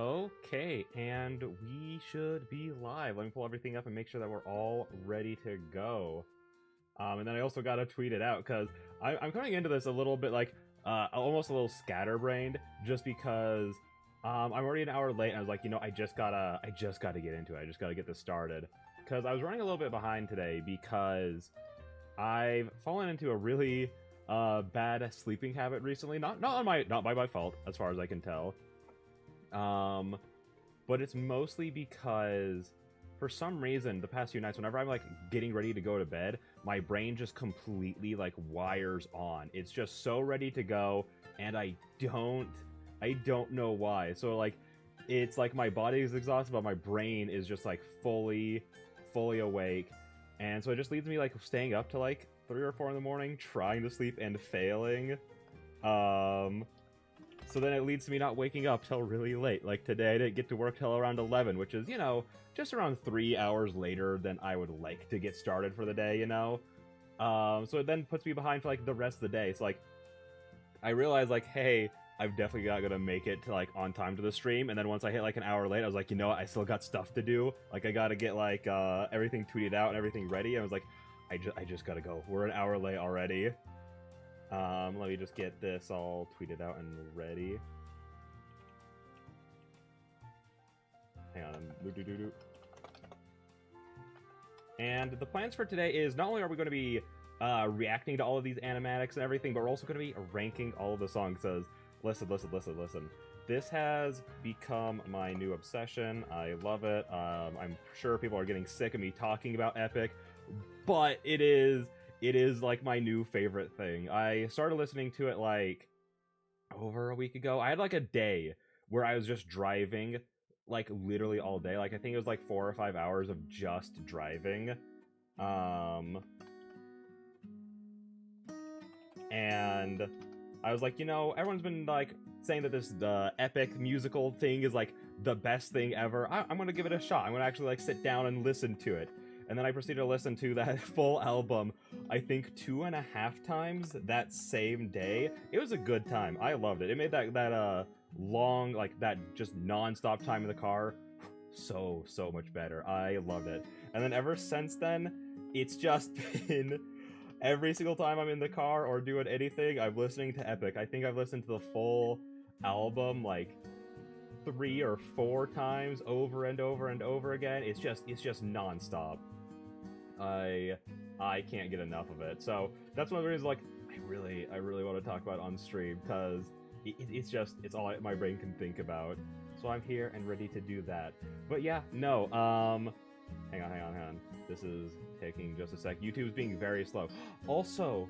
Okay, and we should be live. Let me pull everything up and make sure that we're all ready to go. And then I also gotta tweet it out because I'm coming into this a little bit like almost a little scatterbrained, just because I'm already an hour late. And I was like, I just gotta get into it. I just gotta get this started because I was running a little bit behind today because I've fallen into a really bad sleeping habit recently. Not by my fault, as far as I can tell. But it's mostly because for some reason the past few nights, whenever I'm like getting ready to go to bed, my brain just completely like wires on. It's just so ready to go, and I don't know why. So like it's like my body is exhausted, but my brain is just like fully awake. And so it just leads me like staying up to like 3 or 4 in the morning, trying to sleep and failing. So then it leads to me not waking up till really late. Like today, I didn't get to work till around 11, which is, just around 3 hours later than I would like to get started for the day, So it then puts me behind for, like, the rest of the day. So, like, I realized, like, hey, I've definitely got to make it to, like, on time to the stream. And then once I hit, like, an hour late, I was like, you know what? I still got stuff to do. Like, I got to get, like, everything tweeted out and everything ready. And I was like, I just got to go. We're an hour late already. Let me just get this all tweeted out and ready. Hang on. And the plans for today is not only are we going to be reacting to all of these animatics and everything, but we're also going to be ranking all of the songs. Says, listen. This has become my new obsession. I love it. I'm sure people are getting sick of me talking about Epic, but it is like my new favorite thing. I started listening to it like over a week ago. I had like a day where I was just driving like literally all day. Like I think it was like 4 or 5 hours of just driving. And I was like, everyone's been like saying that this Epic musical thing is like the best thing ever. I'm gonna give it a shot. I'm gonna actually like sit down and listen to it. And then I proceeded to listen to that full album, I think 2.5 times that same day. It was a good time. I loved it. It made that long, like that just non-stop time in the car so much better. I loved it. And then ever since then, it's just been every single time I'm in the car or doing anything, I'm listening to Epic. I think I've listened to the full album like 3 or 4 times over and over and over again. It's just non-stop. I can't get enough of it. So that's one of the reasons like I really want to talk about it on stream, because it's all my brain can think about. So I'm here and ready to do that. But yeah, no, hang on. This is taking just a sec. YouTube's being very slow. Also,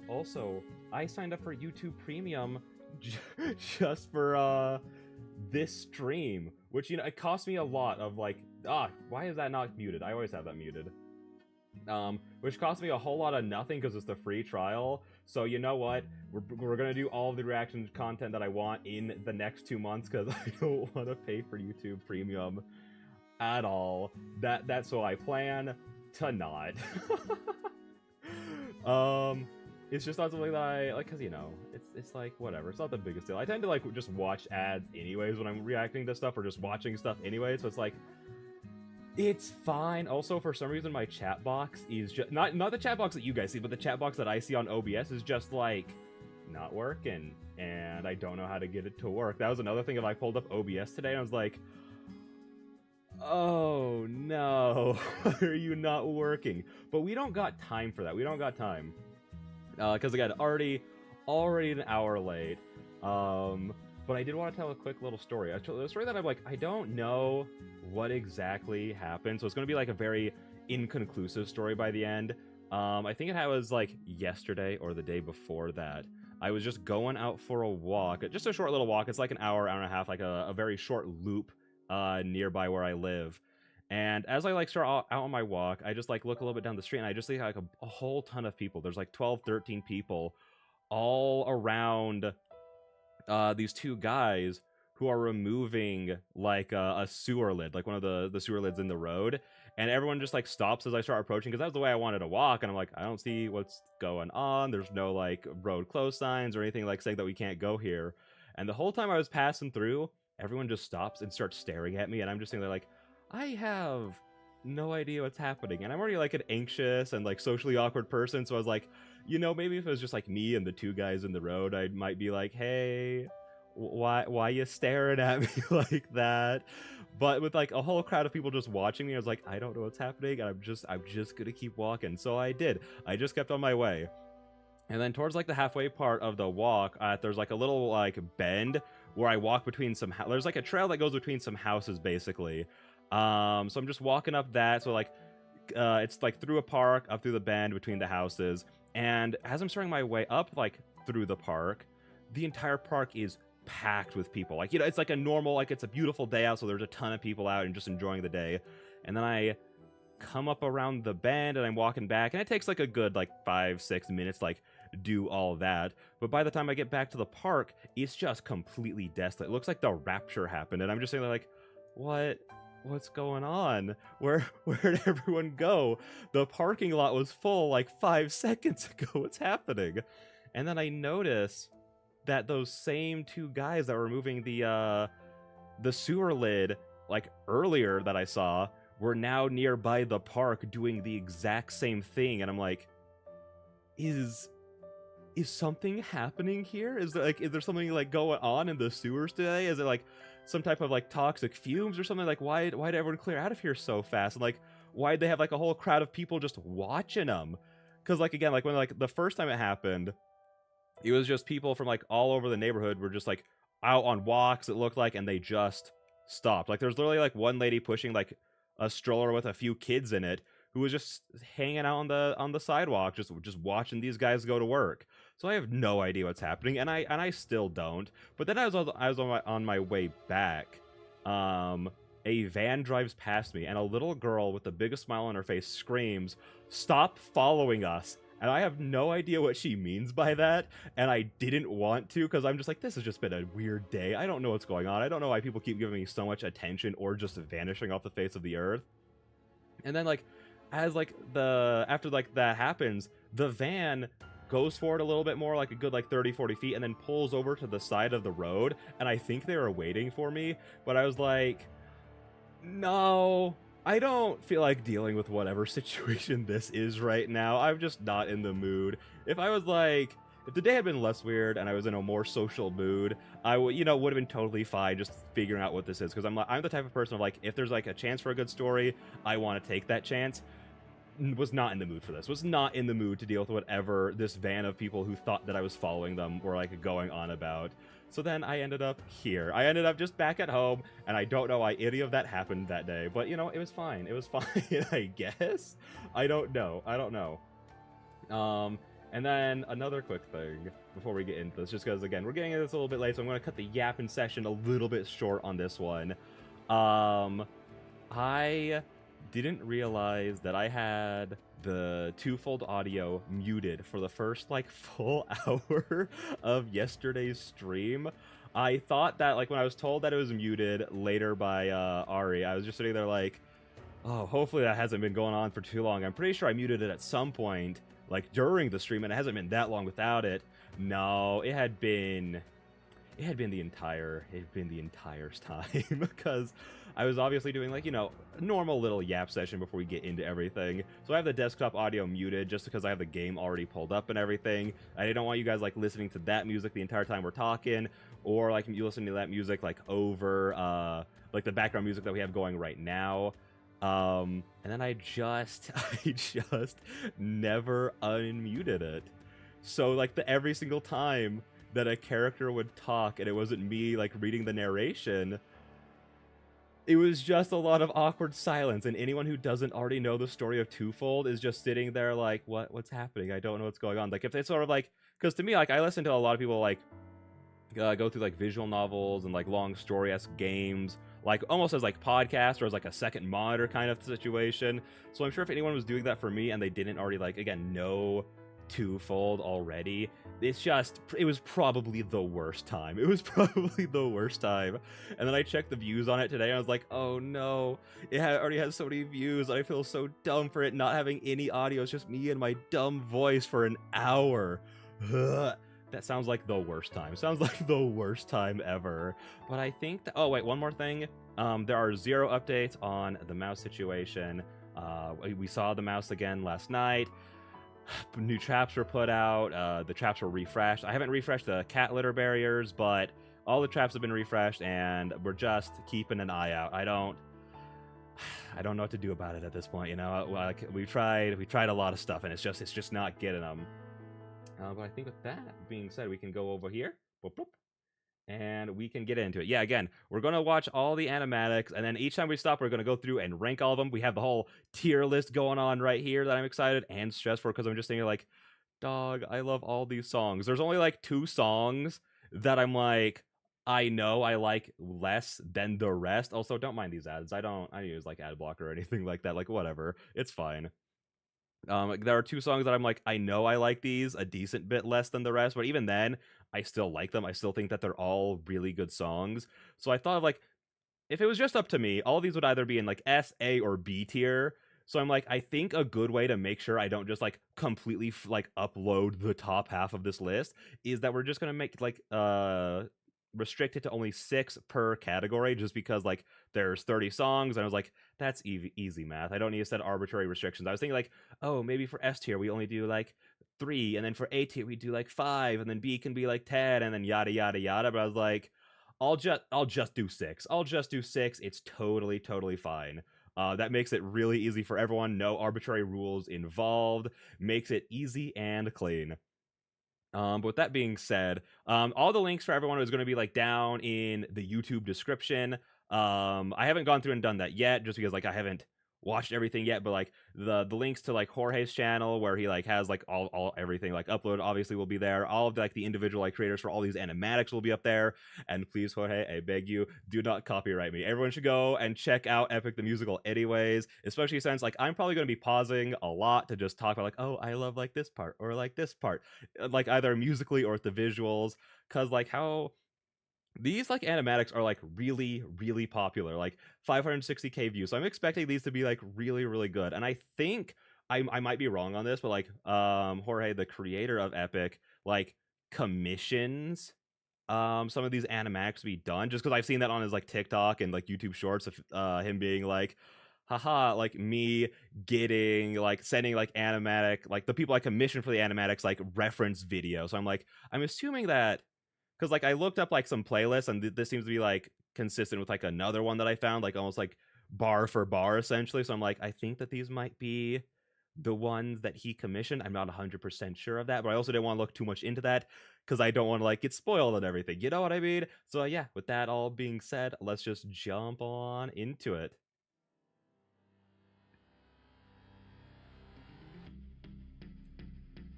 I signed up for YouTube Premium just for this stream, which it cost me a lot of like why is that not muted? I always have that muted. Which cost me a whole lot of nothing because it's the free trial. So you know what? We're gonna do all of the reaction content that I want in the next 2 months because I don't want to pay for YouTube Premium at all. That's what I plan to not. It's just not something that I like, because it's like whatever. It's not the biggest deal. I tend to like just watch ads anyways when I'm reacting to stuff or just watching stuff anyway. So it's like, it's fine. Also, for some reason, my chat box is just not the chat box that you guys see, but the chat box that I see on OBS is just like not working, and I don't know how to get it to work. That was another thing. If I pulled up OBS today, and I was like, oh no, why are you not working? But we don't got time for that. We don't got time because again, already an hour late. But I did want to tell a quick little story. A story that I'm like, I don't know what exactly happened. So it's going to be like a very inconclusive story by the end. I think it was like yesterday or the day before that. I was just going out for a walk, just a short little walk. It's like an hour and a half, like a very short loop nearby where I live. And as I like start out on my walk, I just like look a little bit down the street and I just see like a whole ton of people. There's like 12, 13 people all around these 2 guys who are removing like a sewer lid, like one of the sewer lids in the road, and everyone just like stops as I start approaching, because that's the way I wanted to walk, and I'm like, I don't see what's going on. There's no like road close signs or anything like saying that we can't go here. And the whole time I was passing through, everyone just stops and starts staring at me, and I'm just sitting there like, I have no idea what's happening, and I'm already like an anxious and like socially awkward person, so I was like, maybe if it was just like me and the two guys in the road, I might be like, hey, why you staring at me like that? But with like a whole crowd of people just watching me, I was like, I don't know what's happening, and I'm just gonna keep walking. So I did. I just kept on my way. And then towards like the halfway part of the walk, there's like a little like bend where I walk between some there's like a trail that goes between some houses basically. So I'm just walking up that. So like it's like through a park, up through the bend between the houses. And as I'm starting my way up like through the park, the entire park is packed with people. Like, it's like a normal, like it's a beautiful day out, so there's a ton of people out and just enjoying the day. And then I come up around the bend and I'm walking back, and it takes like a good like 5-6 minutes like do all that. But by the time I get back to the park, it's just completely desolate. It looks like the rapture happened, and I'm just sitting there like, what's going on? Where did everyone go? The parking lot was full like 5 seconds ago. What's happening? And then I notice that those same two guys that were moving the sewer lid like earlier that I saw were now nearby the park doing the exact same thing, and I'm like, is something happening here? Is there something like going on in the sewers today? Is it like some type of like toxic fumes or something? Like why did everyone clear out of here so fast? And like why'd they have like a whole crowd of people just watching them? Because like again, like when like the first time it happened, it was just people from like all over the neighborhood were just like out on walks, it looked like, and they just stopped. Like there's literally like one lady pushing like a stroller with a few kids in it who was just hanging out on the sidewalk, just watching these guys go to work. So I have no idea what's happening, and I still don't. But then I was on my way back. A van drives past me, and a little girl with the biggest smile on her face screams, "Stop following us!" And I have no idea what she means by that, and I didn't want to, because I'm just like, this has just been a weird day. I don't know what's going on. I don't know why people keep giving me so much attention or just vanishing off the face of the earth. And then, like, as, like, after, like, that happens, the van goes forward a little bit more, like a good, like, 30-40 feet, and then pulls over to the side of the road, and I think they were waiting for me, but I was like, no, I don't feel like dealing with whatever situation this is right now. I'm just not in the mood. If the day had been less weird and I was in a more social mood, I would have been totally fine just figuring out what this is. Because I'm the type of person of like, if there's like a chance for a good story, I want to take that chance. Was not in the mood for this. Was not in the mood to deal with whatever this van of people who thought that I was following them were like going on about. So then I ended up here. I ended up just back at home, and I don't know why any of that happened that day. But, it was fine. It was fine, I guess. I don't know. And then another quick thing before we get into this, just because, again, we're getting into this a little bit late, so I'm going to cut the yapping session a little bit short on this one. I didn't realize that I had the twofold audio muted for the first like full hour of yesterday's stream. I thought that like when I was told that it was muted later by Ari, I was just sitting there like, oh, hopefully that hasn't been going on for too long. I'm pretty sure I muted it at some point like during the stream, and it hasn't been that long without it. No, it had been the entire time because I was obviously doing like, a normal little yap session before we get into everything. So I have the desktop audio muted just because I have the game already pulled up and everything. I don't want you guys like listening to that music the entire time we're talking, or like you listening to that music like over like the background music that we have going right now. And then I just never unmuted it. So like every single time that a character would talk and it wasn't me like reading the narration, it was just a lot of awkward silence, and anyone who doesn't already know the story of Twofold is just sitting there like, what's happening? I don't know what's going on. Like if it's sort of like, because to me, like I listen to a lot of people like go through like visual novels and like long story-esque games, like almost as like podcast or as like a second monitor kind of situation. So I'm sure if anyone was doing that for me and they didn't already like, again, know Twofold already, it was probably the worst time. And then I checked the views on it today, and I was like, oh no, already has so many views. I feel so dumb for it not having any audio. It's just me and my dumb voice for an hour. Ugh. that sounds like the worst time. Sounds like the worst time ever. But I think that, oh wait, one more thing. There are 0 updates on the mouse situation. We saw the mouse again last night. New traps were put out. The traps were refreshed. I haven't refreshed the cat litter barriers, but all the traps have been refreshed, and we're just keeping an eye out. I don't know what to do about it at this point. You know, like we tried a lot of stuff, and it's just not getting them. But I think with that being said, we can go over here. Boop, boop, and we can get into it. Yeah, again, we're going to watch all the animatics, and then each time we stop, we're going to go through and rank all of them. We have the whole tier list going on right here that I'm excited and stressed for, because I'm just thinking like, dog, I love all these songs. There's only like 2 songs that I'm like, I know I like less than the rest. Also, don't mind these ads. I don't use like ad blocker or anything like that. Like, whatever. It's fine. There are 2 songs that I'm like, I know I like these a decent bit less than the rest, but even then, I still like them. I still think that they're all really good songs. So I thought of like, if it was just up to me, all these would either be in like S, A, or B tier. So I'm like, I think a good way to make sure I don't just like completely like upload the top half of this list is that we're just gonna make like restricted to only 6 per category, just because like there's 30 songs, and I was like, that's easy math. I don't need to set arbitrary restrictions. I was thinking like, oh, maybe for S tier we only do like 3, and then for A tier we do like 5, and then B can be like 10, and then yada yada yada. But I was like, I'll just do 6. I'll just do 6. It's totally fine. That makes it really easy for everyone. No arbitrary rules involved. Makes it easy and clean. But with that being said, all the links for everyone is going to be like down in the YouTube description. I haven't gone through and done that yet, just because like I haven't watched everything yet, but like the links to like Jorge's channel, where he like has like all everything like uploaded, obviously will be there. All of like the individual like creators for all these animatics will be up there. And please, Jorge, I beg you, do not copyright me. Everyone should go and check out Epic the Musical anyways, especially since like I'm probably going to be pausing a lot to just talk about like, oh, I love like this part or like this part, like either musically or with the visuals, because like how these like animatics are like really popular, like 560k views. So I'm expecting these to be like really good. And I think I might be wrong on this, but like Jorge, the creator of Epic, like commissions some of these animatics to be done, just because I've seen that on his like TikTok and like YouTube shorts of him being like, haha, like me getting like sending like animatic, like the people I commission for the animatics like reference video. So I'm like, I'm assuming that, because like I looked up like some playlists, and this seems to be like consistent with like another one that I found, like almost like bar for bar essentially. So I'm like, I think that these might be the ones that he commissioned. I'm not 100% sure of that, but I also didn't want to look too much into that because I don't want to like get spoiled and everything. You know what I mean? So yeah, with that all being said, let's just jump on into it.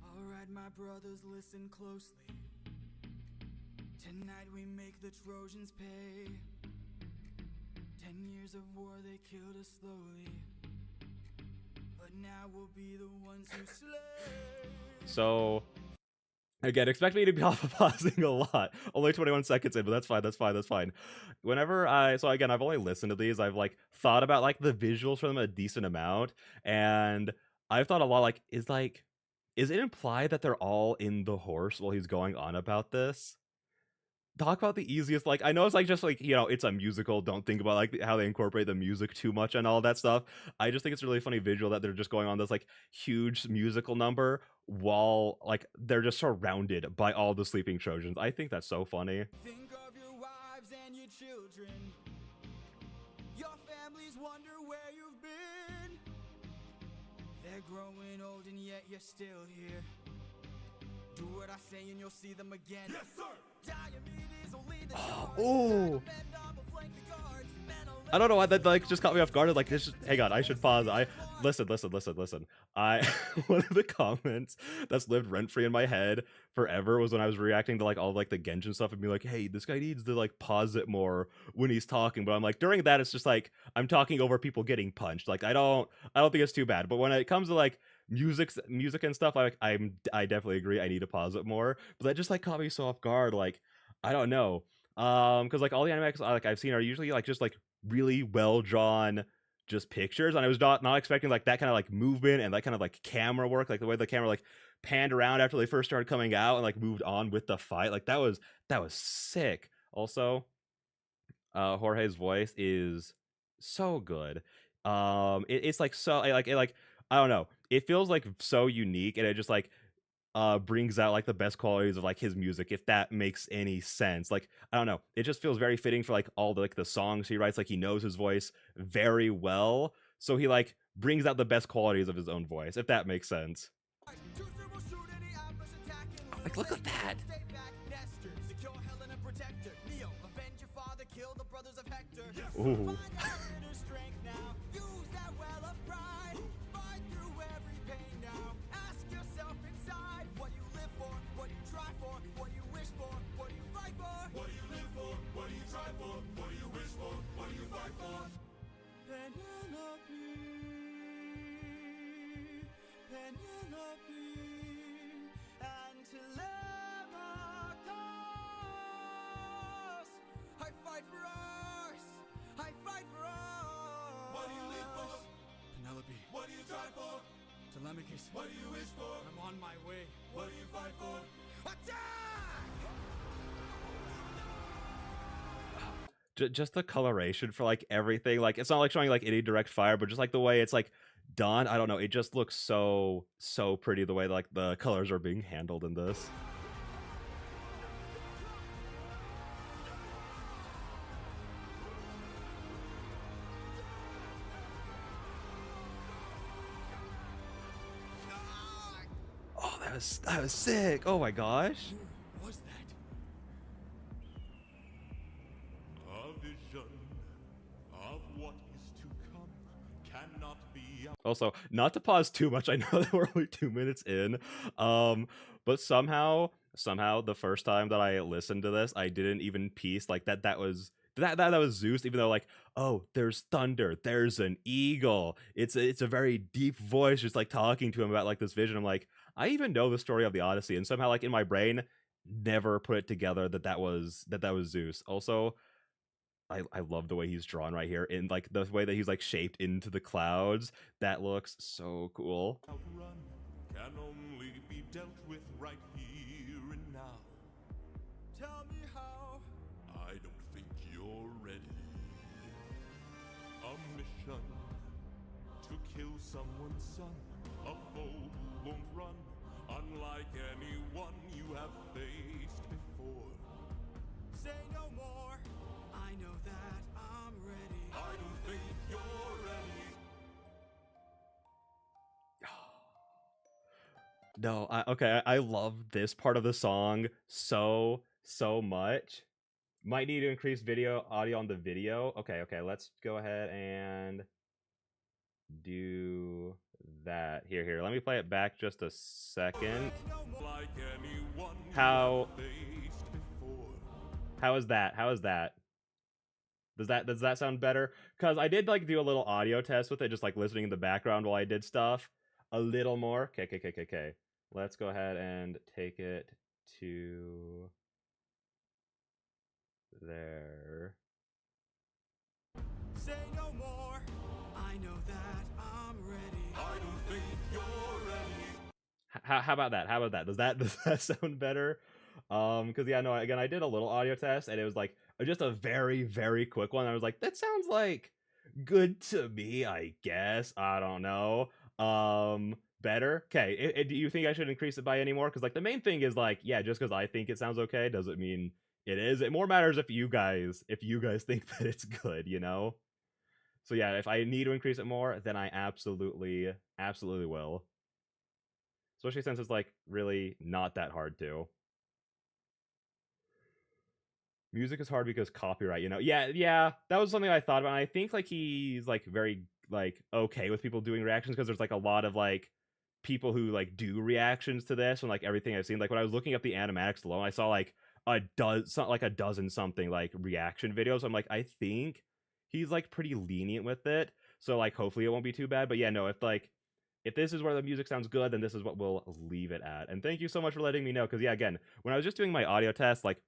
All right, my brothers, listen closely. Tonight we make the Trojans pay. 10 years of war, they killed us slowly, but now we'll be the ones who slay. So again, expect me to be off of pausing a lot. Only 21 seconds in, but that's fine. Whenever so again, I've only listened to these. I've like thought about like the visuals for them a decent amount, and I've thought a lot like, is it implied that they're all in the horse while he's going on about this? Talk about the easiest, like, I know it's like just like, you know, it's a musical, don't think about like how they incorporate the music too much and all that stuff. I just think it's a really funny visual that they're just going on this like huge musical number while like they're just surrounded by all the sleeping Trojans. I think that's so funny. Think of your wives and your children. Your families wonder where you've been. They're growing old and yet you're still here. Do what I say and you'll see them again. Yes, sir! Oh, I don't know why that like just caught me off guard. Like, this just, hang on, I should pause. Listen. I one of the comments that's lived rent free in my head forever was when I was reacting to like all like the Genshin stuff and be like, hey, this guy needs to like pause it more when he's talking. But I'm like, during that, it's just like I'm talking over people getting punched. Like I don't think it's too bad. But when it comes to like music and stuff, I definitely agree. I need to pause it more. But that just like caught me so off guard. Like, I don't know. Because like all the animatics like I've seen are usually like just like really well drawn just pictures, and I was not expecting like that kind of like movement and that kind of like camera work, like the way the camera like panned around after they first started coming out and like moved on with the fight. Like that was sick. Also, Jorge's voice is so good. It's like so like I don't know. It feels like so unique, and it just like brings out like the best qualities of like his music, if that makes any sense. Like I don't know, it just feels very fitting for like all the like the songs he writes. Like he knows his voice very well, so he like brings out the best qualities of his own voice, if that makes sense. Like look at that. Ooh. What do you try for? Telemachus. What do you wish for? I'm on my way. What do you fight for? Attack! Just the coloration for like everything. Like it's not like showing like any direct fire, but just like the way it's like done. I don't know. It just looks so pretty the way like the colors are being handled in this. That was sick. Oh my gosh. Who was that? A vision of what is to come cannot be. Also, not to pause too much. I know that we're only 2 minutes in. But somehow the first time that I listened to this, I didn't even piece like that was Zeus, even though like, oh, there's thunder, there's an eagle. It's a very deep voice just like talking to him about like this vision. I'm like, I even know the story of the Odyssey, and somehow like in my brain never put it together that was Zeus. Also, I love the way he's drawn right here, in like the way that he's like shaped into the clouds. That looks so cool. Outrun can only be dealt with right here and now. Tell me how. I don't think you're ready. A mission to kill someone's son. A foe who won't run, unlike anyone you have faced before. Say no more. I know that I'm ready. I don't think you're ready. No, I love this part of the song so much. Might need to increase audio on the video. Okay, let's go ahead and do that. Here, let me play it back just a second. Like anyone you How have faced before. how is that? Does that sound better? Because I did like do a little audio test with it, just like listening in the background while I did stuff. A little more. Okay. Let's go ahead and take it to there. Say no more. I know that I'm ready. I don't think you're ready. How about that? Does that sound better? Because yeah, no, again, I did a little audio test, and it was like just a very quick one. I was like, that sounds like good to me, I guess. I don't know. Better. Okay. Do you think I should increase it by any more? Because like the main thing is like, yeah, just because I think it sounds okay doesn't mean it is. It more matters if you guys think that it's good, you know. So yeah, if I need to increase it more, then I absolutely will. Especially since it's like really not that hard to. Music is hard because copyright, you know. Yeah, that was something I thought about. And I think like he's like very like okay with people doing reactions, because there's like a lot of like people who like do reactions to this, and like everything I've seen. Like when I was looking up the animatics alone, I saw like a dozen something like reaction videos. I'm like, I think he's like pretty lenient with it. So like hopefully it won't be too bad. But yeah, no, if this is where the music sounds good, then this is what we'll leave it at. And thank you so much for letting me know, because yeah, again, when I was just doing my audio test, like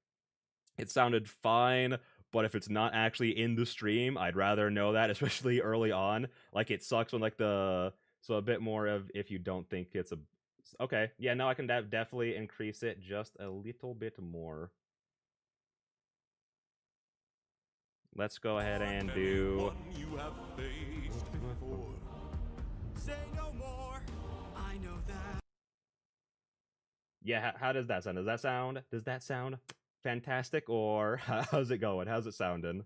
it sounded fine, but if it's not actually in the stream, I'd rather know that, especially early on. Like it sucks when like so a bit more of if you don't think it's a Okay, yeah, no, I can definitely increase it just a little bit more. Let's go ahead and do... You have faced before. Say no more. I know that. Yeah, how does that sound? Does that sound fantastic, or how's it going? How's it sounding?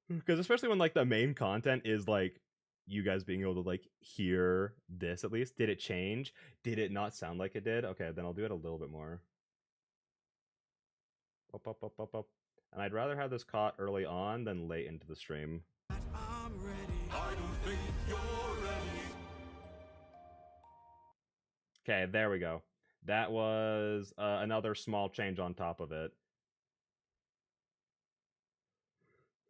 Because especially when like the main content is like you guys being able to like hear this at least. Did it change? Did it not sound like it did? Okay, then I'll do it a little bit more. Up, up, up, up, up. And I'd rather have this caught early on than late into the stream. I'm ready. I don't think you're ready. Okay, there we go. That was another small change on top of it.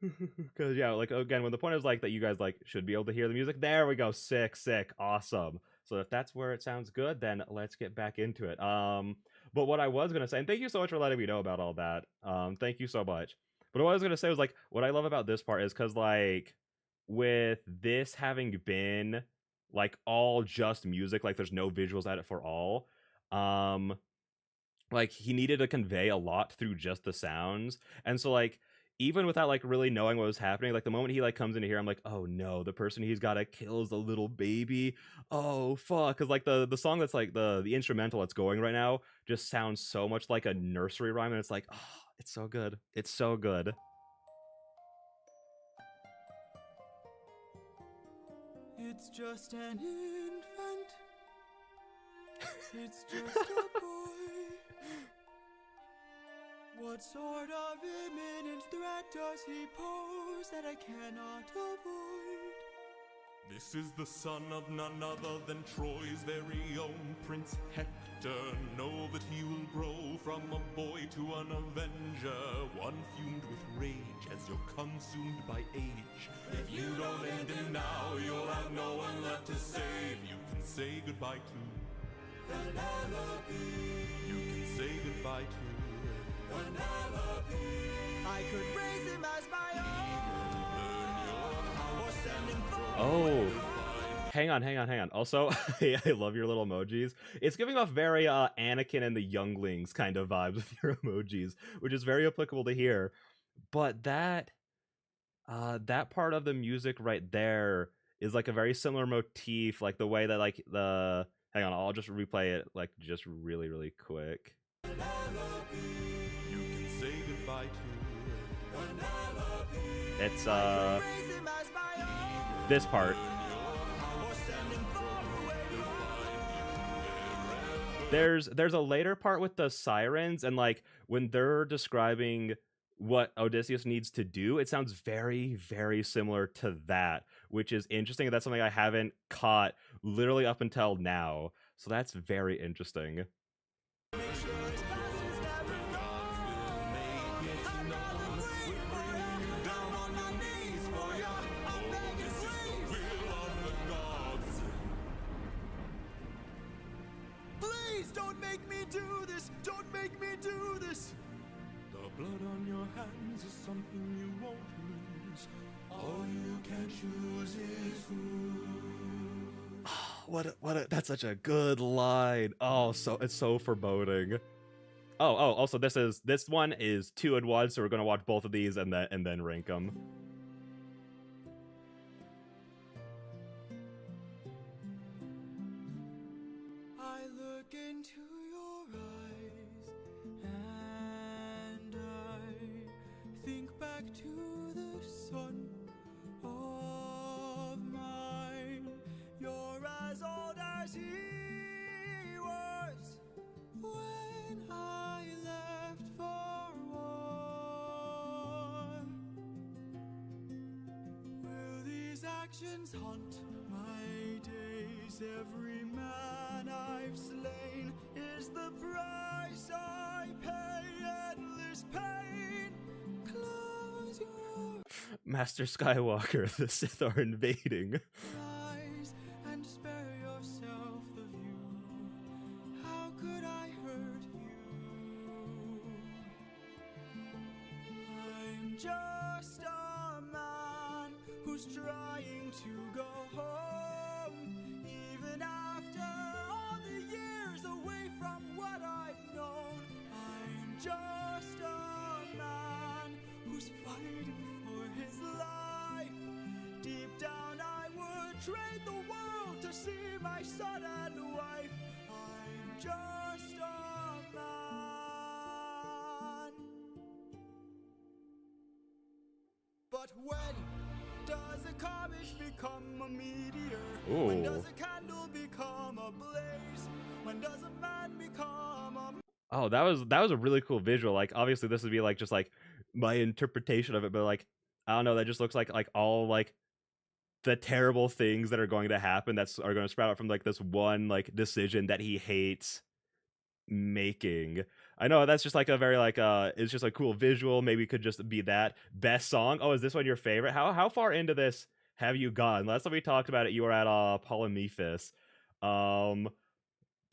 Because yeah, like again, when the point is like that you guys like should be able to hear the music. There we go. Sick, sick, awesome. So if that's where it sounds good, then let's get back into it. But what I was gonna say, and thank you so much for letting me know about all that. Thank you so much. But what I was gonna say was like what I love about this part is because like with this having been like all just music, like there's no visuals at it for all. Like he needed to convey a lot through just the sounds, and so like even without like really knowing what was happening, like the moment he like comes into here, I'm like, oh no, the person he's got to kill is the little baby. Oh fuck, because like the song that's like the instrumental that's going right now just sounds so much like a nursery rhyme, and it's like, oh, it's so good, it's so good. It's just an infant. It's just a boy. What sort of imminent threat does he pose that I cannot avoid? This is the son of none other than Troy's very own Prince Hector. Know that he will grow from a boy to an avenger, one fumed with rage as you're consumed by age. If you don't end him now, you'll have no one left to save. You can say goodbye to Penelope. You can say goodbye to Penelope. I could raise him as my own, or send him for Oh, hang on. Also, I love your little emojis. It's giving off very Anakin and the Younglings kind of vibes with your emojis, which is very applicable to here. But that part of the music right there is like a very similar motif, like the way that like the... Hang on, I'll just replay it like just really, really quick. You can say goodbye to Penelope. It's this part. There's a later part with the sirens, and like when they're describing what Odysseus needs to do, it sounds very, very similar to that, which is interesting. That's something I haven't caught literally up until now. So that's very interesting. Please don't make me do this! Don't make me do this! The blood on your hands is something you won't lose. All you can choose is who. That's such a good line. Oh, so it's so foreboding. Oh, also this one is 2 in 1, so we're gonna watch both of these and then rank them. I look into your eyes and I think back to the son of mine. You're as old as he was when I left for war. Will these actions haunt my days? Every man I've slain is the price I pay. Endless pain. Close your Master Skywalker, the Sith are invading. eyes and spare yourself the view. How could I hurt you? I'm just a man who's trying to go home, even after all from what I've known. I'm just a man who's fighting for his life. Deep down I would trade the world to see my son and wife. I'm just a man. But when does a comet become a meteor? When does a candle become a blaze? When does a man become a... Oh, that was a really cool visual. Like, obviously this would be like just like my interpretation of it, but like, I don't know, that just looks like all like the terrible things that are going to happen are going to sprout out from like this one like decision that he hates making. I know that's just like a very like it's just a cool visual. Maybe it could just be that. Best song. Oh, is this one your favorite? How far into this have you gone? Last time we talked about it, you were at Polyphemus.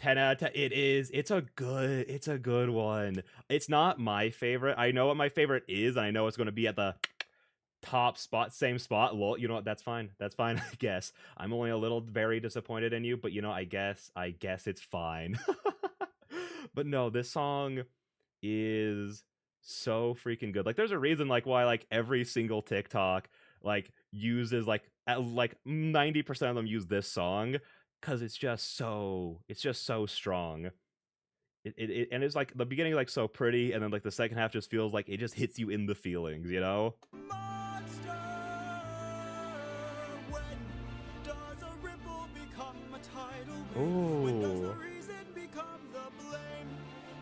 10 out of 10. It's a good one. It's not my favorite. I know what my favorite is, and I know it's going to be at the top spot, same spot. Well, you know what? That's fine. I guess. I'm only a little very disappointed in you, but you know, I guess it's fine. But no, this song is so freaking good. Like, there's a reason like why like every single TikTok like uses like 90% of them use this song, because it's just so strong. And it's like the beginning like so pretty, and then like the second half just feels like it just hits you in the feelings, you know? monster? When does a ripple become a tidal wave? When does the reason become the blame?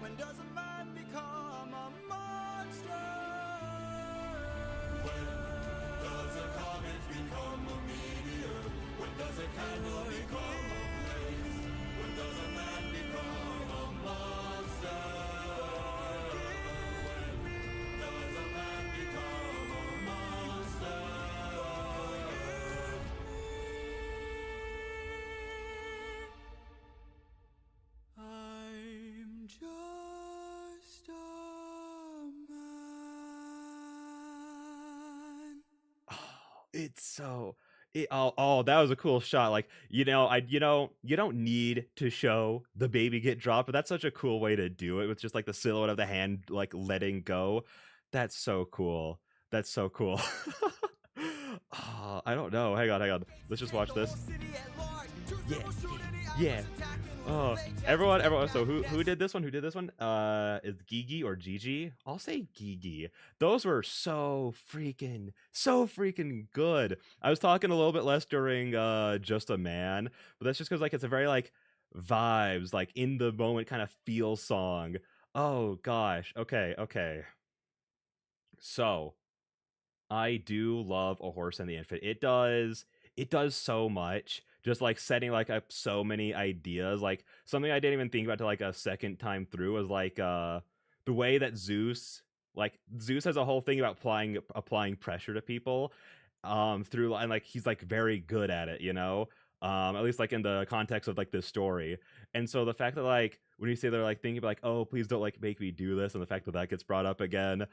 When does a man become a monster? When does a comet become a meteor? When does a candle become a blaze? When does a man become a monster? When does a man become a monster? I'm just a man. It's so that was a cool shot. Like, you know, you don't need to show the baby get dropped, but that's such a cool way to do it with just like the silhouette of the hand like letting go. That's so cool. I don't know. Hang on. Let's just watch this. Yeah. Oh, everyone. So who did this one? Is Gigi or Gigi? I'll say Gigi. Those were so freaking good. I was talking a little bit less during Just a Man, but that's just because like it's a very like vibes, like in the moment kind of feel song. Oh gosh. Okay. So I do love A Horse and the Infant. It does so much, just like setting like up so many ideas. Like, something I didn't even think about till like a second time through was like the way that Zeus has a whole thing about applying pressure to people through, and like he's like very good at it, you know? At least like in the context of like this story. And so the fact that like when you say they're like thinking about like, oh, please don't like make me do this, and the fact that that gets brought up again,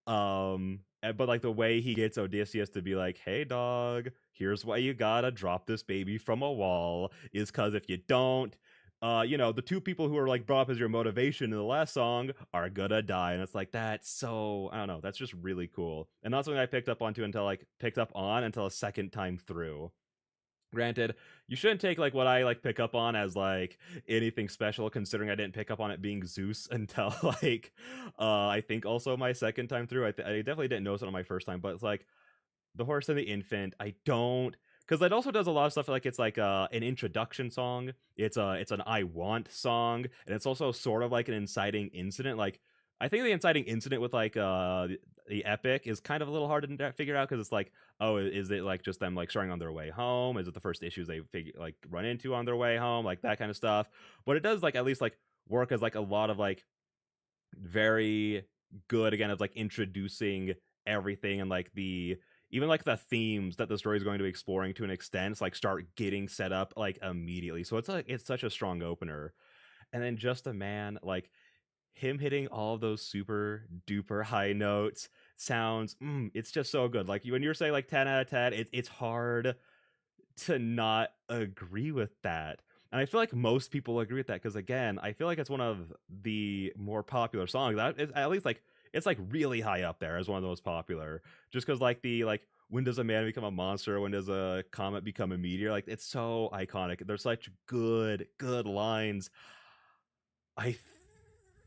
but like the way he gets Odysseus to be like, hey dog, here's why you gotta drop this baby from a wall, is because if you don't, you know, the two people who are like brought up as your motivation in the last song are gonna die. And it's like, that's so, I don't know, that's just really cool. And not something I picked up on until a second time through. Granted, you shouldn't take like what I like pick up on as like anything special, considering I didn't pick up on it being Zeus until like I think also my second time through. I definitely didn't notice it on my first time, but it's like The Horse and the Infant. I don't, because that also does a lot of stuff. Like, it's like an introduction song. It's an I want song, and it's also sort of like an inciting incident. Like, I think the inciting incident with like the epic is kind of a little hard to figure out, because it's like, oh, is it like just them like starting on their way home? Is it the first issues they like run into on their way home, like that kind of stuff? But it does like at least like work as like a lot of like very good, again, of like introducing everything, and like the even like the themes that the story is going to be exploring to an extent, like start getting set up like immediately. So it's like, it's such a strong opener. And then Just a Man, like him hitting all of those super duper high notes sounds, it's just so good. Like, when you're saying like 10 out of 10, it's hard to not agree with that. And I feel like most people agree with that because, again, I feel like it's one of the more popular songs. That is at least like it's like really high up there as one of the most popular. Just because like the like when does a man become a monster? When does a comet become a meteor? Like it's so iconic. There's such good lines. I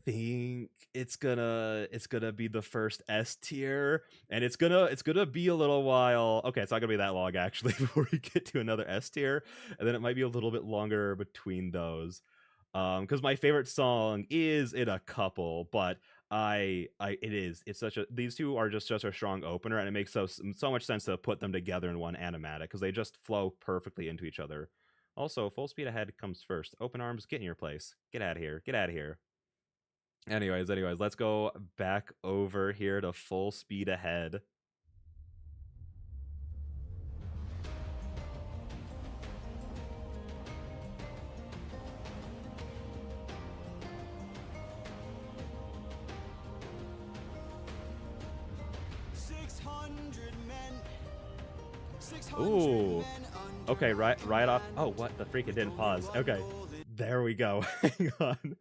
think it's gonna be the first S tier, and it's gonna be a little while. Okay, it's not gonna be that long actually before we get to another S tier, and then it might be a little bit longer between those. Because my favorite song is in a couple, but it's such a these two are just such a strong opener, and it makes so much sense to put them together in one animatic because they just flow perfectly into each other. Also, full speed ahead comes first. Open arms, get in your place. Get out of here. Get out of here. Anyways, let's go back over here to full speed ahead. Ooh. Okay, right off. Oh, what the freak? It didn't pause. Okay. There we go. Hang on.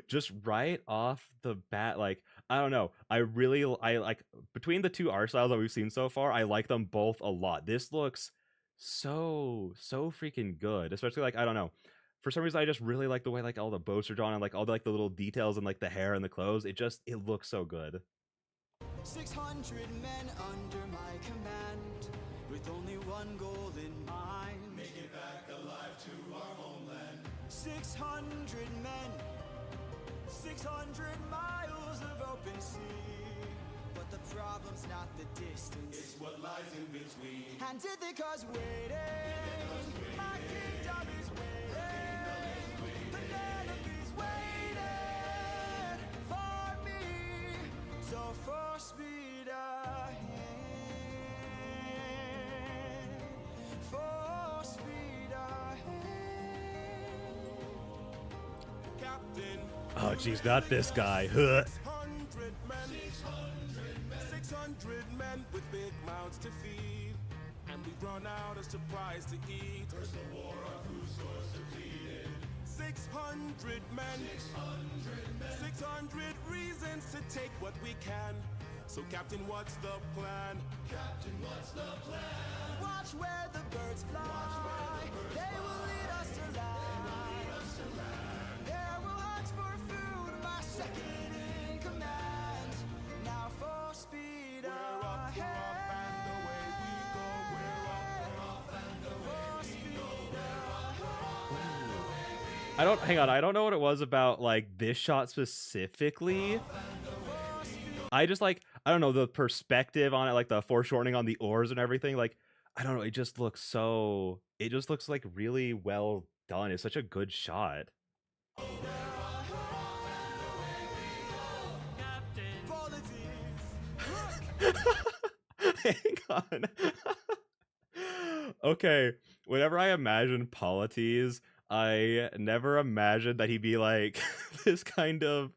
Just right off the bat, like, I don't know. I like between the two art styles that we've seen so far, I like them both a lot. This looks so freaking good. Especially like, I don't know. For some reason I just really like the way like all the boats are drawn and like all the like the little details and like the hair and the clothes. It looks so good. 600 men under my command, with only one goal in mind: make it back alive to our homeland. 600 men, 600 miles of open sea. But the problem's not the distance, it's what lies in between. And Ithaca's waiting, my kingdom is waiting, Penelope's waiting for me. So for speed ahead, for speed ahead. Captain. Oh jeez, not this guy. 600 men with big mouths to feed, and we run out of supplies to eat. First the war, our food stores depleted. 600 men, 600 reasons to take what we can. So Captain, what's the plan? Captain, what's the plan? Watch where the birds fly, they will lead us to land. There will hunt for food, my second in command. Now for speed ahead. And away we go. We're off and away we go. I don't know what it was about like this shot specifically. I just like, I don't know, the perspective on it, like the foreshortening on the oars and everything, like I don't know, it just looks like really well done. It's such a good shot. Hang on. Okay, whenever I imagine Polites, I never imagined that he'd be like this kind of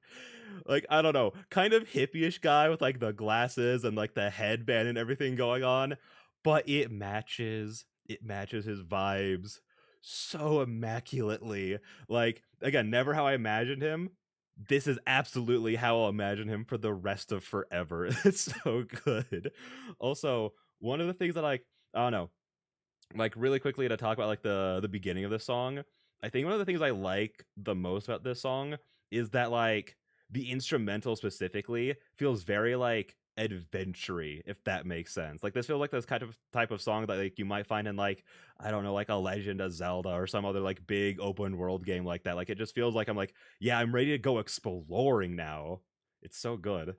like, I don't know, kind of hippie-ish guy with like the glasses and like the headband and everything going on, but it matches his vibes so immaculately. Like, again, never how I imagined him. This is absolutely how I'll imagine him for the rest of forever. It's so good. Also, one of the things that I don't know, like really quickly to talk about like the beginning of the song, I think one of the things I like the most about this song is that like the instrumental specifically feels very like adventure-y, if that makes sense. Like this feels like this kind of type of song that like you might find in like, I don't know, like a Legend of Zelda or some other like big open world game like that. Like it just feels like I'm like, yeah, I'm ready to go exploring now. It's so good.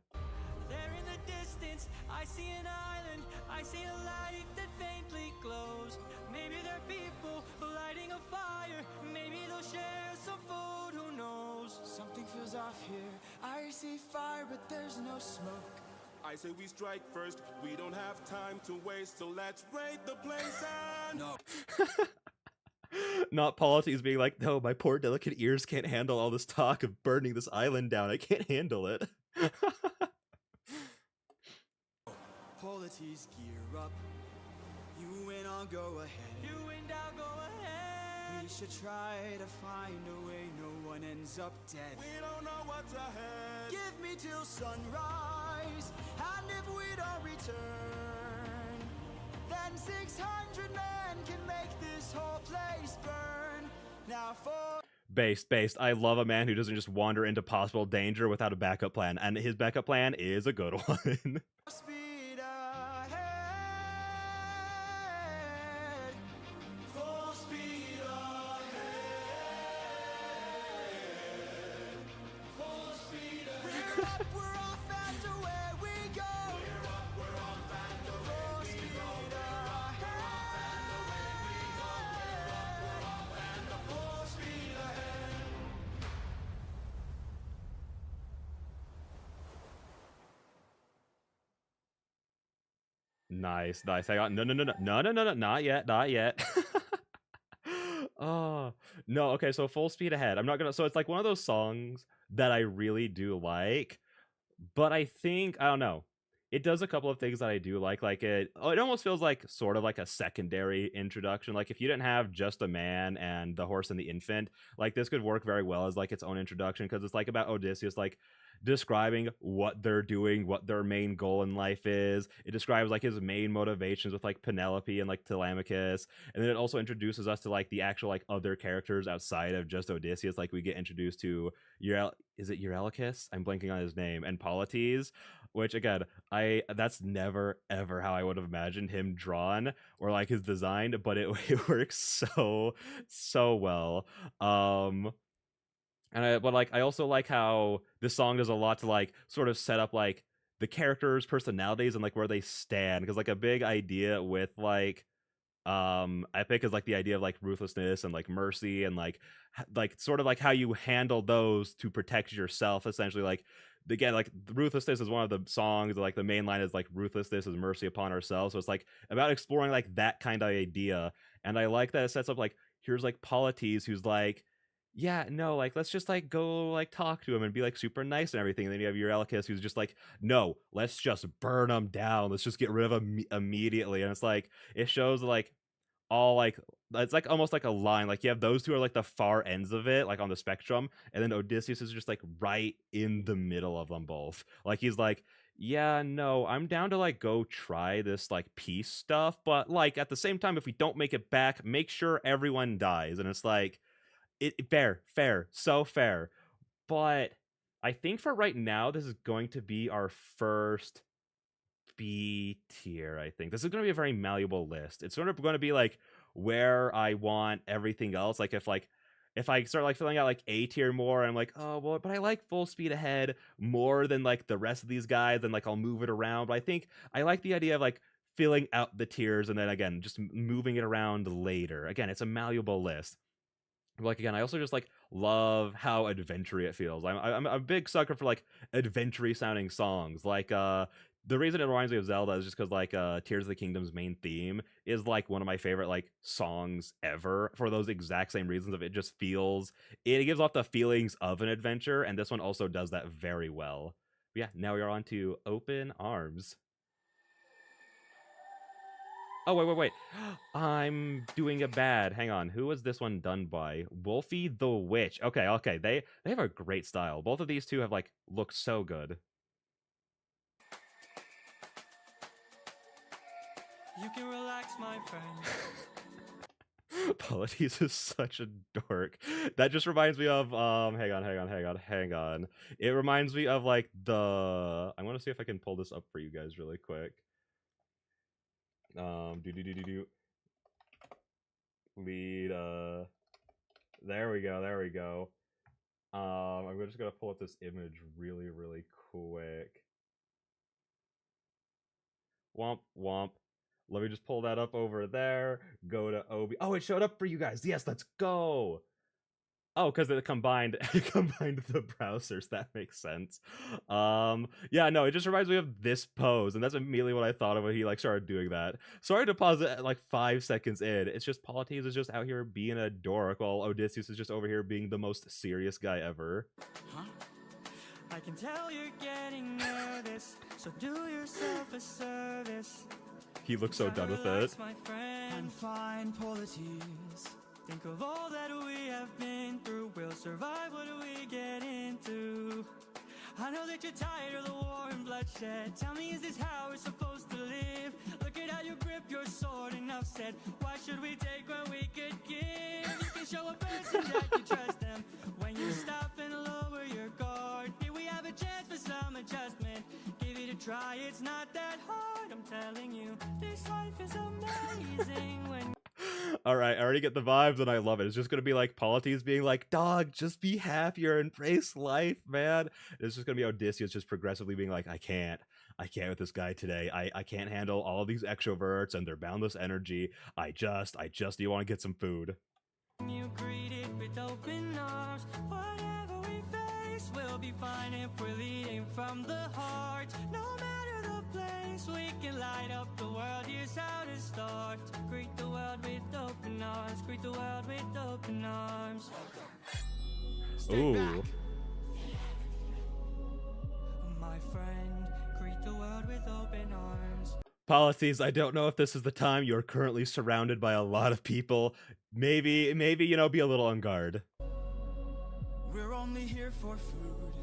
There in the distance, I see an island, I see a light that faintly glows. Maybe there are people lighting a fire, maybe they'll share some food, who knows? Something feels off here, I see fire but there's no smoke. I say we strike first, we don't have time to waste, so let's raid the place and... No. Not Polites being like, no, my poor delicate ears can't handle all this talk of burning this island down. I can't handle it. Polites, gear up. You and I'll go ahead. You and I'll go ahead. We We should try to find a way no one ends up dead. We don't know what's ahead. Give me till sunrise, and if we don't return, then 600 men can make this whole place burn. Now for Based. I love a man who doesn't just wander into possible danger without a backup plan, and his backup plan is a good one. speed ahead, full speed ahead, full speed ahead. We're up, we're off, and away we go. We're up, we're off, and away we go. We're up, we're off, and away we go. We're up, we're off, and full speed ahead. Nice. Hang on. No, not yet. Oh no. Okay, so full speed ahead. I'm not gonna. So it's like one of those songs that I really do like, but I think I don't know. It does a couple of things that I do like. Like it almost feels like sort of like a secondary introduction. Like if you didn't have just a man and the horse and the infant, like this could work very well as like its own introduction because it's like about Odysseus, like describing what they're doing, what their main goal in life is. It describes like his main motivations with like Penelope and like Telemachus, and then it also introduces us to like the actual like other characters outside of just Odysseus. Like we get introduced to is it Eurylochus? I'm blanking on his name, and Polites, which again, that's never ever how I would have imagined him drawn or like his design, but it works so well. But like I also like how this song does a lot to like sort of set up like the characters' personalities and like where they stand, because like a big idea with like epic is like the idea of like ruthlessness and like mercy and like sort of like how you handle those to protect yourself, essentially. Like again, like ruthlessness is one of the songs, like the main line is like ruthlessness is mercy upon ourselves, so it's like about exploring like that kind of idea. And I like that it sets up like here's like Polites who's like, yeah, no, like let's just like go like talk to him and be like super nice and everything. And then you have Eurylochus who's just like, no, let's just burn him down. Let's just get rid of him immediately. And it's like it shows like all like it's like almost like a line. Like you have those two are like the far ends of it, like on the spectrum, and then Odysseus is just like right in the middle of them both. Like he's like, yeah, no, I'm down to like go try this like peace stuff, but like at the same time, if we don't make it back, make sure everyone dies. And it's like fair, so fair. But I think for right now, this is going to be our first B tier. I think this is going to be a very malleable list. It's sort of going to be like where I want everything else. Like if I start like filling out like A tier more, I'm like, oh well, but I like full speed ahead more than like the rest of these guys, and like I'll move it around. But I think I like the idea of like filling out the tiers and then again just moving it around later. Again, it's a malleable list. Like again, I also just like love how adventure-y it feels. I'm a big sucker for like adventure-y sounding songs. Like the reason it reminds me of Zelda is just because like Tears of the Kingdom's main theme is like one of my favorite like songs ever for those exact same reasons. Of it just feels, it gives off the feelings of an adventure, and this one also does that very well. But yeah, now we are on to Open Arms. Oh, wait. I'm doing a bad. Hang on. Who was this one done by? WolfyTheWitch. Okay. They have a great style. Both of these two have like looked so good. You can relax, my friend. Polites is such a dork. That just reminds me of hang on. It reminds me of like the, I want to see if I can pull this up for you guys really quick. Lead there we go. I'm just gonna pull up this image really quick. Womp. Let me just pull that up over there. Go to OB. Oh, it showed up for you guys. Yes, let's go. Oh, because it combined the browsers. That makes sense. Yeah, no, it just reminds me of this pose, and that's immediately what I thought of when he like started doing that. Sorry to pause it at like 5 seconds in. It's just Polites is just out here being a dork, while Odysseus is just over here being the most serious guy ever. Huh? I can tell you're getting nervous, so do yourself a service. He looks so done with it. And find Polites. Think of all that we have been through. We'll survive, what do we get into? I know that you're tired of the war and bloodshed. Tell me, is this how we're supposed to live? Look at how you grip your sword, enough said. Why should we take when we could give? You can show a person that you trust them when you stop and lower your guard. Here we have a chance for some adjustment. Give it a try, it's not that hard. I'm telling you, this life is amazing when... All right, I already get the vibes and I love it. It's just gonna be like Polyphemus being like, "Dog, just be happier, embrace life, man." It's just gonna be Odysseus just progressively being like, I can't with this guy today. I can't handle all these extroverts and their boundless energy. I just do want to get some food." You greet it with open arms. Whatever we face, we'll be fine if we're leading from the heart. No matter the place, we can light up the world. Here's how to start. Greet the world with open arms. Greet the world with open arms. Ooh. My friend, greet the world with open arms. Polyphemus, I don't know if this is the time. You're currently surrounded by a lot of people. Maybe, you know, be a little on guard. We're only here for food.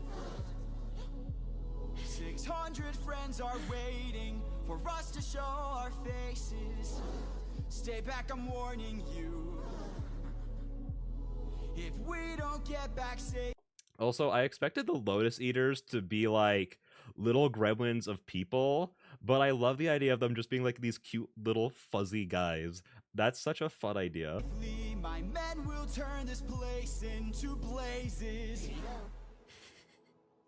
600 friends are waiting for us to show our faces. Stay back, I'm warning you. If we don't get back safe. Also, I expected the Lotus Eaters to be like little gremlins of people, but I love the idea of them just being like these cute little fuzzy guys. That's such a fun idea. My men will turn this place into blazes.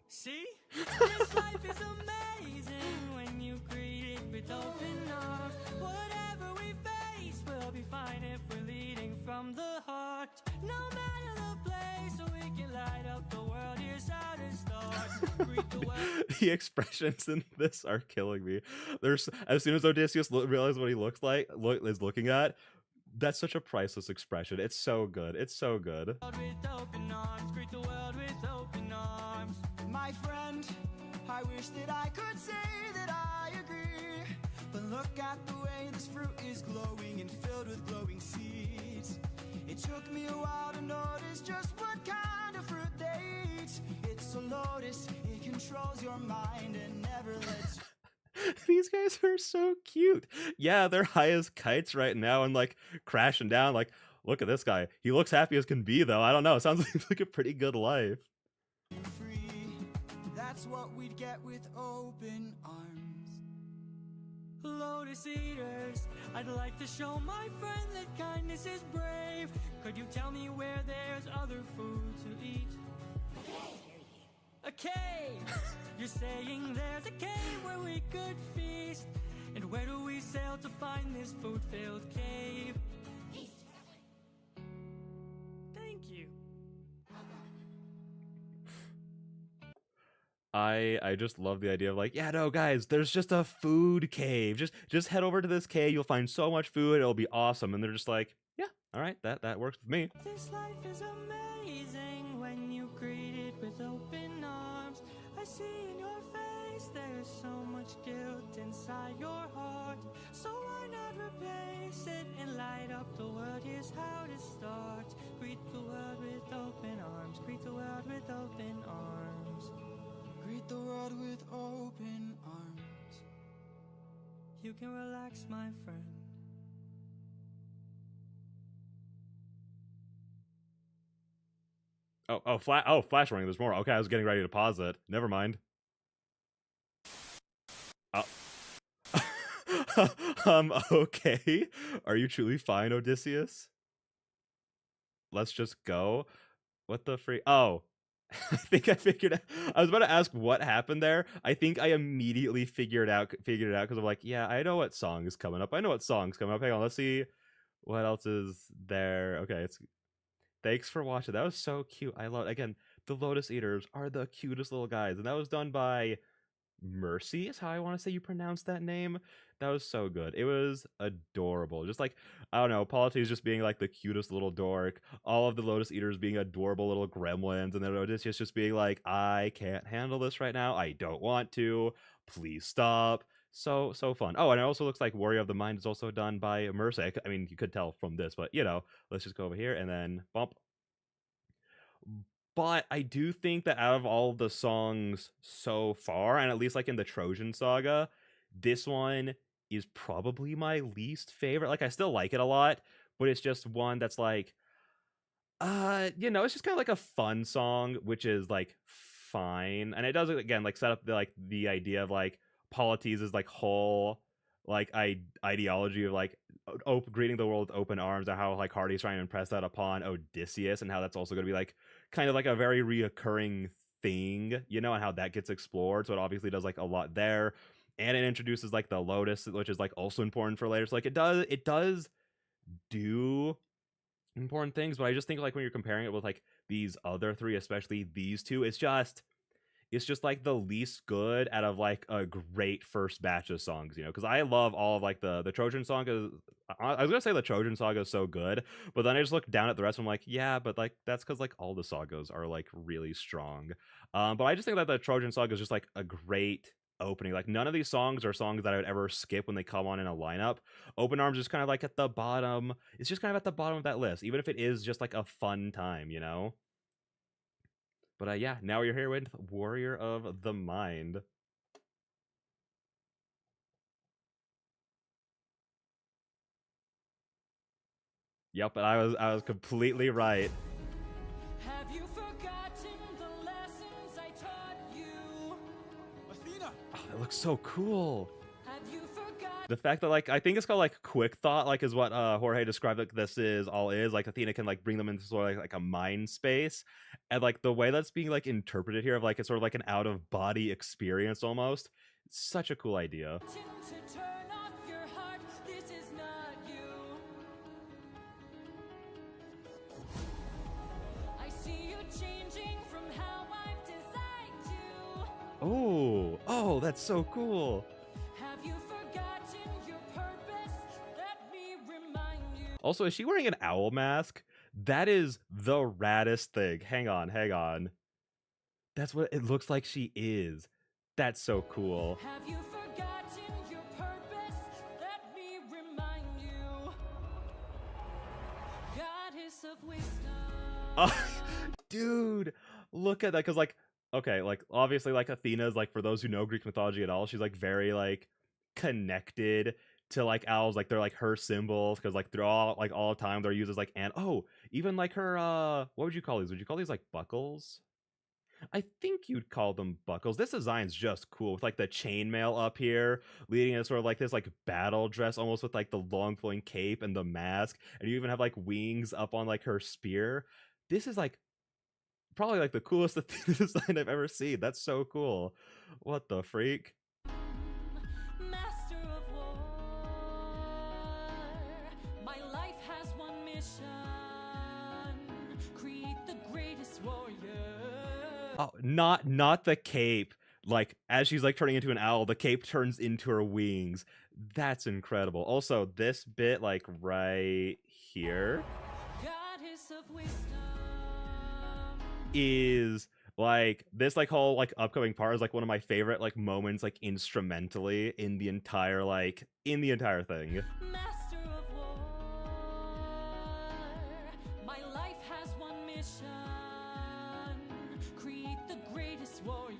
See? This life is amazing when you greet it with open arms. Whatever we face, we'll be fine if we're leading from the heart. No matter the place, we can light up the world. Here's how to start. Greet the world. The expressions in this are killing me. There's as soon as Odysseus realizes what he looks like, is looking at, that's such a priceless expression. It's so good. It's so good. With open arms, greet the world with open arms. My friend, I wish that I could say that I agree, but look at the way this fruit is glowing and filled with glowing seeds. It took me a while to notice just what kind of fruit they eat. It's a lotus, it controls your mind and never lets you. These guys are so cute. Yeah, they're high as kites right now and like crashing down. Like, look at this guy. He looks happy as can be, though. I don't know. It sounds like a pretty good life. Free. That's what we'd get with open arms. Lotus Eaters, I'd like to show my friend that kindness is brave. Could you tell me where there's other food to eat? A cave! You're saying there's a cave where we could feast. And where do we sail to find this food-filled cave? Thank you. I just love the idea of like, yeah, no, guys, there's just a food cave. Just head over to this cave. You'll find so much food. It'll be awesome. And they're just like, yeah, all right, that works with me. This life is amazing when you greet it with open arms. I see in your face there's so much guilt inside your heart. So why not replace it and light up the world? Here's how to start. Greet the world with open arms. Greet the world with open arms. Greet the world with open arms. You can relax, my friend. Flash warning. There's more. Okay, I was getting ready to pause it. Never mind. Okay. Are you truly fine, Odysseus? Let's just go. What the freak? Oh. I think I figured out. I was about to ask what happened there. I think I immediately figured it out because I'm like, yeah, I know what song is coming up. Hang on, let's see what else is there. Okay, it's thanks for watching. That was so cute. I love, again, the Lotus Eaters are the cutest little guys, and that was done by Mercy is how I want to say you pronounce that name. That was so good. It was adorable. Just like, I don't know, Polyphemus just being like the cutest little dork, all of the Lotus Eaters being adorable little gremlins, and then Odysseus just being like, I can't handle this right now. I don't want to. Please stop. So fun. Oh, and it also looks like Warrior of the Mind is also done by Mersic. I mean, you could tell from this, but you know, let's just go over here and then bump. But I do think that out of all the songs so far, and at least like in the Trojan Saga, this one is probably my least favorite. Like I still like it a lot, but it's just one that's like you know, it's just kind of like a fun song, which is like fine, and it does again like set up the idea of like Polites' like whole like ideology of like greeting the world with open arms, and how like Hardy's trying to impress that upon Odysseus, and how that's also going to be like kind of like a very reoccurring thing, you know, and how that gets explored. So it obviously does like a lot there, and it introduces like the Lotus, which is like also important for later. So like it does do important things, but I just think like when you're comparing it with like these other three, especially these two, it's just like the least good out of like a great first batch of songs, you know, because I love all of like the Trojan Saga. I was gonna say the Trojan Saga is so good, but then I just look down at the rest and I'm like, yeah, but like that's because like all the sagas are like really strong. But I just think that the Trojan Saga is just like a great opening. Like none of these songs are songs that I would ever skip when they come on in a lineup. Open Arms is kind of like at the bottom. It's just kind of at the bottom of that list, even if it is just like a fun time, you know. But yeah, now you're here with Warrior of the Mind. Yep, and I was completely right. Have you forgotten the lessons I taught you? Athena! Oh, that looks so cool. Have you forgotten? The fact that like I think it's called like quick thought, like is what Jorge described like this is all is like Athena can like bring them into sort of like a mind space, and like the way that's being like interpreted here of like it's sort of like an out of body experience almost. Such a cool idea. To turn off your heart, this is not you. I see you changing from how I've designed you. Oh, that's so cool. Have you forgotten your purpose? Let me remind you. Also, is she wearing an owl mask? That is the raddest thing. Hang on. That's what it looks like she is. That's so cool. Have you forgotten your purpose? Let me remind you. Goddess of wisdom. Oh, dude, look at that. Because, like, okay, like, obviously, like, Athena's, like, for those who know Greek mythology at all, she's, like, very, like, connected to, like, owls. Like, they're, like, her symbols. Because, like, they're all the time, they're used as, like, and, oh, even, like, her, what would you call these? Would you call these, like, buckles? I think you'd call them buckles. This design's just cool with like the chainmail up here, leading to sort of like this like battle dress, almost with like the long flowing cape and the mask, and you even have like wings up on like her spear. This is like probably like the coolest design I've ever seen. That's so cool. What the freak? Master of war. My life has one mission. Create the greatest warrior. Oh, not the cape. Like as she's like turning into an owl, the cape turns into her wings. That's incredible. Also, this bit like right here Goddess of wisdom. is like this like whole like upcoming part is like one of my favorite like moments like instrumentally in the entire thing. Master of war. My life has one mission. Create the greatest warrior.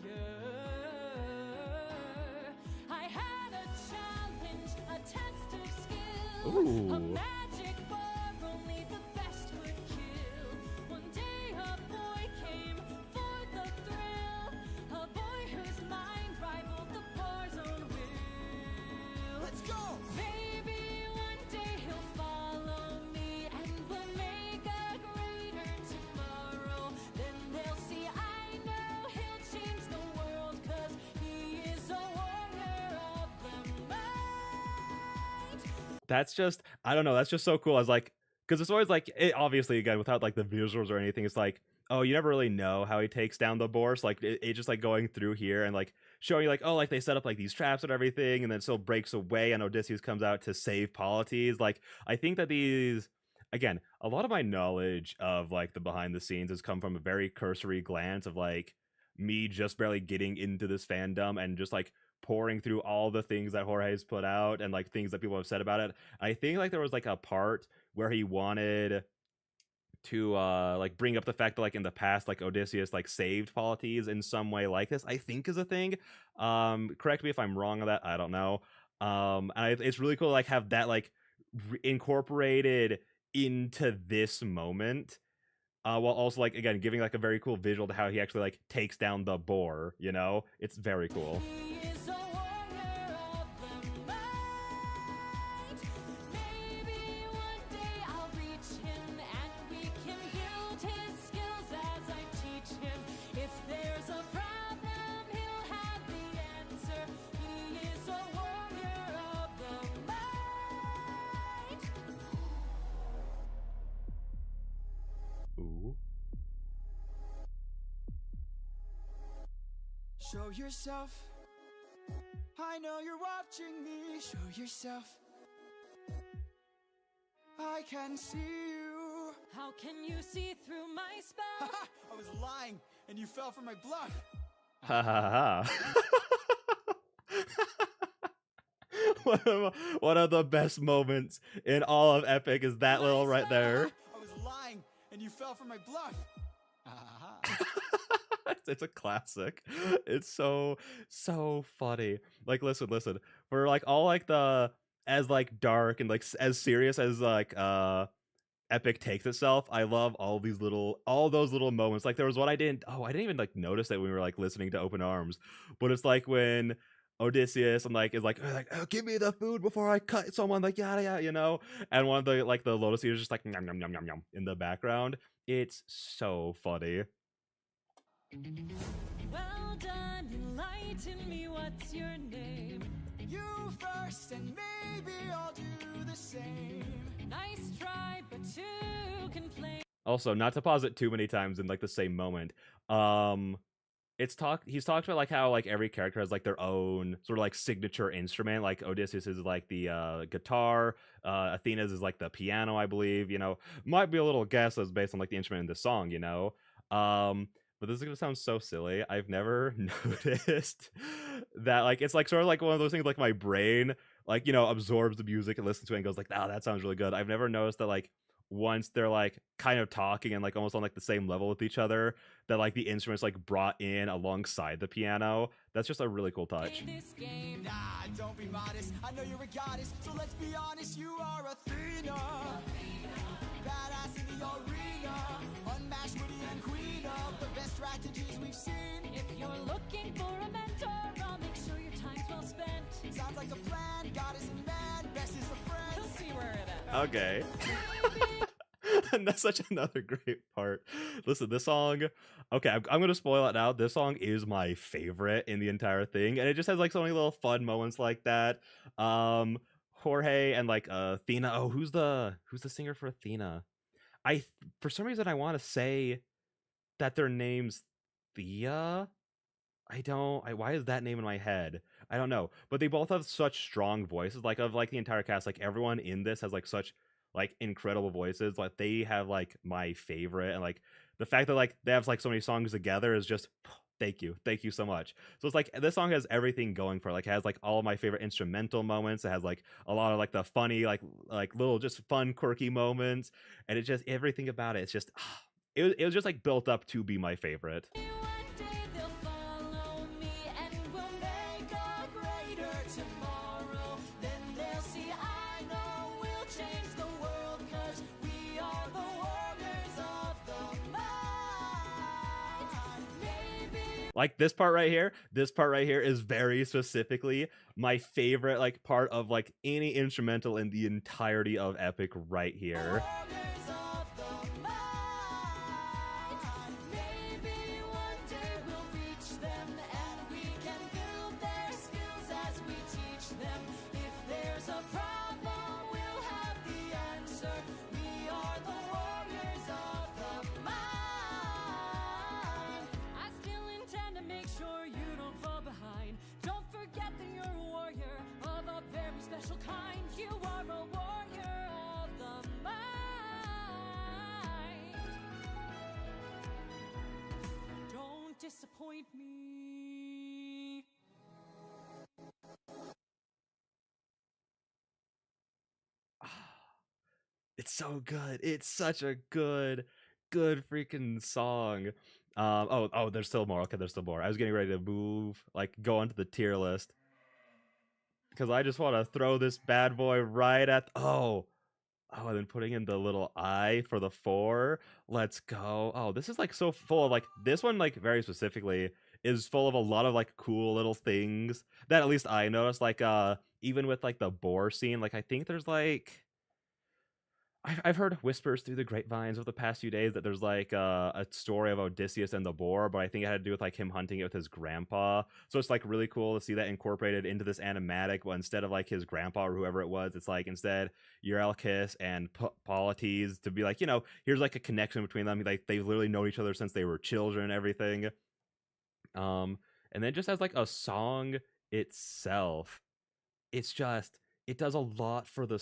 I had a challenge, a test of skill. Ooh. A magic bar only the best would kill. One day a boy came for the thrill. A boy whose mind rivaled the bar's own will. Let's go! Maybe one day he'll follow me and we'll make a greater tomorrow. Then they'll see I know he'll change the world, 'cause he is a warrior of the mind. That's just I don't know, that's just so cool. I was like, because it's always like it obviously again without like the visuals or anything, it's like, oh, you never really know how he takes down the boars. Like it just like going through here and like showing you like, oh, like they set up like these traps and everything, and then still breaks away and Odysseus comes out to save Polites. Like I think that these again, a lot of my knowledge of like the behind the scenes has come from a very cursory glance of like me just barely getting into this fandom and just like pouring through all the things that Jorge's put out and like things that people have said about it. I think like there was like a part where he wanted to like bring up the fact that like in the past like Odysseus like saved Polites in some way like this, I think is a thing. Correct me if I'm wrong on that, I don't know. It's really cool to like have that like incorporated into this moment, while also like again giving like a very cool visual to how he actually like takes down the boar, you know. It's very cool. He is a warrior of the night. Maybe one day I'll reach him and we can build his skills as I teach him. If there's a problem, he'll have the answer. He is a warrior of the night. Ooh. Show yourself. I know you're watching me. Show yourself. I can see you. How can you see through my spell? I was lying, and you fell for my bluff. Ha ha ha. One of the best moments in all of Epic is that little right there. I was lying, and you fell for my bluff. It's a classic. It's so funny. Like listen for like all like the as like dark and like as serious as like Epic takes itself, I love all those little moments. Like there was one I didn't even like notice that when we were like listening to Open Arms, but it's like when Odysseus and like is like oh, give me the food before I cut someone, like yada yada, you know, and one of the like the Lotus Eaters just like yum yum yum yum yum in the background. It's so funny. Well done, enlighten me, what's your name? You first, and maybe I'll do the same. Nice try, but two can play. Also, not to pause it too many times in like the same moment. He's talked about like how like every character has like their own sort of like signature instrument. Like Odysseus is like the guitar, Athena's is like the piano, I believe, you know. Might be a little guess as based on like the instrument in the song, you know. But this is gonna sound so silly. I've never noticed that like it's like sort of like one of those things like my brain like, you know, absorbs the music and listens to it and goes like, oh, that sounds really good. I've never noticed that like once they're like kind of talking and like almost on like the same level with each other, that like the instruments like brought in alongside the piano. That's just a really cool touch. This game. Nah, don't be modest. I know you're a goddess, so let's be honest. You are Athena. Badass in the arena, unmatched, witty and queen of the best strategies we've seen. If you're looking for a mentor, I'll make sure your time's well spent. Sounds like a plan, goddess and man, best is a friend. You'll see where it ends. Okay. And that's such another great part. Listen, this song, okay, I'm gonna spoil it now. This song is my favorite in the entire thing, and it just has like so many little fun moments like that. Jorge and like Athena. Oh, who's the singer for Athena? For some reason I want to say that their name's Thea. Why is that name in my head? I don't know. But they both have such strong voices. Like of like the entire cast, like everyone in this has like such like incredible voices. Like they have like my favorite, and like the fact that like they have like so many songs together is just thank you so much. So it's like this song has everything going for it. Like it has like all of my favorite instrumental moments. It has like a lot of like the funny like little just fun quirky moments, and it just everything about it. It's just it was just like built up to be my favorite. One day they'll follow me and we'll make a greater tomorrow. Then they'll see I know we'll change the world, 'cause we are the warriors of the night. Maybe Like this part right here is very specifically my favorite like part of like any instrumental in the entirety of Epic right here. warriors of the night. Maybe one day we'll reach them and we can build their skills as we teach them. If there's a problem, we'll have the answer. We are the warriors of the mind. I still intend to make sure you don't fall behind. Don't forget that you're a warrior of a very special kind. You are a warrior of the mind. It's so good. It's such a good freaking song. Oh, there's still more. Okay, there's still more. I was getting ready to move, like, go onto the tier list because I just want to throw this bad boy right at. And then putting in the little I for the 4. Let's go. Oh, this is like so full of like this one, like very specifically, is full of a lot of like cool little things that at least I noticed. Like even with like the boar scene, like I think there's like I've heard whispers through the grapevines of the past few days that there's like a story of Odysseus and the boar, but I think it had to do with like him hunting it with his grandpa. So it's like really cool to see that incorporated into this animatic. But instead of like his grandpa or whoever it was, it's like instead Euryalus and Polites to be like, here's like a connection between them. Like they've literally known each other since they were children and everything. And then just as like a song itself, it's just it does a lot for the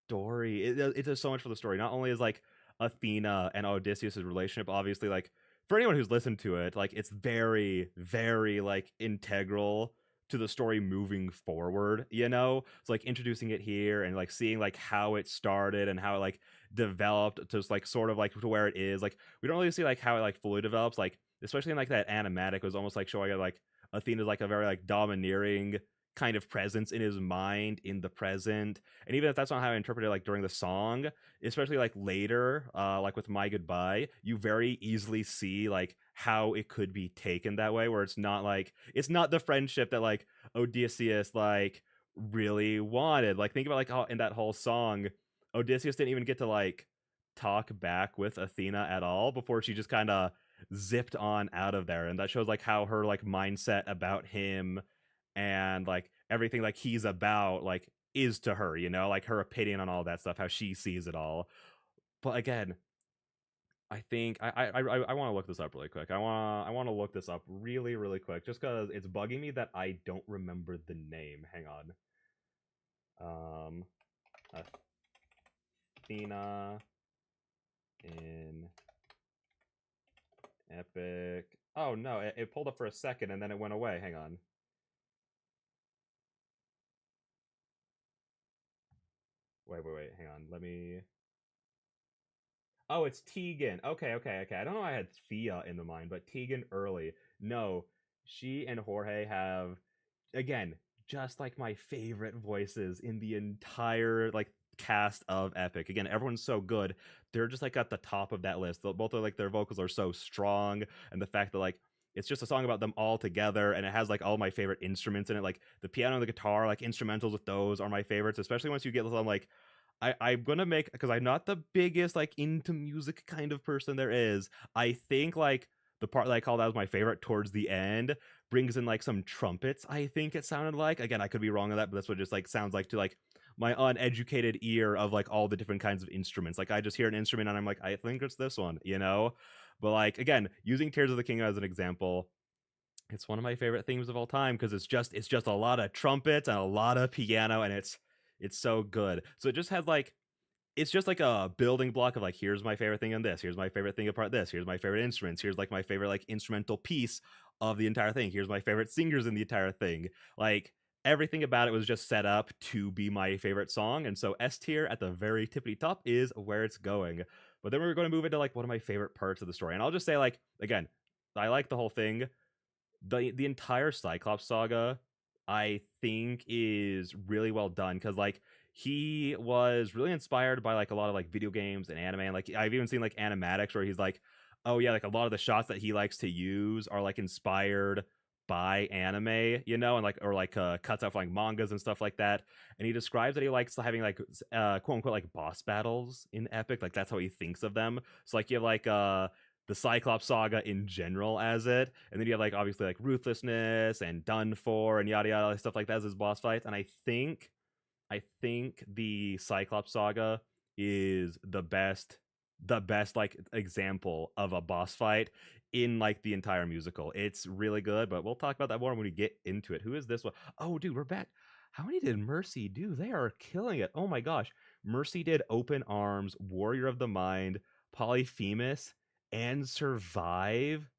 story. It does so much for the story. Not only is like Athena and Odysseus' relationship, obviously, like for anyone who's listened to it, like it's very, very like integral to the story moving forward. It's like introducing it here and like seeing like how it started and how it like developed to like sort of like to where it is. Like we don't really see like how it like fully develops. Like especially in like that animatic, it was almost like showing it like Athena's like a very like domineering kind of presence in his mind in the present. And even if that's not how I interpret it, like during the song, especially like later, like with My Goodbye, you very easily see like how it could be taken that way, where it's not the friendship that like Odysseus like really wanted. Like think about like how in that whole song, Odysseus didn't even get to like talk back with Athena at all before she just kind of zipped on out of there. And that shows like how her like mindset about him and like everything like he's about like is to her, like her opinion on all that stuff, how she sees it all. But again, I think I want to look this up really quick. I want to look this up really really quick just because it's bugging me that I don't remember the name. Hang on. Athena in Epic. Oh no, it pulled up for a second and then it went away. Hang on. Wait. Hang on. Let me. Oh, it's Tegan. Okay. I don't know why I had Thea in the mind, but Tegan early. No, she and Jorge have, again, just like my favorite voices in the entire like cast of Epic. Again, everyone's so good. They're just like at the top of that list. Both of like their vocals are so strong, and the fact that like it's just a song about them all together, and it has like all my favorite instruments in it, like the piano and the guitar, like instrumentals with those are my favorites, especially once you get some like I'm gonna make, because I'm not the biggest like into music kind of person there is. I think like the part that I called out as my favorite towards the end brings in like some trumpets. I think it sounded like. Again, I could be wrong on that, but that's what it just like sounds like to like my uneducated ear of like all the different kinds of instruments. Like I just hear an instrument and I'm like, I think it's this one. But like again, using Tears of the Kingdom as an example, it's one of my favorite themes of all time because it's just a lot of trumpets and a lot of piano, and it's so good. So it just has like it's just like a building block of like, here's my favorite thing in this, here's my favorite thing apart this, here's my favorite instruments, here's like my favorite like instrumental piece of the entire thing, here's my favorite singers in the entire thing. Like everything about it was just set up to be my favorite song, and so S tier at the very tippity top is where it's going. But then we're going to move into like one of my favorite parts of the story, and I'll just say like again, I like the whole thing. The entire Cyclops saga, I think, is really well done because like he was really inspired by like a lot of like video games and anime, and like I've even seen like animatics where he's like, oh yeah, like a lot of the shots that he likes to use are like inspired by anime, and like or like cuts out from like mangas and stuff like that. And he describes that he likes having like quote unquote like boss battles in Epic, like that's how he thinks of them. So like you have like the Cyclops saga in general as it, and then you have like obviously like Ruthlessness and Done For and yada yada stuff like that as his boss fights. And I think the Cyclops saga is the best like example of a boss fight in like the entire musical. It's really good, but we'll talk about that more when we get into it. Who is this one? Oh, dude, we're back. How many did Mercy do? They are killing it. Oh my gosh. Mercy did Open Arms, Warrior of the Mind, Polyphemus, and Survive.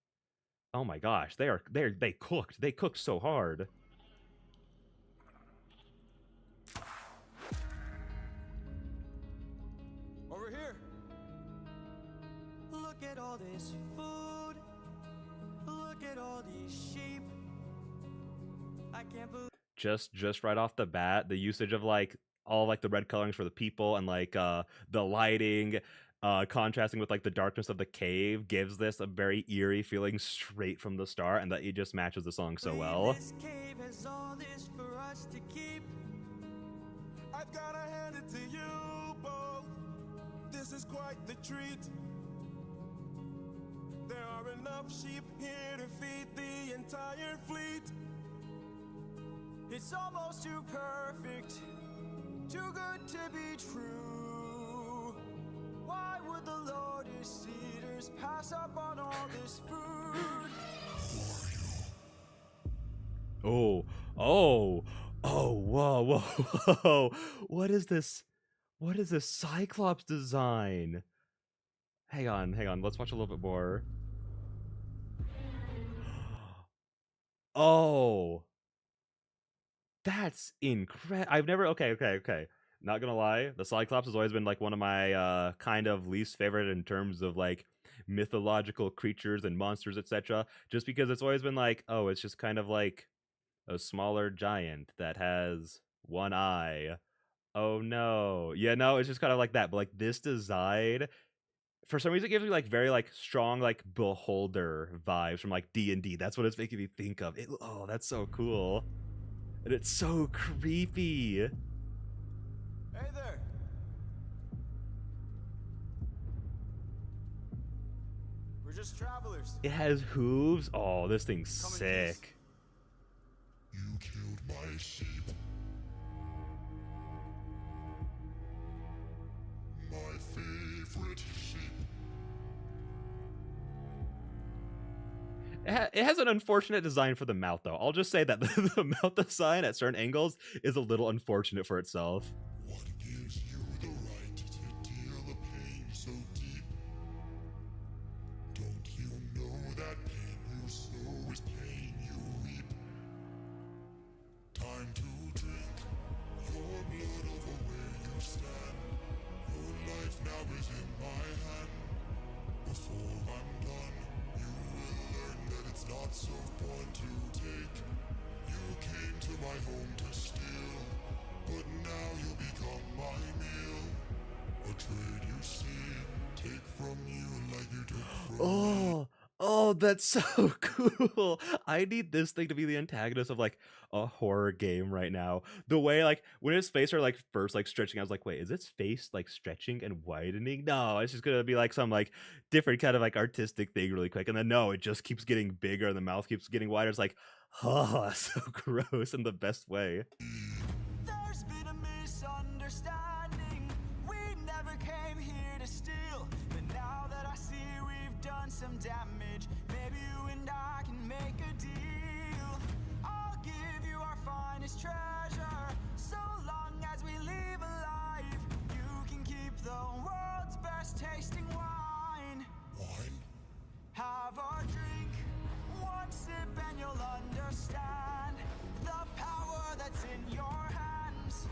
Oh my gosh, they cooked so hard. over here. Look at all this food. Look at all these sheep. I can't believe. Just right off the bat, the usage of like all like the red colorings for the people and like the lighting contrasting with like the darkness of the cave gives this a very eerie feeling straight from the start, and that it just matches the song so well. This cave has all this for us to keep. I've gotta hand it to you both. This is quite the treat. There are enough sheep here to feed the entire fleet. It's almost too perfect, too good to be true. Why would the Lotus Eaters pass up on all this food? Oh, whoa. What is this? What is this Cyclops design? Hang on. Let's watch a little bit more. Oh. That's incredible. I've never okay. Not gonna lie, the Cyclops has always been like one of my kind of least favorite in terms of like mythological creatures and monsters, etc. Just because it's always been like, oh, it's just kind of like a smaller giant that has one eye. Oh no. Yeah, no, it's just kind of like that. But like this design, for some reason, it gives me like very like strong like beholder vibes from like D&D. That's what it's making me think of. Oh, that's so cool. And it's so creepy. Hey there. We're just travelers. It has hooves. Oh, this thing's Come in sick. You killed my sheep. My favorite sheep. It has an unfortunate design for the mouth, though. I'll just say that the mouth design at certain angles is a little unfortunate for itself. What gives you the right to deal a pain so deep? Don't you know that pain you sow is pain you reap? Time to drink your blood over where you stand. Your life now is in my hand. Before I'm done, you will learn that it's not so fun to take. You came to my home to steal, but now you'll become my meal. A trade you see, take from you like you took from me. Oh, that's so cool. I need this thing to be the antagonist of like a horror game right now. The way like when his face are like first like stretching, I was like, wait, is its face like stretching and widening? No, it's just gonna be like some like different kind of like artistic thing really quick. And then no, it just keeps getting bigger and the mouth keeps getting wider. It's like, oh, so gross in the best way. There's been a misunderstanding. We never came here to steal. But now that I see we've done some damage, maybe you and I can make a deal. I'll give you our finest treasure, so long as we leave alive. You can keep the world's best tasting wine. Wine? Have a drink, one sip and you'll understand the power that's in your hands.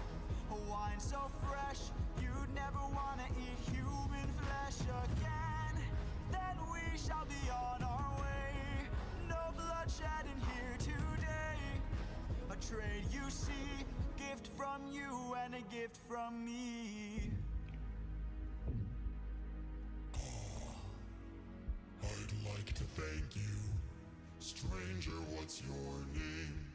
A wine so fresh, you'd never want to eat human flesh again. Then we shall be on our way. No bloodshed in here today. A trade you see, gift from you and a gift from me. I'd like to thank you. Stranger, what's your name?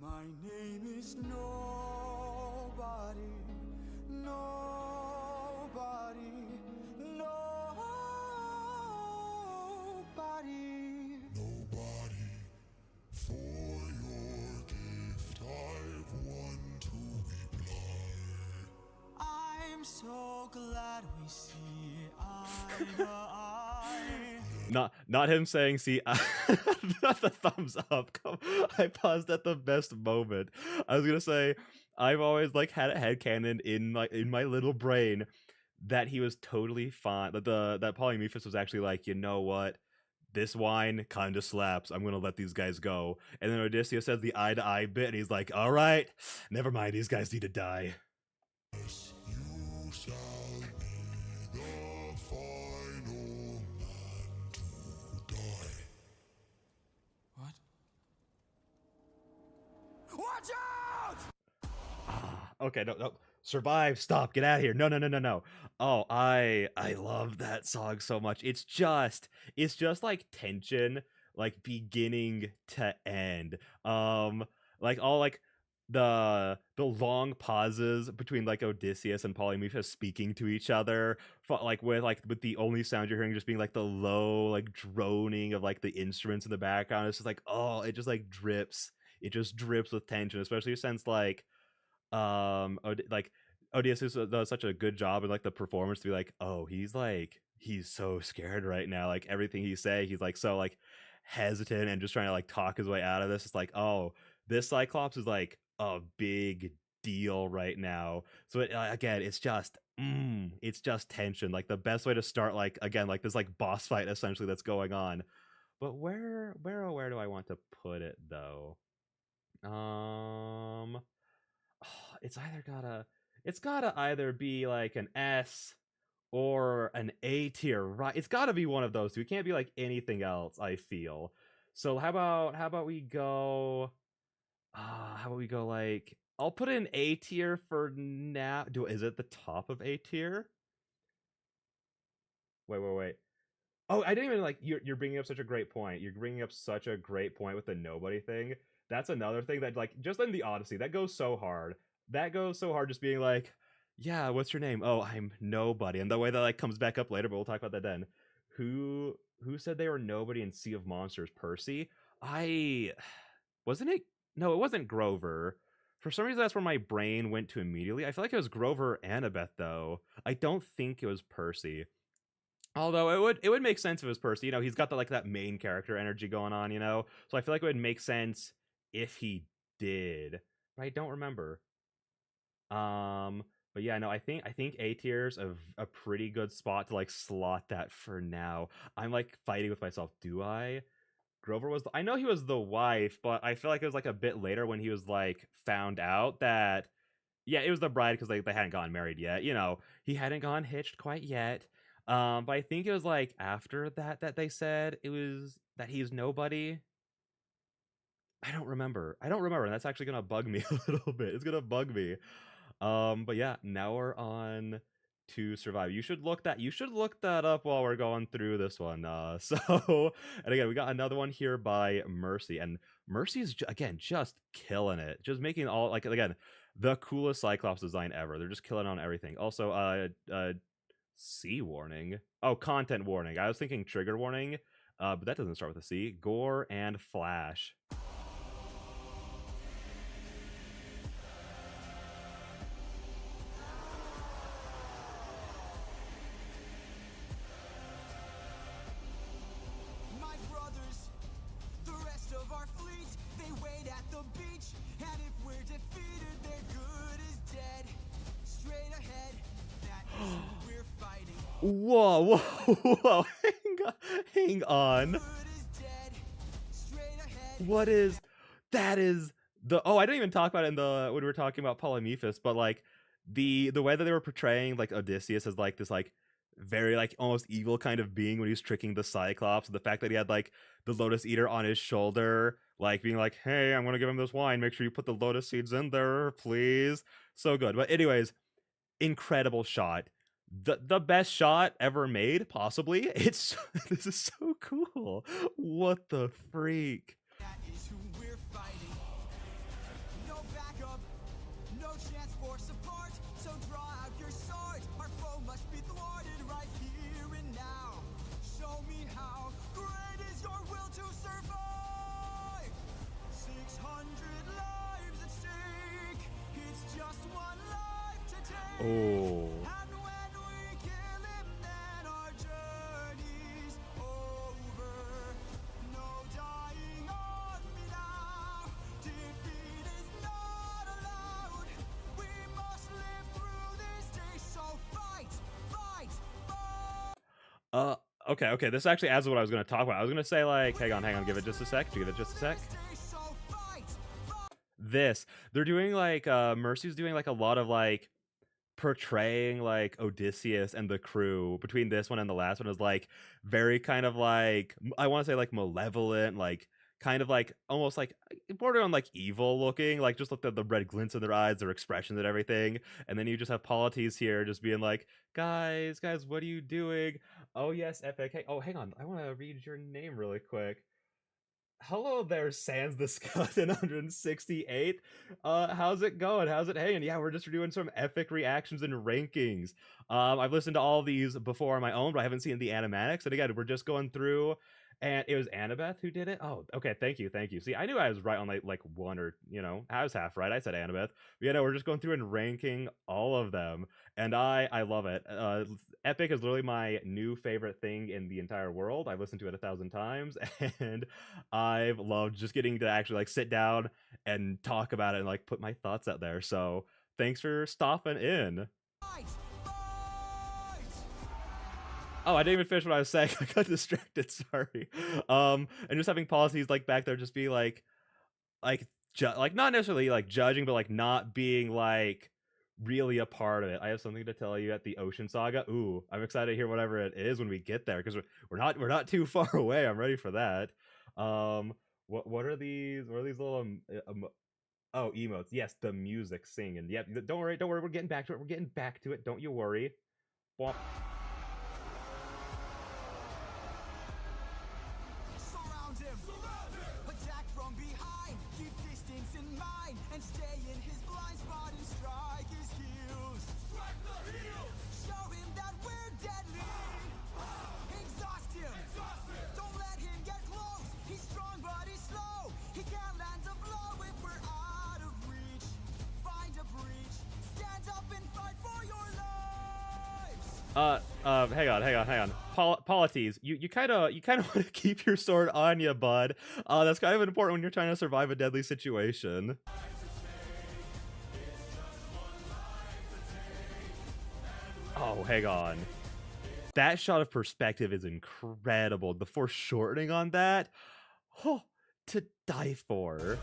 My name is Nobody, Nobody, Nobody. Nobody. For your gift, I've won to reply. I'm so glad we see eye to eye. Not him saying, see, not the thumbs up. I paused at the best moment. I was gonna say, I've always like had a headcanon in my little brain that he was totally fine. That Polyphemus was actually like, you know what? This wine kind of slaps. I'm gonna let these guys go. And then Odysseus says the eye to eye bit, and he's like, all right, never mind. These guys need to die. Yes, you shall be Okay, no, no. Survive, stop, get out of here. No, no, no, no, no. Oh, I love that song so much. It's just like tension, like beginning to end. Like all like the long pauses between like Odysseus and Polyphemus speaking to each other, like with the only sound you're hearing just being like the low like droning of like the instruments in the background. It's just like, oh, it just like drips. It just drips with tension, especially since like like Odysseus does such a good job in like the performance to be like, oh, he's so scared right now. Like everything he's saying, he's like so like hesitant and just trying to like talk his way out of this. It's like, oh, this Cyclops is like a big deal right now. So again, it's just tension. Like the best way to start, like again, like this like boss fight essentially that's going on. But where do I want to put it though? Um, it's either gotta it's gotta either be like an S or an A tier, right? It's gotta be one of those two. It can't be like anything else, I feel. So how about we go how about we go like I'll put in A tier for now. Is it the top of A tier? Wait. Oh, I didn't even like you're bringing up such a great point. You're bringing up such a great point with the nobody thing. That's another thing that like just in the Odyssey that goes so hard. That goes so hard just being like, yeah, what's your name? Oh, I'm nobody. And the way that like comes back up later, but we'll talk about that then. Who said they were nobody in Sea of Monsters? Percy? I wasn't it? No, it wasn't Grover. For some reason, that's where my brain went to immediately. I feel like it was Grover Annabeth though. I don't think it was Percy. Although it would make sense if it was Percy. You know, he's got the like that main character energy going on, you know? So I feel like it would make sense if he did. But I don't remember. Um but yeah, no, I think A tier's a pretty good spot to like slot that for now. I'm like fighting with myself. Do I? Grover was I know he was the wife, but I feel like it was like a bit later when he was like found out that yeah, it was the bride because they hadn't gotten married yet. You know, he hadn't gone hitched quite yet. But I think it was like after that they said it was that he's nobody. I don't remember. And that's actually gonna bug me a little bit. It's gonna bug me. But yeah, now we're on to survive. You should look that up while we're going through this one. So and again, we got another one here by Mercy, and Mercy's again just killing it, just making all like again the coolest Cyclops design ever. They're just killing on everything. Also, C warning. Oh, content warning. I was thinking trigger warning, but that doesn't start with a C. Gore and Flash. My brothers, the rest of our fleet, they wait at the beach. And if we're defeated, their good is dead. Straight ahead, that is who we're fighting. Whoa. Hang on. Good is dead. Straight ahead. What is that is the oh I didn't even talk about it in the when we were talking about Polyphemus, but like the way that they were portraying like Odysseus as like this like very like almost evil kind of being when he's tricking the Cyclops, the fact that he had like the Lotus Eater on his shoulder, like being like, hey, I'm gonna give him this wine, make sure you put the lotus seeds in there, please. So good. But anyways, incredible shot. The best shot ever made, possibly. It's this is so cool. What the freak? That is who we're fighting. No backup, no chance for support. So draw out your sword. Our foe must be thwarted right here and now. Show me how great is your will to survive. 600 lives at stake. It's just one life to take. Oh. And when we kill him, then our journey's over. No dying on me now. Defeat is not allowed. We must live through this day. So fight, fight, fight. Okay, this actually adds to what I was gonna talk about. I was gonna say like, hang on, give it just a sec. Give it just a sec. So fight, fight. They're doing like Mercy's doing like a lot of like portraying like Odysseus and the crew between this one and the last one is like very kind of like I want to say like malevolent, like kind of like almost like border on like evil looking, like just look at the red glints in their eyes, their expressions and everything. And then you just have Polites here just being like, guys, what are you doing? Oh yes, Epic. Hey, oh hang on, I want to read your name really quick. Hello there, Sans the Skeleton 168. How's it going? How's it hanging? Yeah, we're just doing some epic reactions and rankings. I've listened to all these before on my own, but I haven't seen the animatics. And again, we're just going through, and it was Annabeth who did it. Oh, okay, thank you. See, I knew I was right on like one, or I was half right. I said Annabeth. But yeah, no, we're just going through and ranking all of them, and I love it. Epic is literally my new favorite thing in the entire world. I've listened to it 1,000 times, and I've loved just getting to actually like sit down and talk about it and like put my thoughts out there. So thanks for stopping in. Fight! Fight! Oh, I didn't even finish what I was saying. I got distracted. Sorry. And just having policies like back there, just be like like not necessarily like judging, but like not being like really a part of it. I have something to tell you at the Ocean Saga. Ooh, I'm excited to hear whatever it is when we get there, because we're not too far away. I'm ready for that. What are these? What are these little oh, emotes? Yes, the music singing. Yep. Don't worry. We're getting back to it. Don't you worry. Bwomp. Surround him! Attack from behind! Keep distance in mind! And stay in his blind spot and strike his heels! Strike the heels! Show him that we're deadly! Exhaust him! Don't let him get close! He's strong but he's slow! He can't land a blow if we're out of reach! Find a breach! Stand up and fight for your lives! Hang on. Polites, you kind of want to keep your sword on you, bud. That's kind of important when you're trying to survive a deadly situation. Oh, hang on. That shot of perspective is incredible. The foreshortening on that, oh, to die for.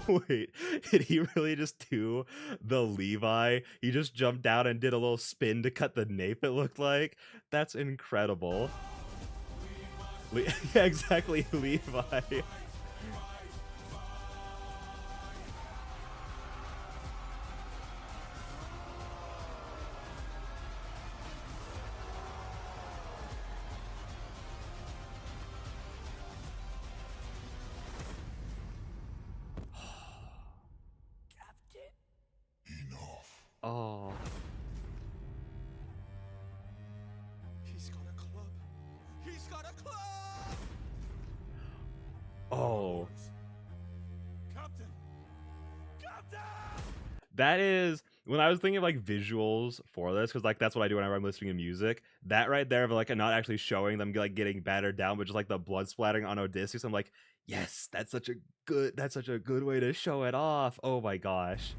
Wait, did he really just do the Levi? He just jumped down and did a little spin to cut the nape, it looked like. That's incredible. Yeah, exactly, Levi. Oh. He's got a club! He's got a club! Oh. Captain! Captain! That is, when I was thinking of like visuals for this, because like that's what I do whenever I'm listening to music. That right there of like not actually showing them like getting battered down, but just like the blood splattering on Odysseus. I'm like, yes, that's such a good way to show it off. Oh my gosh.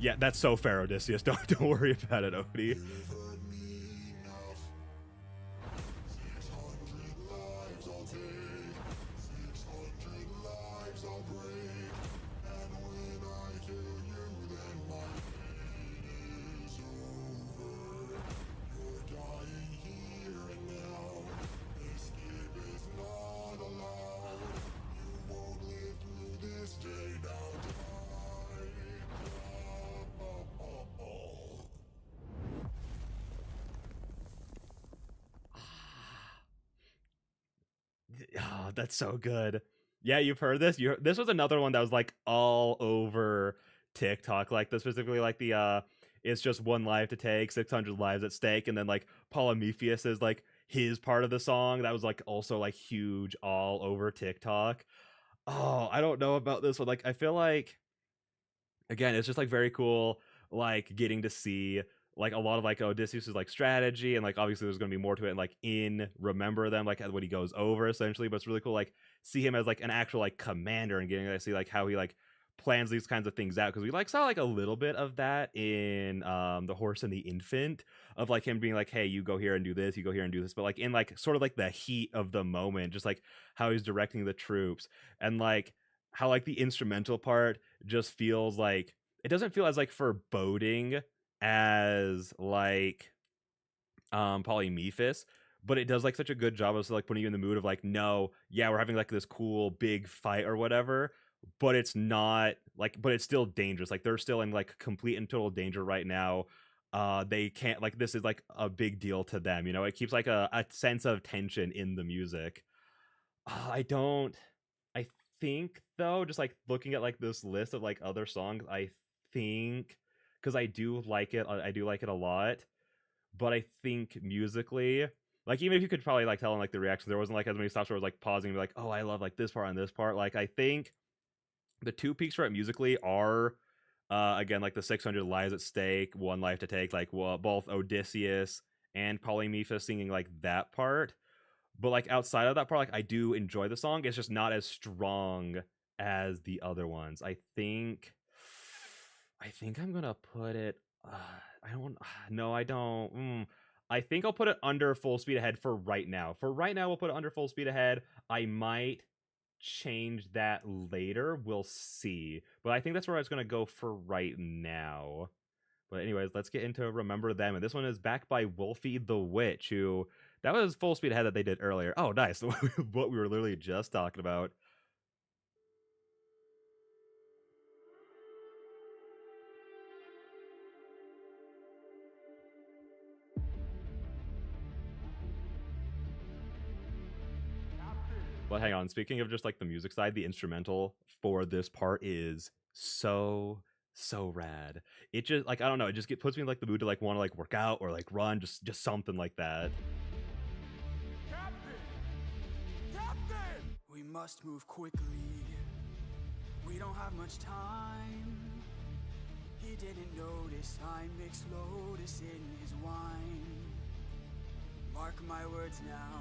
Yeah, that's so fair, Odysseus. Don't worry about it, Odie. Oh, that's so good. Yeah, you've heard this. This was another one that was like all over TikTok, like specifically like the it's just one life to take, 600 lives at stake, and then like Polyphemus is like his part of the song that was like also like huge all over TikTok. Oh, I don't know about this one. Like I feel like again, it's just like very cool, like getting to see like a lot of like Odysseus's like strategy, and like obviously there's gonna be more to it, and like in Remember Them, like when he goes over essentially. But it's really cool, like see him as like an actual like commander, and getting to see like how he like plans these kinds of things out, because we like saw like a little bit of that in The Horse and the Infant, of like him being like, hey, you go here and do this, you go here and do this, but like in like sort of like the heat of the moment, just like how he's directing the troops, and like how like the instrumental part just feels like it doesn't feel as like foreboding as like Polyphemus, but it does like such a good job of like putting you in the mood of like, no, yeah, we're having like this cool big fight or whatever, but it's not like, but it's still dangerous. Like they're still in like complete and total danger right now. They can't, like, this is like a big deal to them, you know. It keeps like a sense of tension in the music. I think though, just like looking at like this list of like other songs, I think, because I do like it, I do like it a lot, but I think musically, like, even if you could probably like tell in like the reaction, there wasn't like as many stops where I was like pausing and be like, oh, I love like this part and this part. Like, I think the two peaks for it musically are again like the 600 lives at stake, one life to take, like, well, both Odysseus and Polyphemus singing like that part. But like outside of that part, like I do enjoy the song. It's just not as strong as the other ones. I think I'm gonna put it. I don't. No, I don't. I think I'll put it under Full Speed Ahead for right now. For right now, we'll put it under Full Speed Ahead. I might change that later. We'll see. But I think that's where I was gonna go for right now. But anyways, let's get into Remember Them. And this one is backed by WolfyTheWitch, who, that was Full Speed Ahead that they did earlier. Oh, nice. What we were literally just talking about. But hang on, speaking of just like the music side, the instrumental for this part is so rad. It just, like, I don't know, it just puts me in like the mood to like want to like work out or like run, just something like that. Captain! We must move quickly. We don't have much time. He didn't notice I mixed lotus in his wine. Mark my words now.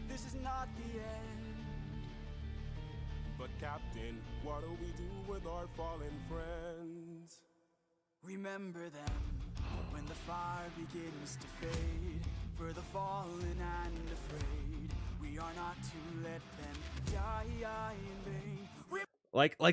This is not the end. But Captain, what do we do with our fallen friends? Remember them when the fire begins to fade. For the fallen and afraid, we are not to let them die in vain.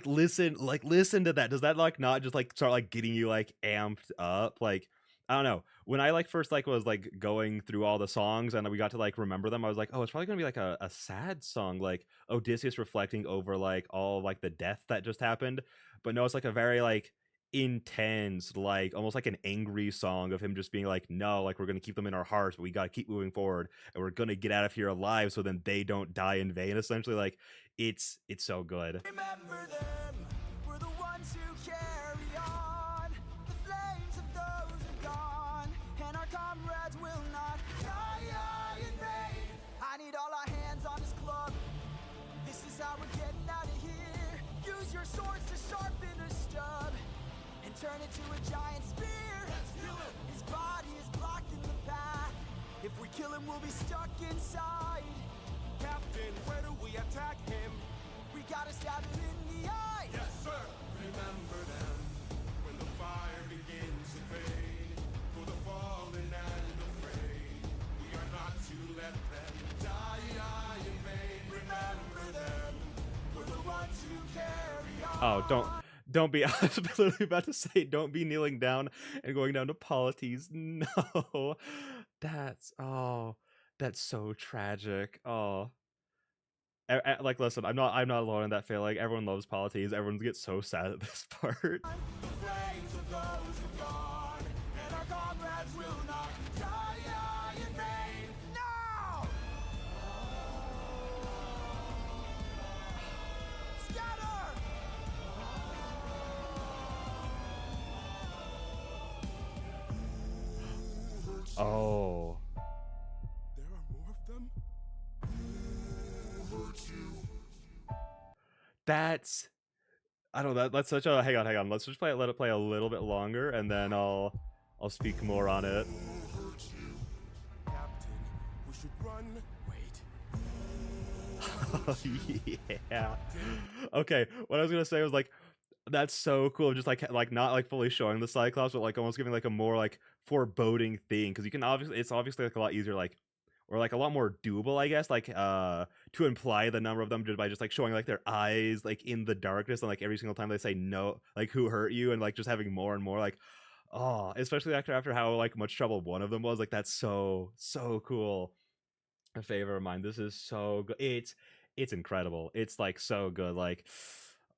Listen to that. Does that like not just like start like getting you like amped up? Like, I don't know. When I like first like was like going through all the songs and we got to like Remember Them, I was like, oh, it's probably gonna be like a sad song, like Odysseus reflecting over like all like the death that just happened. But no, it's like a very like intense, like almost like an angry song of him just being like, no, like we're gonna keep them in our hearts, but we gotta keep moving forward, and we're gonna get out of here alive so then they don't die in vain. Essentially, like it's so good. Remember them, we're the ones who carry on. The flames of those are gone, and our comrades will not die in vain. I need all our hands on this club. This is how we're getting out of here. Use your swords to sharpen a stub and turn it to a giant spear. Let's kill him. His body is blocked in the path. If we kill him, we'll be stuck inside. Captain, where do we attack him? We gotta stab him in the eye. Yes, sir. Remember them when the fire begins to fade. For the fallen and afraid, we are not to let them die in vain. Remember them, we're the ones who carry on. Oh, don't be. I was literally about to say, don't be kneeling down and going down to polities. No, that's so tragic. Oh. Like, listen, I'm not alone in that feeling. Everyone loves polities. Everyone gets so sad at this part. The flames of those who gone, and our comrades will not die in vain. No! Scatter! Oh. There are more of them? That's, I don't know, that's such a, hang on, let's just let it play a little bit longer, and then I'll speak more on it. Captain, we should run. Wait. Oh, yeah. Okay, what I was gonna say was like, That's so cool. Just like not like fully showing the Cyclops, but like almost giving like a more like foreboding thing, because you can obviously it's obviously like a lot easier like or like a lot more doable, I guess, like to imply the number of them just by just like showing like their eyes like in the darkness, and like every single time they say no, like who hurt you, and like just having more and more like oh, especially after how like much trouble one of them was, like that's so cool. A favorite of mine. This is so good. It's incredible. It's like so good. Like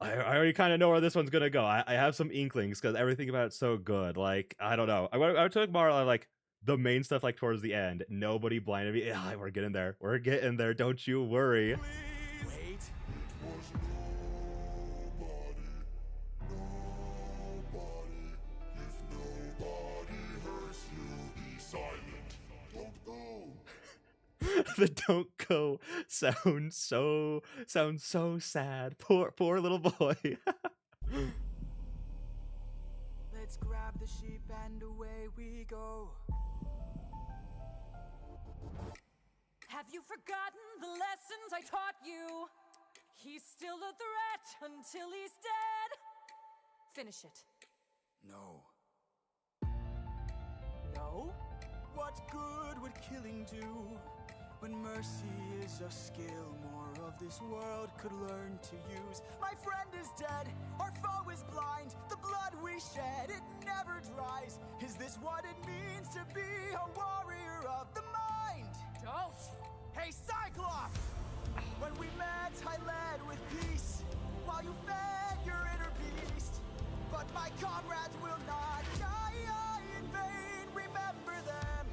I already kind of know where this one's gonna go. I have some inklings because everything about it's so good. Like I don't know. I took more like the main stuff like towards the end. Nobody blinded me. Yeah, we're getting there. We're getting there. Don't you worry. Wait. Was nobody. If nobody hurts you, be silent. Don't go. The don't go sounds so sad. Poor little boy. Let's grab the sheep and away we go. Have you forgotten the lessons I taught you? He's still a threat until he's dead. Finish it. No. No? What good would killing do? When mercy is a skill more of this world could learn to use. My friend is dead, our foe is blind. The blood we shed, it never dries. Is this what it means to be a warrior of the mind? Don't! Hey, Cyclops! When we met, I led with peace, while you fed your inner beast. But my comrades will not die in vain. Remember them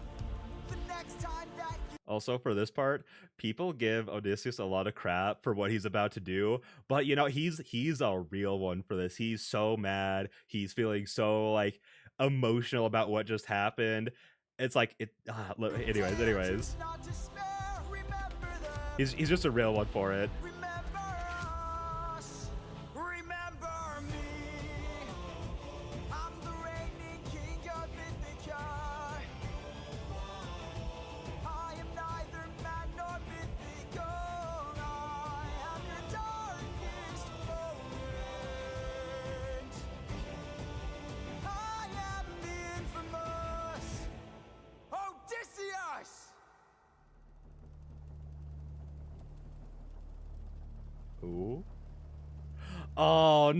the next time that you... Also, for this part, people give Odysseus a lot of crap for what he's about to do, but you know he's a real one for this. He's so mad. He's feeling so like emotional about what just happened. It's like it. Anyways, Not despair, remember them. he's just a real one for it. Remember us. Remember me. I'm the reigning king of Ithaca. I am neither man nor mythical. I am your darkest moment. I am the infamous Odysseus. Ooh. Oh,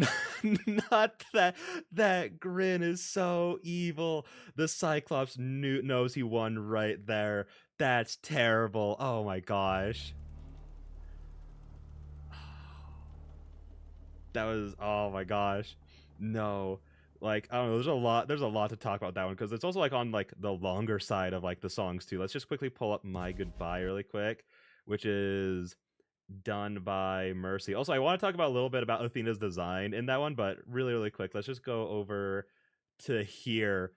not that. That grin is so evil. The Cyclops knows he won right there. That's terrible. Oh my gosh. That was, oh my gosh. No. Like, I don't know, there's a lot to talk about that one, because it's also like on like the longer side of like the songs too. Let's just quickly pull up My Goodbye really quick, which is done by Mercy. Also, I want to talk about a little bit about Athena's design in that one, but really quick, let's just go over to here.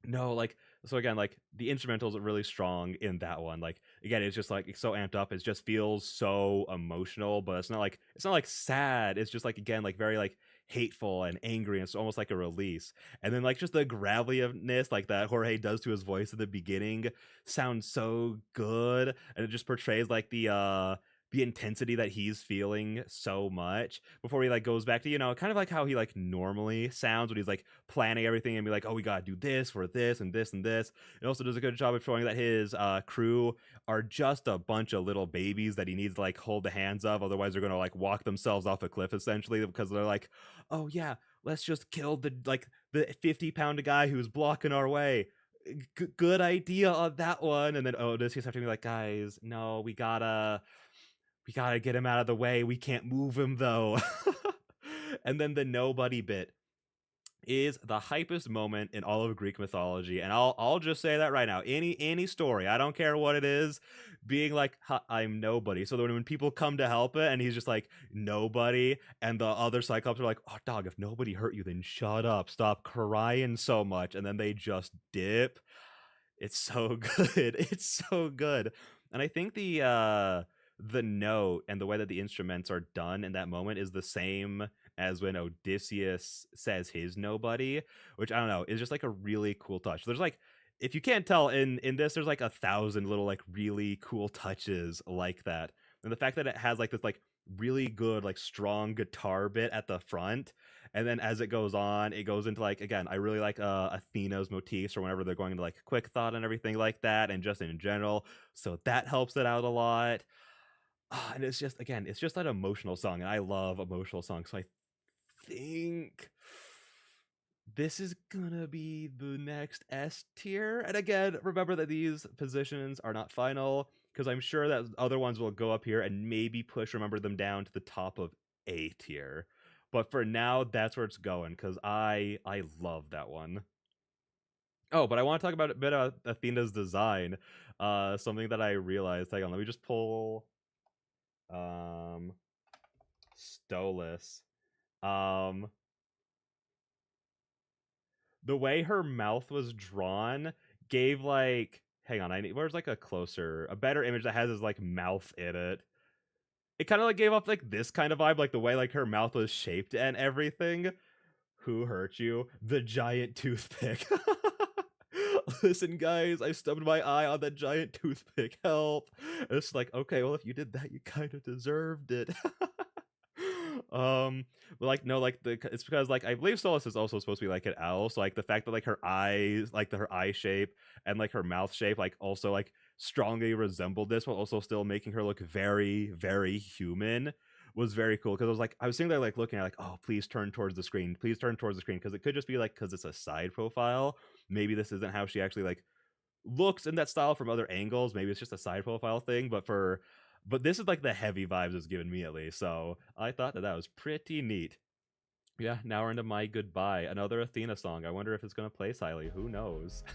No, like, so again, like the instrumentals are really strong in that one. Like again, it's just like it's so amped up. It just feels so emotional, but it's not like sad. It's just like again, like very like hateful and angry, and it's almost like a release. And then like just the gravelly-ness like that Jorge does to his voice at the beginning sounds so good, and it just portrays like the intensity that he's feeling so much before he like goes back to, you know, kind of like how he like normally sounds when he's like planning everything and be like, oh, we gotta do this for this and this and this. It also does a good job of showing that his crew are just a bunch of little babies that he needs to like hold the hands of, otherwise they're gonna like walk themselves off a cliff essentially, because they're like, oh yeah, let's just kill the 50-pound guy who's blocking our way. Good idea on that one. And then Odysseus have to be like, guys, no, we gotta get him out of the way. We can't move him though. And then the nobody bit is the hypest moment in all of Greek mythology, and I'll just say that right now. Any story, I don't care what it is, being like, I'm nobody. So when people come to help it, and he's just like nobody, and the other Cyclops are like, oh dog, if nobody hurt you, then shut up, stop crying so much, and then they just dip. It's so good. It's so good. And I think the note and the way that the instruments are done in that moment is the same as when Odysseus says his nobody, which I don't know, is just like a really cool touch. There's like, if you can't tell in this, there's like 1,000 little like really cool touches like that. And the fact that it has like this like really good like strong guitar bit at the front, and then as it goes on, it goes into like, again, I really like Athena's motifs or whenever they're going into like quick thought and everything like that, and just in general. So that helps it out a lot. And it's just, again, it's just that emotional song, and I love emotional songs. So I think this is gonna be the next S tier. And again, remember that these positions are not final, because I'm sure that other ones will go up here and maybe push, remember, them down to the top of A tier. But for now, that's where it's going, because I love that one. Oh, but I want to talk about a bit of Athena's design. Something that I realized. Hang on, let me just pull Stolas. The way her mouth was drawn gave like, hang on, where's like a better image that has his like mouth in it. It kind of like gave off like this kind of vibe, like the way like her mouth was shaped and everything. Who hurt you? The giant toothpick. Listen, guys, I stubbed my eye on that giant toothpick. Help. It's like, okay, well, if you did that, you kind of deserved it. But like, no, like it's because like I believe Solus is also supposed to be like an owl, so like the fact that like her eyes, like her eye shape and like her mouth shape, like also like strongly resembled this, while also still making her look very, very human, was very cool. Because I was sitting there like looking at like, oh, please turn towards the screen, please turn towards the screen, because it could just be like, because it's a side profile, maybe this isn't how she actually like looks in that style from other angles. Maybe it's just a side profile thing, but this is like the heavy vibes it's given me, at least. So I thought that was pretty neat. Yeah, now we're into My Goodbye, another Athena song. I wonder if it's going to play highly. Who knows?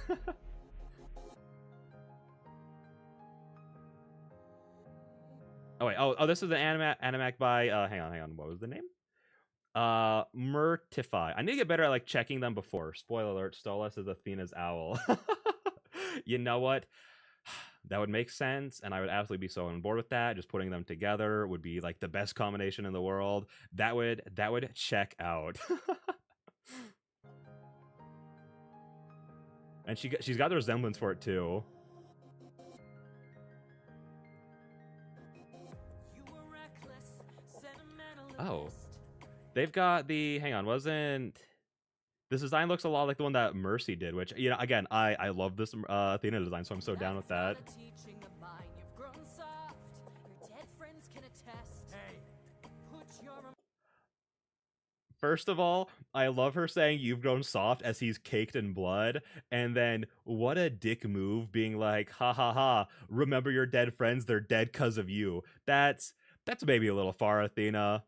Oh, wait. Oh, this is an animatic by, hang on. What was the name? Murtify. I need to get better at like checking them before. Spoiler alert, Stolas is Athena's owl. You know what? That would make sense, and I would absolutely be so on board with that. Just putting them together would be like the best combination in the world. That would check out. And she's got the resemblance for it too. Oh, they've got the, hang on, wasn't this design looks a lot like the one that Mercy did, which, you know, again, I love this Athena design, so I'm so down with that. First of all, I love her saying you've grown soft as he's caked in blood, and then what a dick move being like, ha ha ha, remember your dead friends, they're dead cause of you. That's maybe a little far, Athena.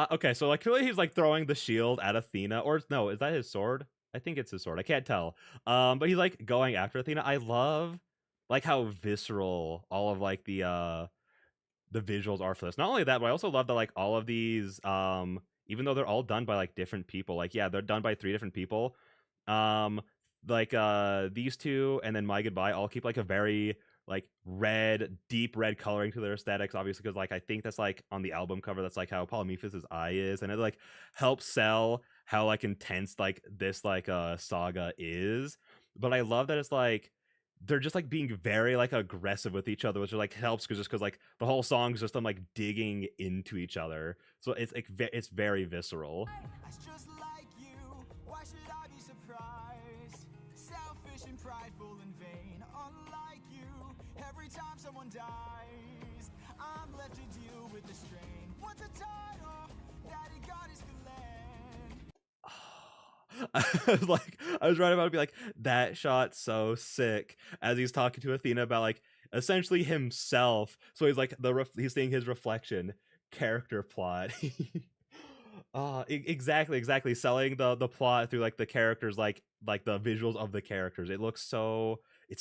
Okay, so like clearly he's like throwing the shield at Athena, or no, is that his sword? I think it's his sword. I can't tell. But he's like going after Athena. I love like how visceral all of like the visuals are for this. Not only that, but I also love that like all of these, even though they're all done by like different people, like yeah, they're done by 3 different people. Like these two and then My Goodbye all keep like a very like deep red coloring to their aesthetics, obviously, because like I think that's like on the album cover, that's like how Polyphemus' eye is, and it like helps sell how like intense like this like saga is. But I love that it's like they're just like being very like aggressive with each other, which like helps because like the whole song's just them like digging into each other, so it's like it's very visceral. Just like you, why should I be surprised? Selfish and prideful and vain, unlike you. Every time someone dies, I'm left to deal with the strain. What's a title that he got his I was right about to be like, that shot so sick as he's talking to Athena about like essentially himself. So he's like he's seeing his reflection, character plot. Exactly selling the plot through like the characters, like the visuals of the characters. It's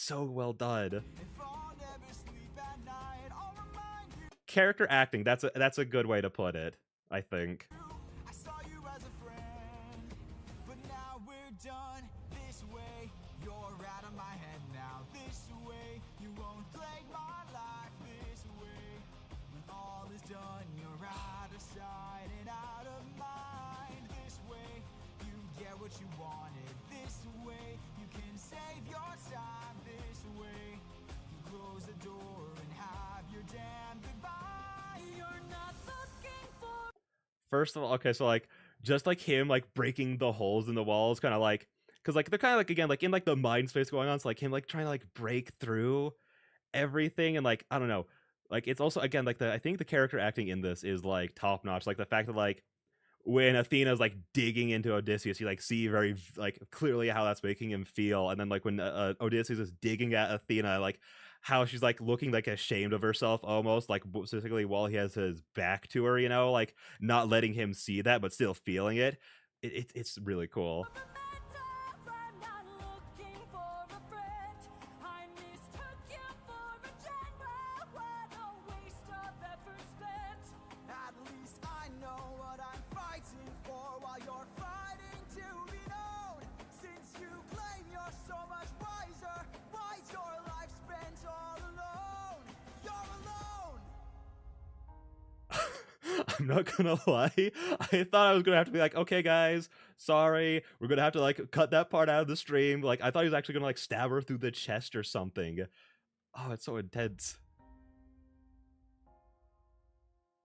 so well done. If I'll never sleep at night, character acting. That's a good way to put it, I think. I saw you as a friend, but now we're done this way. You're out of my head now this way. You won't plague my life this way. When all is done, you're out of sight and out of mind this way. You get what you wanted this way. You can save your time this way. You close the door and have your damn goodbye. You're not looking for. First of all, okay, so like just like him like breaking the holes in the walls, kind of like, because like they're kind of like, again, like in like the mind space going on, so like him like trying to like break through everything, and like I don't know, like it's also, again, like I think the character acting in this is like top notch. Like the fact that like when Athena's like digging into Odysseus, you like see very like clearly how that's making him feel, and then like when Odysseus is digging at Athena, like how she's like looking like ashamed of herself almost, like specifically while he has his back to her, you know, like not letting him see that but still feeling it. It's really cool. I'm not looking for a friend. I mistook you for a general. What a waste of effort spent. At least I know what I'm fighting for while you're fighting to be known. Since you claim you're so much wiser, why's your life spent all alone? You're alone! I'm not gonna lie, I thought I was gonna have to be like, okay guys, sorry, we're gonna have to like cut that part out of the stream. Like I thought he was actually gonna like stab her through the chest or something. Oh, it's so intense.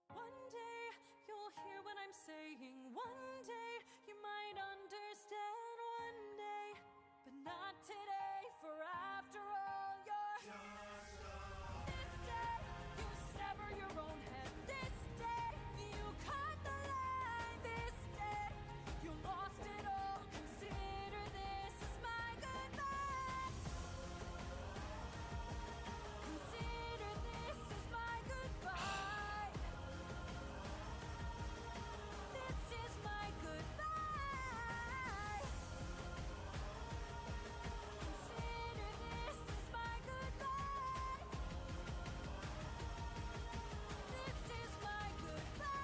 One day you'll hear what I'm saying. One day you might understand. One day, but not today. For after all, you're this day you sever your own head. This day you cut the line. This day you lost it all. Consider this as my goodbye. Consider this as my goodbye. This is my goodbye. Consider this as my goodbye. This is my goodbye.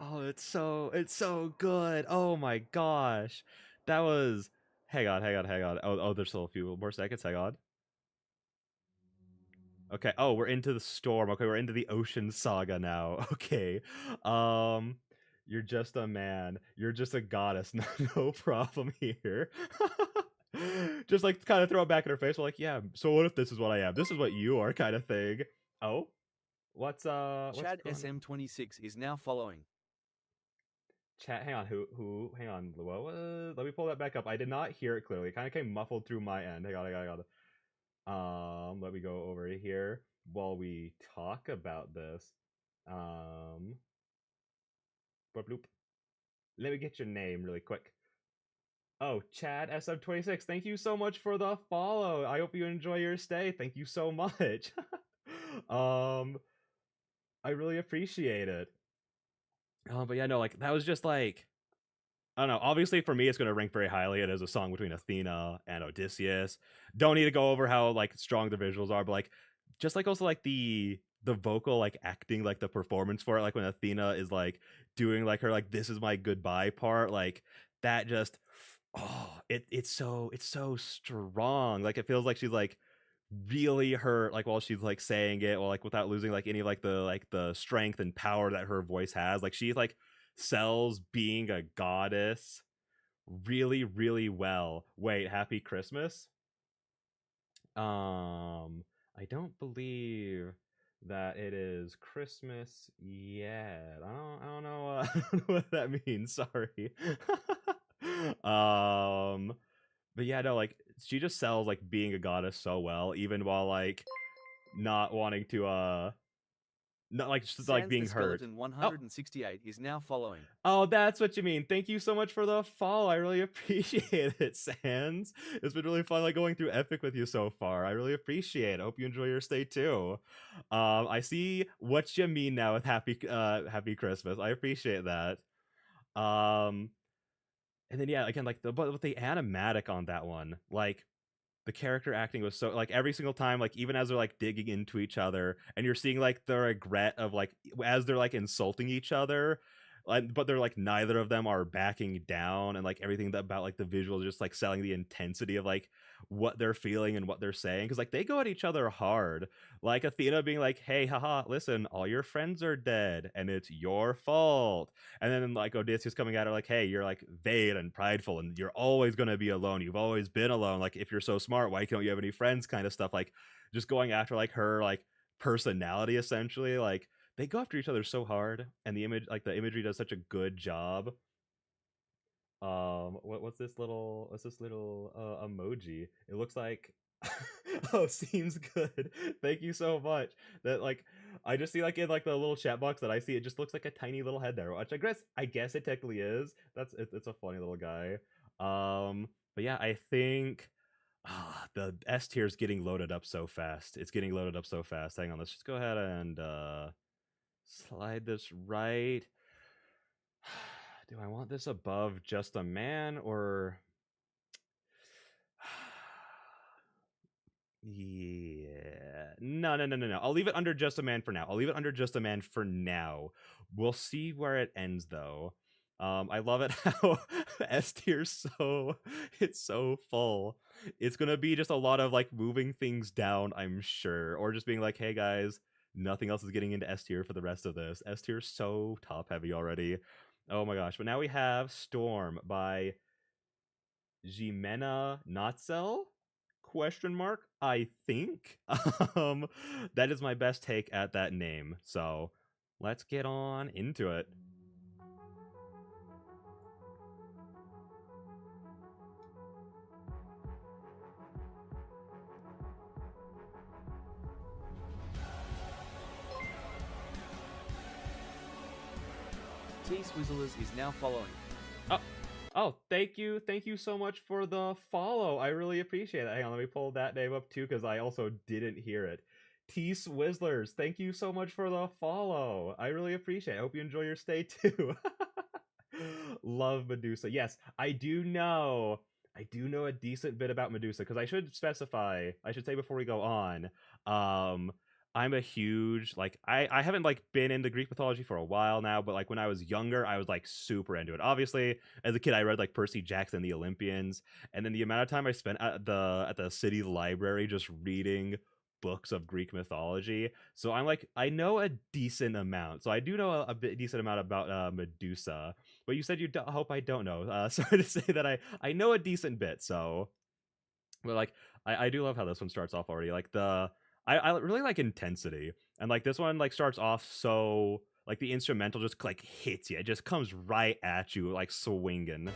Oh, it's so good. Oh my gosh. That was, hang on. Oh, there's still a few more seconds. Hang on. Okay. Oh, we're into the storm. Okay, we're into the ocean saga now. Okay. Um, you're just a man. You're just a goddess. No problem here. Just like kind of throw it back in her face. We're like, yeah. So what if this is what I am? This is what you are, kind of thing. Oh, what's Chad going on? SM26 is now following. Chat, hang on, who, hang on, let me pull that back up. I did not hear it clearly. It kind of came muffled through my end. Hang on. Let me go over here while we talk about this. Bloop, bloop. Let me get your name really quick. Oh, Chad SM26, thank you so much for the follow. I hope you enjoy your stay. Thank you so much. I really appreciate it. But yeah, no, like that was just like, I don't know. Obviously, for me, it's going to rank very highly. It is a song between Athena and Odysseus. Don't need to go over how like strong the visuals are, but like, just like also like the vocal like acting, like the performance for it, like when Athena is like doing like her like "this is my goodbye" part, like that just, oh, it's so strong. Like it feels like she's like really hurt, like while she's like saying it, or like without losing like any of like the strength and power that her voice has. Like she like sells being a goddess really, really well. Wait, Happy Christmas? I don't believe that it is Christmas yet. I don't know, I don't know what that means. Sorry. But yeah, no, like she just sells like being a goddess so well, even while like not wanting to not like just like Sans being the hurt. Skeleton Oh, 168 is now following. oh, that's what you mean. Thank you so much for the follow. I really appreciate it, Sans. It's been really fun like going through Epic with you so far. I really appreciate it. I hope you enjoy your stay too. I see what you mean now with happy Christmas. I appreciate that. And then yeah, again, like but with the animatic on that one, like the character acting was so like every single time, like even as they're like digging into each other, and you're seeing like the regret of like as they're like insulting each other, like, but they're like neither of them are backing down, and like everything about like the visuals just like selling the intensity of like what they're feeling and what they're saying, because like they go at each other hard, like Athena being like, hey, haha, listen, all your friends are dead and it's your fault, and then like Odysseus coming at her like, hey, you're like vain and prideful and you're always going to be alone, you've always been alone, like if you're so smart, why don't you have any friends, kind of stuff, like just going after like her like personality essentially. Like they go after each other so hard, and the image, like the imagery does such a good job. What's this little emoji? It looks like oh, seems good. Thank you so much. That like I just see like in like the little chat box that I see, it just looks like a tiny little head there, which I guess it technically is. It's a funny little guy. But yeah, I think the S tier is getting loaded up so fast. It's getting loaded up so fast. Hang on, let's just go ahead and slide this right. Do I want this above just a man, or yeah, no. I'll leave it under just a man for now. We'll see where it ends though. I love it how S tier it's so full. It's gonna be just a lot of like moving things down, I'm sure, or just being like, hey guys, nothing else is getting into S tier for the rest of this. S tier is so top heavy already. Oh my gosh. But now we have Storm by Jimena Notzel? Question mark? I think. That is my best take at that name. So let's get on into it. T-Swizzlers is now following. Oh, thank you so much for the follow. I really appreciate it. Hang on, let me pull that name up too, because I also didn't hear it. T-Swizzlers, thank you so much for the follow. I really appreciate it. I hope you enjoy your stay too. Love Medusa. Yes, I do know a decent bit about Medusa, because I should say before we go on, I'm a huge, like, I haven't like been into Greek mythology for a while now, but like when I was younger, I was like super into it. Obviously, as a kid, I read like Percy Jackson, the Olympians, and then the amount of time I spent at the city library just reading books of Greek mythology. So I know a decent amount. So I do know a decent amount about Medusa. But you said hope I don't know. Sorry to say that I know a decent bit. So, but like I do love how this one starts off already. Like I really like intensity, and like this one like starts off so like the instrumental just like hits you. It just comes right at you like swinging.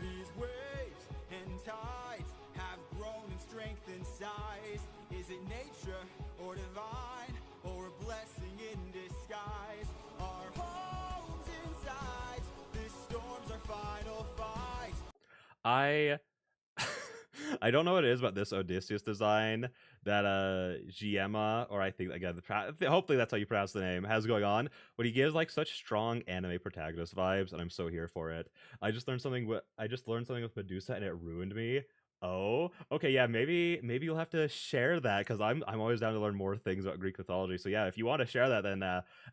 These waves and tides have grown in strength and size. Is it nature or divine, or a blessing in disguise? Our homes inside, this storm's our final fight. I don't know what it is about this Odysseus design that Giemma, or I think again, hopefully that's how you pronounce the name, has going on, but he gives like such strong anime protagonist vibes, and I'm so here for it. I just learned something with Medusa, and it ruined me. Oh, okay, yeah, maybe you'll have to share that, because I'm always down to learn more things about Greek mythology. So yeah, if you want to share that, then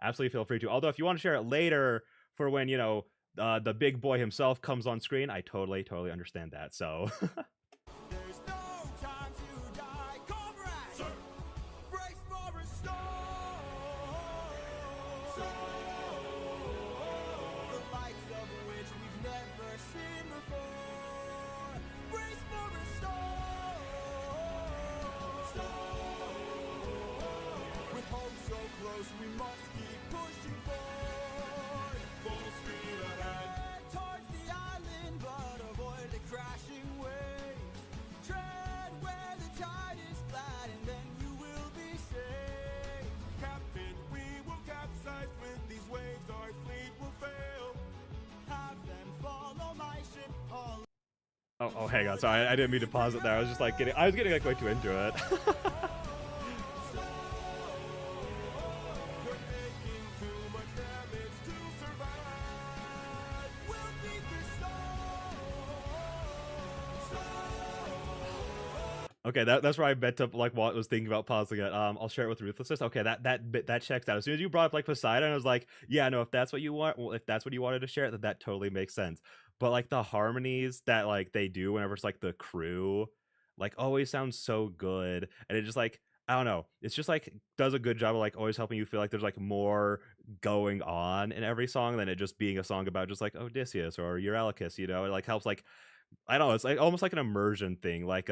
absolutely feel free to. Although if you want to share it later for when the big boy himself comes on screen, I totally understand that. So. There's no time to die, comrades! Sir. Brace for a storm! The likes of which we've never seen before. Brace for a storm! With hope so close, we must keep pushing forward. Full speed ahead. Towards the island, but avoid the crashing waves. Tread where the tide is flat, and then you will be safe. Captain, we will capsize with these waves. Our fleet will fail. Have them follow my ship all. Oh, hang on. Sorry, I didn't mean to pause it there. I was just like getting like way too into it. We're taking too much damage to survive. Okay, that's where I meant to like was thinking about pausing it. I'll share it with Ruthlessness. Okay, that checks out. As soon as you brought up like Poseidon, I was like, yeah, no, if that's what you want, well, if that's what you wanted to share, that totally makes sense. But like the harmonies that like they do whenever it's like the crew, like always sounds so good, and it just like I don't know, it's just like does a good job of like always helping you feel like there's like more going on in every song than it just being a song about just like Odysseus or Eurylochus. You know, it like helps like I don't know, it's like almost like an immersion thing, like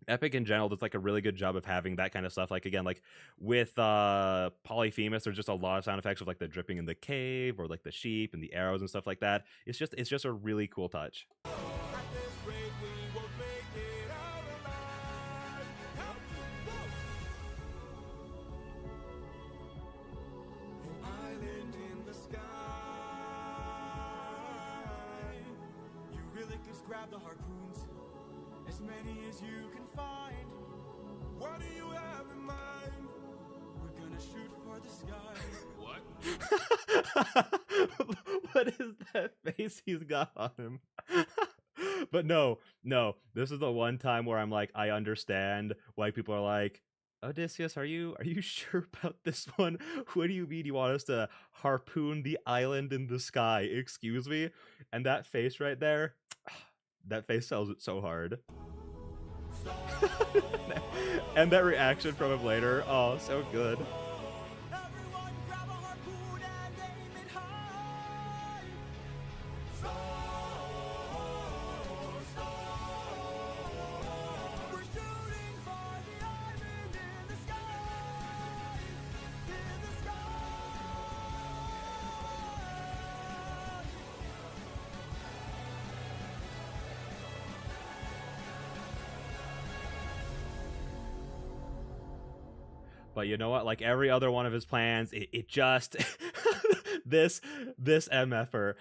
Epic in general does like a really good job of having that kind of stuff. Like again, like with Polyphemus, there's just a lot of sound effects of like the dripping in the cave or like the sheep and the arrows and stuff like that. It's just a really cool touch. At this rate, we won't make it out alive. Help to An island in the sky. Eurylochus, grab the harpoons, as many as you can find. What do you have in mind? We're gonna shoot for the sky. What? What is that face he's got on him? But no, this is the one time where I'm like, I understand why people are like, Odysseus, are you sure about this one? What do you mean you want us to harpoon the island in the sky? Excuse me? And that face right there, that face sells it so hard. And that reaction from him later, oh, so good. Everyone grab a harpoon and aim it high. We're shooting for the island in the sky. In the sky. But you know what? Like every other one of his plans, it just this MFer.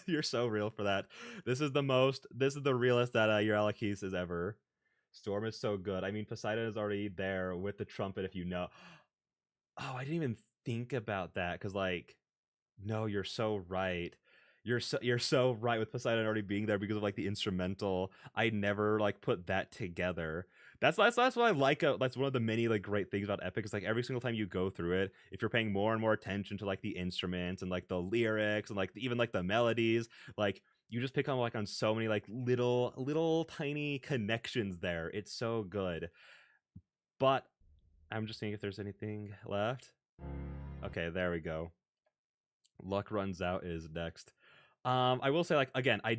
You're so real for that. This is the realest that Eurylochus is ever. Storm is so good. I mean, Poseidon is already there with the trumpet. If you know, oh, I didn't even think about that because like, no, you're so right. You're so right with Poseidon already being there because of like the instrumental. I never like put that together. That's what I like. That's one of the many like great things about Epic is like every single time you go through it, if you're paying more and more attention to like the instruments and like the lyrics and like even like the melodies, like you just pick on like on so many like little tiny connections there. It's so good. But I'm just seeing if there's anything left. Okay, there we go. Luck Runs Out is next. I will say, like, again, I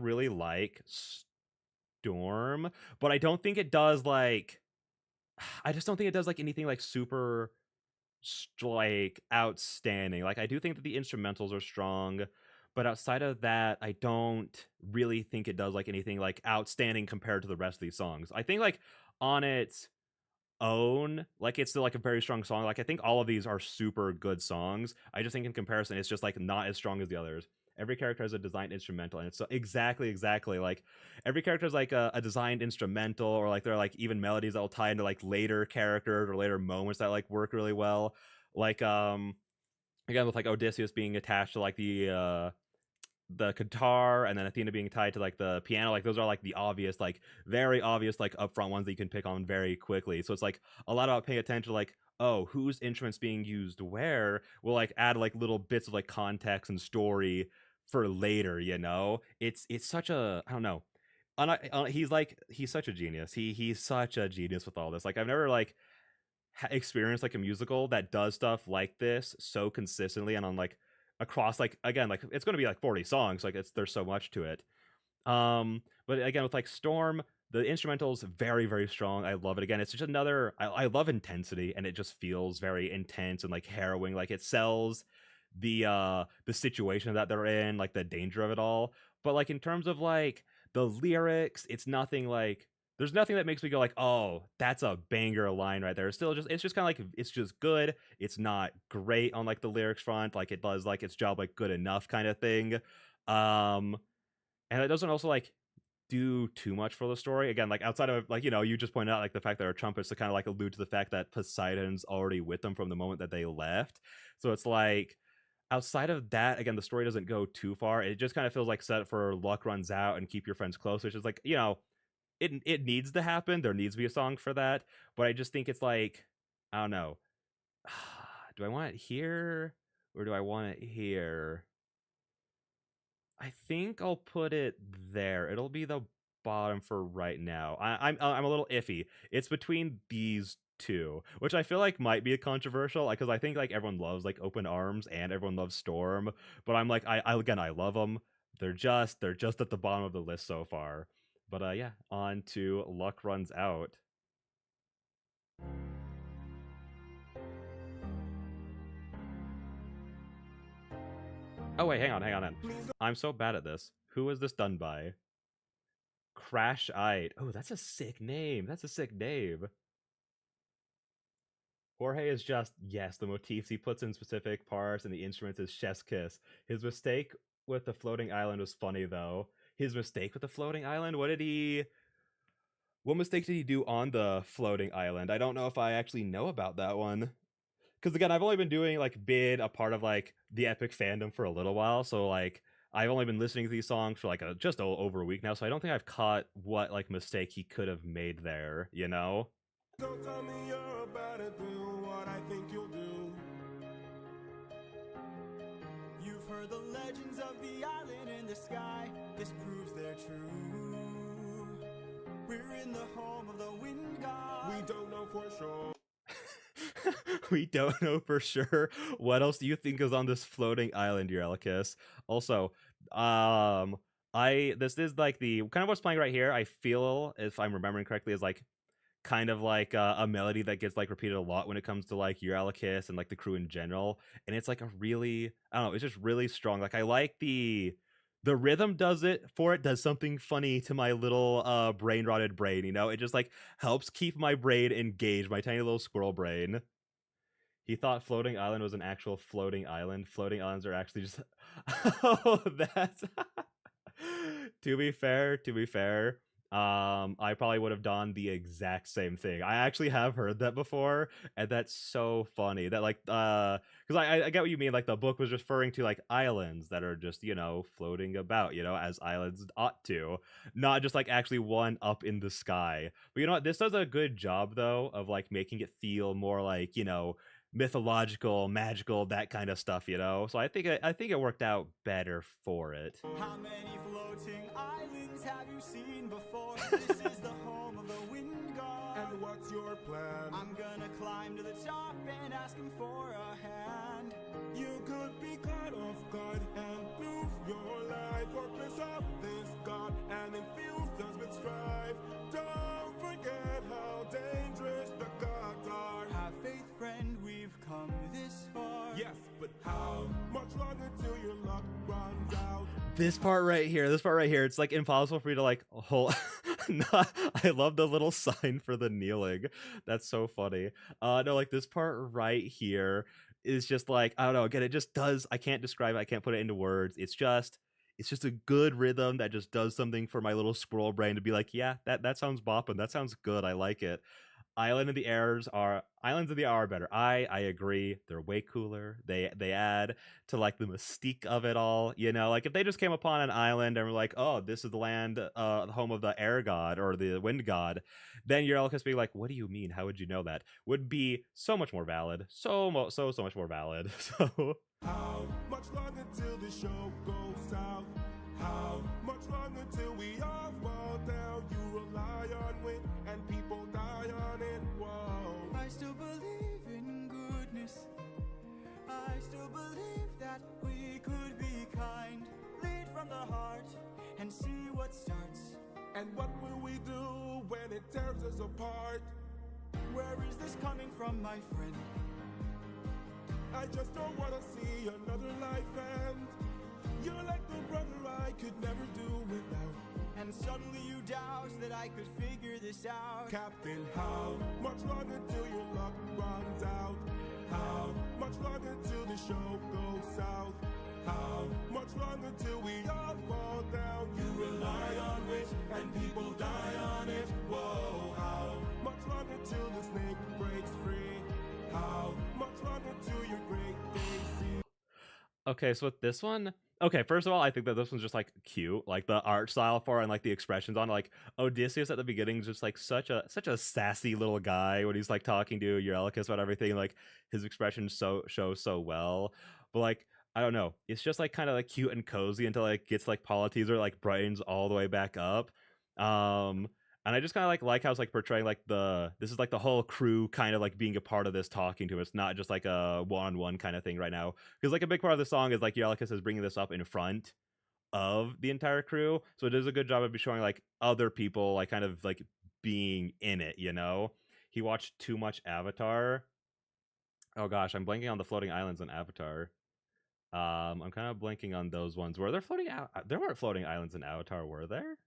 really like Storm, but I don't think it does like I just don't think it does like anything like super like outstanding. Like I do think that the instrumentals are strong, but outside of that, I don't really think it does like anything like outstanding compared to the rest of these songs. I think like on its own, like it's still like a very strong song. Like I think all of these are super good songs. I just think in comparison it's just like not as strong as the others. Every character has a designed instrumental, and it's so exactly like every character is like a designed instrumental, or like there are like even melodies that will tie into like later characters or later moments that like work really well. Like again with like Odysseus being attached to like the guitar, and then Athena being tied to like the piano. Like those are like the obvious, like very obvious, like upfront ones that you can pick on very quickly. So it's like a lot about paying attention to like, oh, whose instruments being used where will like add like little bits of like context and story for later. You know, it's such a I don't know. He's such a genius. He's such a genius with all this. Like I've never like experienced like a musical that does stuff like this so consistently and on like across like again like it's going to be like 40 songs, like there's so much to it. But again with like Storm, the instrumental is very strong. I love it. Again, it's just another I love intensity, and it just feels very intense and like harrowing. Like it sells the situation that they're in, like the danger of it all. But like in terms of like the lyrics, it's nothing like there's nothing that makes me go like, oh, that's a banger line right there. It's just kind of like it's just good. It's not great on like the lyrics front, like it does like its job like good enough kind of thing. And it doesn't also like do too much for the story. Again, like outside of like, you know, you just pointed out like the fact that there are trumpets to kind of like allude to the fact that Poseidon's already with them from the moment that they left. So it's like outside of that, again, the story doesn't go too far. It just kind of feels like set for Luck Runs Out and Keep Your Friends Close, which is like, you know, it needs to happen. There needs to be a song for that. But I just think it's like, I don't know. Do I want it here or do I want it here? I think I'll put it there. It'll be the bottom for right now. I'm a little iffy. It's between these two, which I feel like might be a controversial, because I think like everyone loves like Open Arms and everyone loves Storm, but I'm like again I love them. They're just at the bottom of the list so far. But yeah, on to Luck Runs Out. Oh wait, hang on. I'm so bad at this. Who is this done by? Crash Eyed. Oh, that's a sick name. Jorge is just, yes, the motifs he puts in specific parts and the instruments is chef's kiss. His mistake with the floating island was funny though. What mistake did he do on the floating island? I don't know if I actually know about that one. Because again, I've only been doing like a part of like the Epic fandom for a little while, so like I've only been listening to these songs for like just over a week now, so I don't think I've caught what like mistake he could have made there, you know? So tell me you're about to do what I think you'll do. You've heard the legends of the island in the sky. This proves they're true. We're in the home of the wind god. We don't know for sure. We don't know for sure. What else do you think is on this floating island, Eurelicus? Also, this is like the kind of what's playing right here. I feel, if I'm remembering correctly, is like kind of like a melody that gets like repeated a lot when it comes to like Eurelicus and like the crew in general. And it's like a really, I don't know, it's just really strong. Like I like the rhythm does something funny to my little brain rotted brain, you know? It just like helps keep my brain engaged, my tiny little squirrel brain. He thought floating island was an actual floating island. Floating islands are actually just oh, that's to be fair, I probably would have done the exact same thing. I actually have heard that before, and that's so funny. That like because I get what you mean. Like the book was referring to like islands that are just, you know, floating about, you know, as islands ought to, not just like actually one up in the sky. But you know what? This does a good job though of like making it feel more like, you know, mythological, magical, that kind of stuff, you know. So I think it worked out better for it. How many floating islands have you seen before? This is the home of the wind god. And what's your plan? I'm gonna climb to the top and ask him for a hand. You could be caught off guard and lose your life, or piss off this god and infuse us with strife. Don't forget how dangerous the gods are. Have faith, friend, we've come this far. Yes, but how much longer till your luck runs out? This part right here, it's like impossible for me to like hold. I love the little sign for the kneeling. That's so funny. No, like this part right here is just like, I don't know, again, it just does, I can't describe it, I can't put it into words. It's just a good rhythm that just does something for my little squirrel brain to be like, yeah, that sounds bopping, that sounds good, I like it. Islands of the Air are better. I agree. They're way cooler. They add to like the mystique of it all. You know, like if they just came upon an island and were like, oh, this is the land, the home of the air god or the wind god, then Eurelicus being like, what do you mean? How would you know that? Would be so much more valid. So much more valid. So how much longer till the show goes south? How much longer till we all fall down? You rely on wind and people die on it. Whoa. I still believe in goodness. I still believe that we could be kind. Lead from the heart and see what starts. And what will we do when it tears us apart? Where is this coming from, my friend? I just don't want to see another life end. You're like the brother I could never do without. And suddenly you doubt that I could figure this out. Captain, how much longer till your luck runs out? How much longer till the show goes south? How much longer till we all fall down? You rely on witch and people die on it. Whoa, how much longer till the snake breaks free? How much longer till your great day see? okay, so with this one, okay, first of all, I think that this one's just like cute, like the art style for it and like the expressions on it. Like Odysseus at the beginning is just like such a sassy little guy when he's like talking to Eurylochus about everything. Like his expressions show so well, but like I don't know, it's just like kind of like cute and cozy until like gets like Polyteaser like brightens all the way back up. Um, and I just kind of like how it's like portraying like this is like the whole crew kind of like being a part of this talking to him. It's not just like a one-on-one kind of thing right now, because like a big part of the song is like Eurylochus is bringing this up in front of the entire crew, so it does a good job of showing like other people like kind of like being in it. He watched too much Avatar. Oh gosh, I'm blanking on the floating islands in Avatar. I'm kind of blanking on those ones. Were there floating out? There weren't floating islands in Avatar, were there?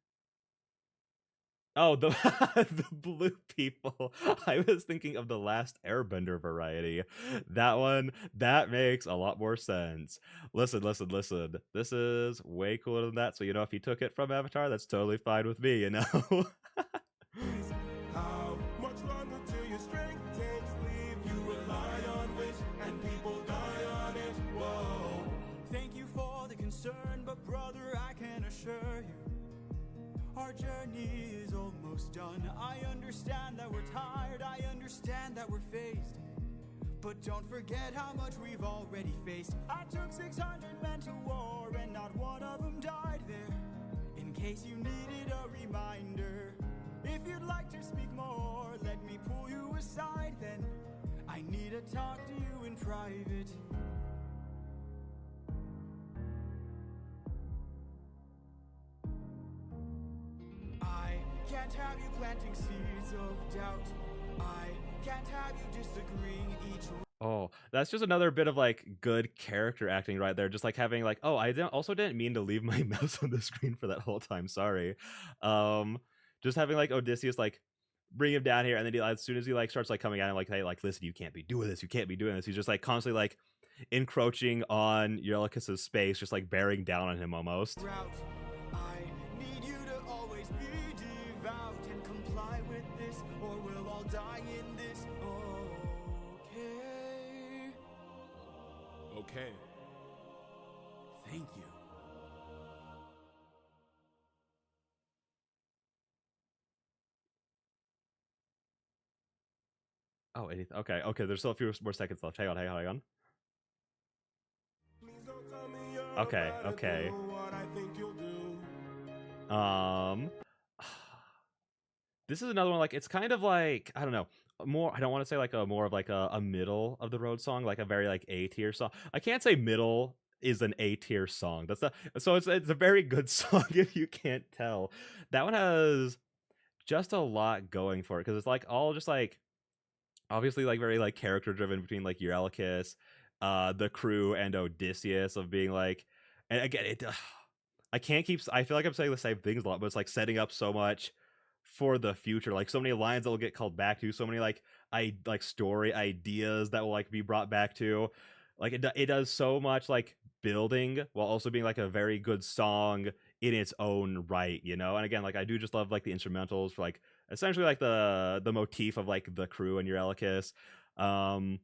Oh, the the blue people. I was thinking of the last Airbender variety. That one, that makes a lot more sense. Listen, listen, listen. This is way cooler than that. So, if you took it from Avatar, that's totally fine with me. How much longer till your strength takes leave? You rely on wish and people die on it. Whoa. Thank you for the concern, but brother, I can assure you, our journey is almost done. I understand that we're tired, I understand that we're phased, but don't forget how much we've already faced. I took 600 men to war and not one of them died there. In case you needed a reminder, if you'd like to speak more, let me pull you aside then. I need to talk to you in private. I can't have you planting seeds of doubt. I can't have you disagreeing each. Oh, that's just another bit of like good character acting right there. Just like having like, oh, also didn't mean to leave my mouse on the screen for that whole time. Sorry. Just having like Odysseus like bring him down here, and then as soon as he like starts like coming at him like, hey, like listen, you can't be doing this, you can't be doing this. He's just like constantly like encroaching on Eurylochus's space, just like bearing down on him almost. I need you to always be devout and comply with this, or we'll all die in this. Okay. Thank you. Oh, okay, there's still a few more seconds left. Hang on. Please don't tell me you're Okay, about to okay. do what I think you'll do. This is another one, like it's kind of like, I don't know, more, I don't want to say like a more of like a middle of the road song, like a very like A tier song. I can't say middle is an A tier song. That's not, so it's a very good song if you can't tell. That one has just a lot going for it, because it's like all just like obviously like very like character driven between like Eurylochus, the crew, and Odysseus, of being like, and again I can't keep, I feel like I'm saying the same things a lot, but it's like setting up so much for the future, like so many lines that will get called back to, so many like story ideas that will like be brought back to, like it does so much like building while also being like a very good song in its own right. And again, like I do just love like the instrumentals for like essentially like the motif of like the crew and Eurylochus. And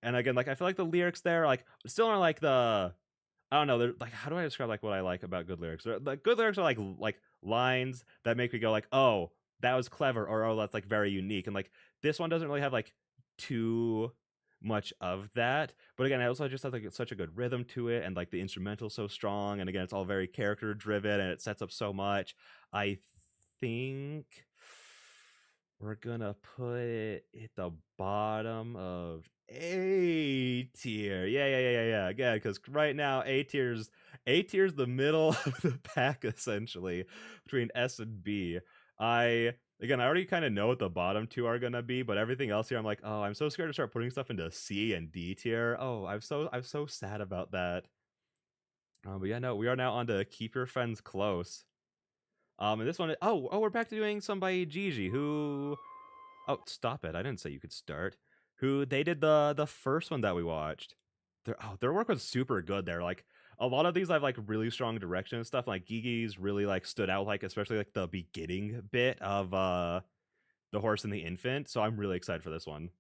again, like I feel like the lyrics there like still aren't like the, I don't know, they're like, how do I describe like what I like about good lyrics? Like good lyrics are like lines that make me go like, oh, that was clever, or oh, that's like very unique. And like this one doesn't really have like too much of that. But again, I also just have like such a good rhythm to it, and like the instrumental's so strong, and again, it's all very character driven, and it sets up so much. I think we're gonna put it at the bottom of A tier. Yeah. Again, because right now A tier's the middle of the pack essentially between S and B. I already kind of know what the bottom two are gonna be, but everything else here, I'm like, oh, I'm so scared to start putting stuff into C and D tier. Oh, I'm so sad about that. But yeah, no, we are now on to Keep Your Friends Close. And this one, we're back to doing some by Gigi, who, oh, stop it! I didn't say you could start. Who they did the first one that we watched. Their work was super good there. Like a lot of these have like really strong direction and stuff. Like Gigi's really like stood out, like especially like the beginning bit of the horse and the infant. So I'm really excited for this one.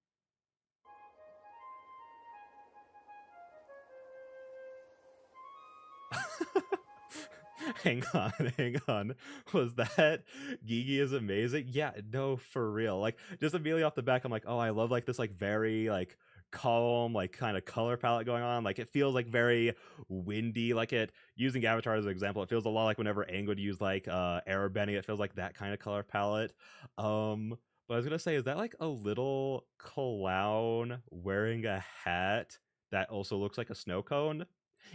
Hang on, hang on. Was that Gigi is amazing? Yeah, no, for real. Like, just immediately off the back, I'm like, oh, I love like this like very like calm, like kind of color palette going on. Like it feels like very windy. Like it using Avatar as an example, it feels a lot like whenever Aang would use like airbending, it feels like that kind of color palette. But I was gonna say, is that like a little clown wearing a hat that also looks like a snow cone?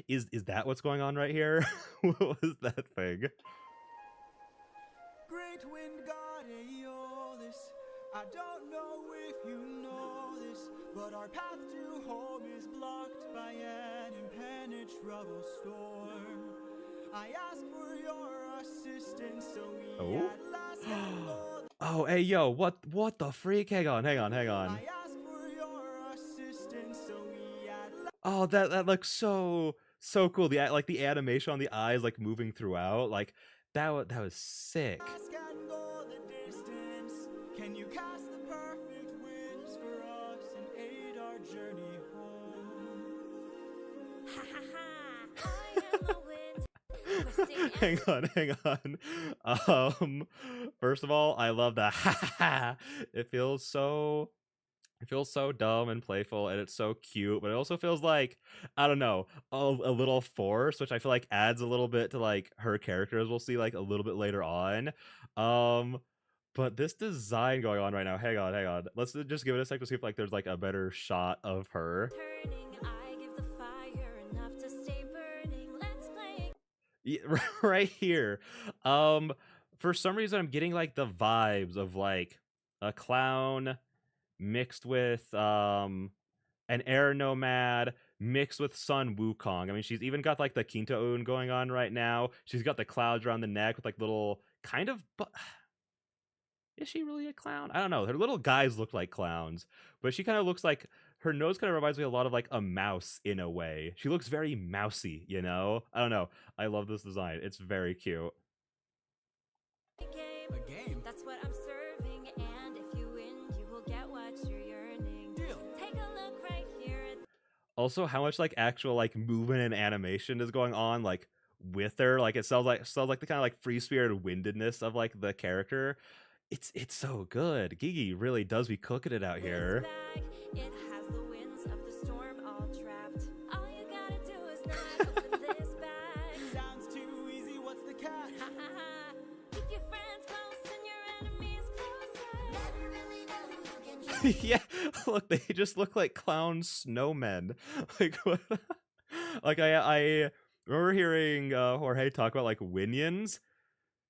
Is that what's going on right here? What was that thing? Great wind god Aeolus, I don't know if you know this, but our path to home is blocked by an impenetrable storm. I ask for your assistance, so we Oh? at last can go. Oh, hey, yo, what the freak? Hang on, hang on, hang on. I ask for your assistance, so we at last Oh, that looks so cool. Like the animation on the eyes like moving throughout, like that was sick. can go the distance. Can you cast the perfect winds for us and aid our journey home? Ha ha ha! I am the wind, twisting Hang on, hang on. First of all, I love the ha ha ha. It feels so dumb and playful, and it's so cute, but it also feels like, I don't know, a little forced, which I feel like adds a little bit to like her character, as we'll see like a little bit later on. But this design going on right now, hang on. Let's just give it a sec to see if like there's like a better shot of her. turning. I give the fire enough to stay burning. Let's play. Yeah, right here. For some reason I'm getting like the vibes of like a clown mixed with an air nomad mixed with Sun Wukong. I mean, she's even got like the Quinta Un going on right now. She's got the clouds around the neck with like little kind of is she really a clown? I don't know. Her little guys look like clowns, but she kind of looks like her nose kind of reminds me a lot of like a mouse in a way. She looks very mousy, you know? I don't know. I love this design. It's very cute. Game. A game? That's what I'm serving, and if you win, you will get what you're yearning. Deal. Take a look right here at Also, how much like actual like movement and animation is going on like with her? Like it sounds like the kind of like free spirited windedness of like the character. It's so good. Gigi really does be cooking it out this here. bag. It has the winds of the storm all trapped. All you gotta do is not open this bag. Sounds too easy, what's the catch? Ha ha ha! Keep your friends close and your enemies closer. Never really know who you can trust. Yeah, look, they just look like clown snowmen. Like what? Like I remember hearing Jorge talk about like Winions.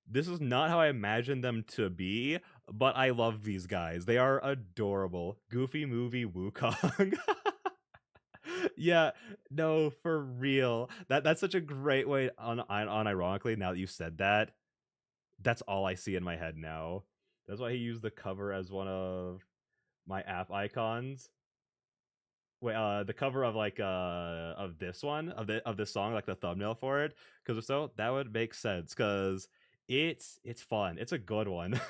This is not how I imagined them to be, but I love these guys. They are adorable. Goofy movie Wukong. Yeah, no, for real. That's such a great way on ironically, now that you said that, that's all I see in my head now. That's why he used the cover as one of my app icons. Wait, the cover of like of this one of this song, like the thumbnail for it. Because if so, that would make sense. Because it's fun. It's a good one.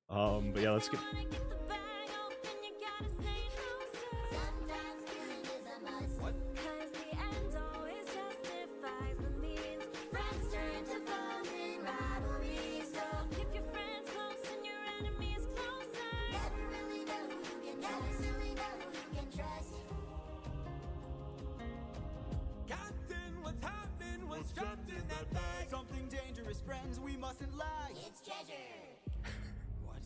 But yeah, let's get. Wanna get the bag open, you gotta stay closer. Sometimes killing is a must. What? 'Cause the end always justifies the means. Friends turn to foes in rivalry. So keep your friends close and your enemies closer. Never really know who you can trust. Captain, what's happening? What's trapped in that bag? Something dangerous, friends, we mustn't lag. It's treasure. What?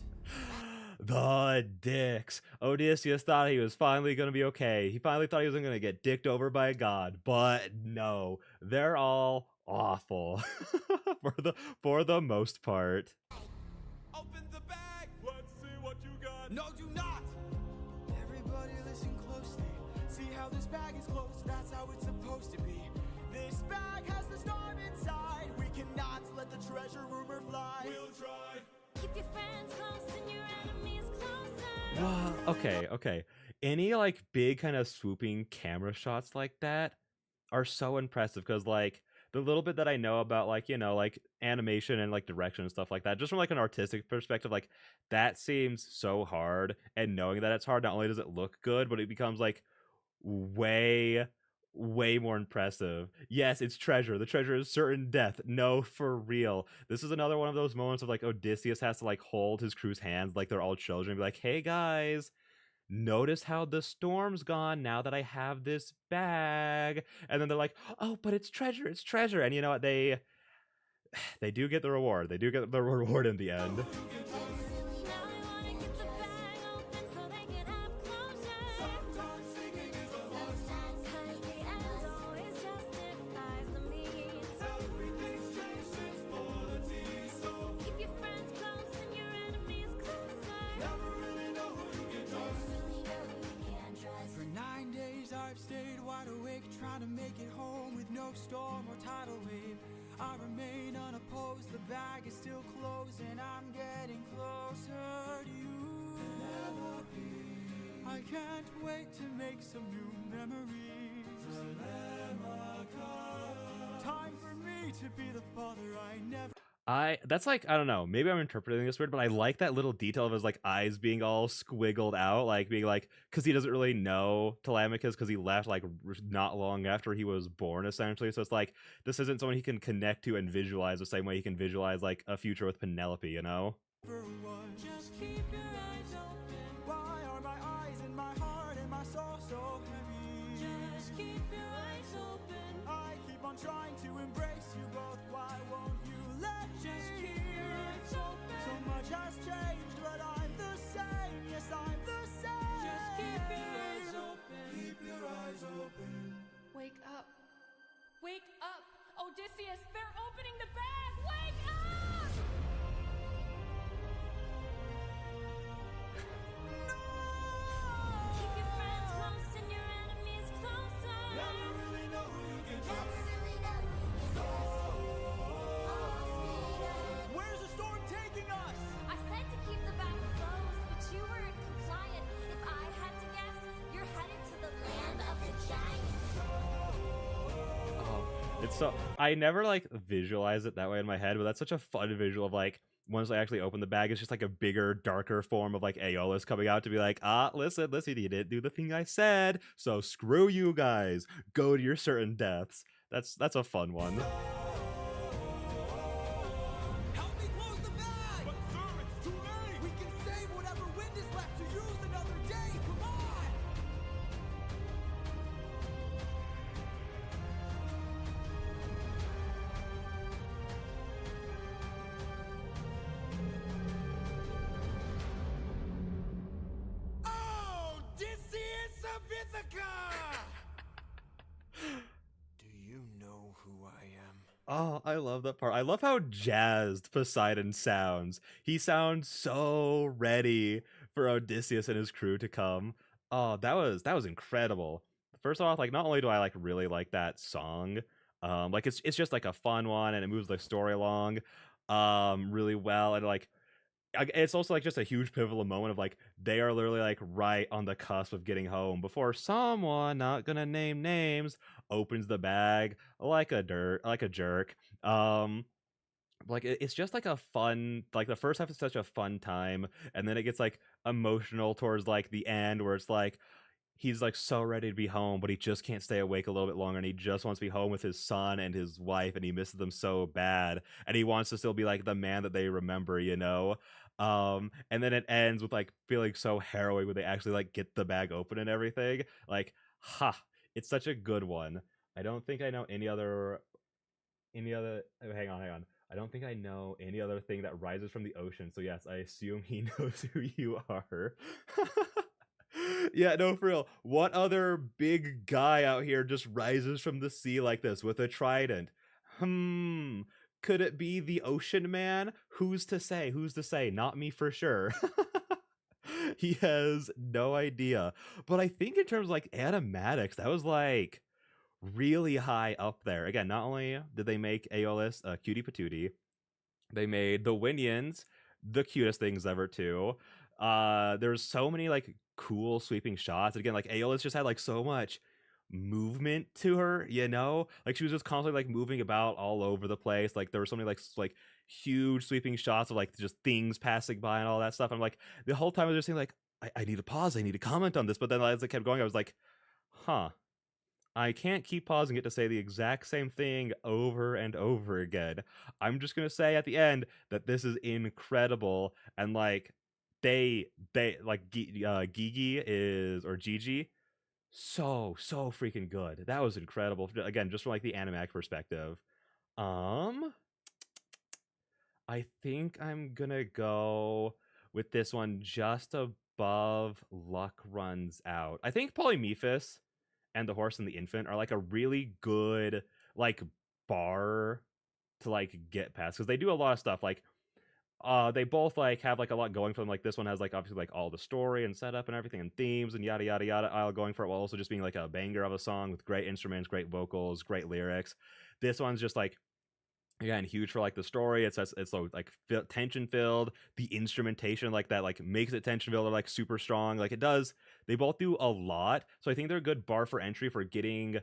The dicks. Odysseus thought he was finally gonna be okay. He finally thought he wasn't gonna get dicked over by a god, but no, they're all awful for the most part. Open the bag! Let's see what you got. No, do not! Everybody listen closely. See how this bag is closed? That's how it's supposed to be. This bag has the storm inside. We cannot let the treasure rumor fly. We'll try. Keep your friends close and your enemies closer. Okay. Any like big kind of swooping camera shots like that are so impressive because like the little bit that I know about like, you know, like animation and like direction and stuff like that, just from like an artistic perspective, like that seems so hard. And knowing that it's hard, not only does it look good, but it becomes like way way more impressive. Yes, it's treasure. The treasure is certain death. No, for real. This is another one of those moments of like Odysseus has to like hold his crew's hands like they're all children and be like, hey guys, notice how the storm's gone now that I have this bag. And then they're like, oh, but it's treasure, it's treasure. And you know what? They do get the reward. They do get the reward in the end. Now I wanna get the bag open so they can have closure. Sometimes thinking is a lost cause. Cause the end always justifies the means. Everything's changed since polity, so Keep your friends close and your enemies closer. never really know who you can trust. Really know who you can trust. For 9 days I've stayed wide awake, trying to make it home with no storm or tidal wave. I remain unopposed, the bag is still closed, and I'm getting closer to you. I can't wait to make some new memories. Time for me to be the father I never. That's like, I don't know, maybe I'm interpreting this weird, but I like that little detail of his like eyes being all squiggled out, like being like, because he doesn't really know Telemachus because he left like not long after he was born, essentially. So it's like, this isn't someone he can connect to and visualize the same way he can visualize like a future with Penelope, you know? Just keep your eyes open. Why are my eyes and my heart and my soul so heavy? Just keep your eyes open. I keep on trying to embrace you both. Why won't you let me? Just keep your eyes open. So much has changed, but I'm the same. Yes, I'm the same. Just keep your eyes open. Keep your eyes open. Wake up. Wake up. Odysseus, they're opening the bag. Wake up! Keep your friends close and your enemies closer. Never really know who you can trust. Where's the storm taking us? I said to keep the bag closed, but you weren't compliant. If I had to guess, you're headed to the land of the giants. Oh, it's so, I never like visualize it that way in my head, but that's such a fun visual of like, once I actually open the bag, it's just like a bigger, darker form of like Aeolus coming out to be like, listen, you didn't do the thing I said, so screw you guys, go to your certain deaths. That's a fun one. Help me close the bag! But sir, it's too late! We can save whatever wind is left to use another day! Come on! Odysseus of Ithaca! Do you know who I am? Oh, I love that part. I love how jazzed Poseidon sounds. He sounds so ready for Odysseus and his crew to come. Oh, that was incredible. First off, like not only do I like really like that song, like it's just like a fun one and it moves the story along really well, and like it's also like just a huge pivotal moment of like they are literally like right on the cusp of getting home before someone, not gonna name names, opens the bag like a jerk. Like it's just like a fun, like the first half is such a fun time, and then it gets like emotional towards like the end where it's like he's like so ready to be home, but he just can't stay awake a little bit longer, and he just wants to be home with his son and his wife, and he misses them so bad, and he wants to still be like the man that they remember, you know. And then it ends with like feeling so harrowing when they actually like get the bag open and everything. Like, it's such a good one. I don't think I know any other. Oh, hang on. I don't think I know any other thing that rises from the ocean. So yes, I assume he knows who you are. Yeah, no, for real. What other big guy out here just rises from the sea like this with a trident? Could it be the Ocean Man? Who's to say? Who's to say? Not me for sure. He has no idea. But I think in terms of like animatics, that was like really high up there. Again, not only did they make Aeolus a cutie patootie, they made the Winions the cutest things ever too. There's so many like cool sweeping shots. Again, like Aeolus just had like so much movement to her, you know, like she was just constantly like moving about all over the place. Like there were so many like huge sweeping shots of like just things passing by and all that stuff. I'm like the whole time I was just saying like I need to pause, I need to comment on this, but then as it kept going I was like, I can't keep pausing it to say the exact same thing over and over again. I'm just gonna say at the end that this is incredible, and like they like Gigi is or Gigi, so freaking good. That was incredible. Again, just from like the animatic perspective. Um, I think I'm gonna go with this one just above Luck Runs Out. I think Polymephus and the Horse and the Infant are like a really good like bar to like get past because they do a lot of stuff like they both like have like a lot going for them. Like this one has like obviously like all the story and setup and everything and themes and yada yada yada all going for it while also just being like a banger of a song with great instruments, great vocals, great lyrics. This one's just like again huge for like the story. It's so like tension filled. The instrumentation like that like makes it tension filled or like super strong. Like it does. They both do a lot. So I think they're a good bar for entry for getting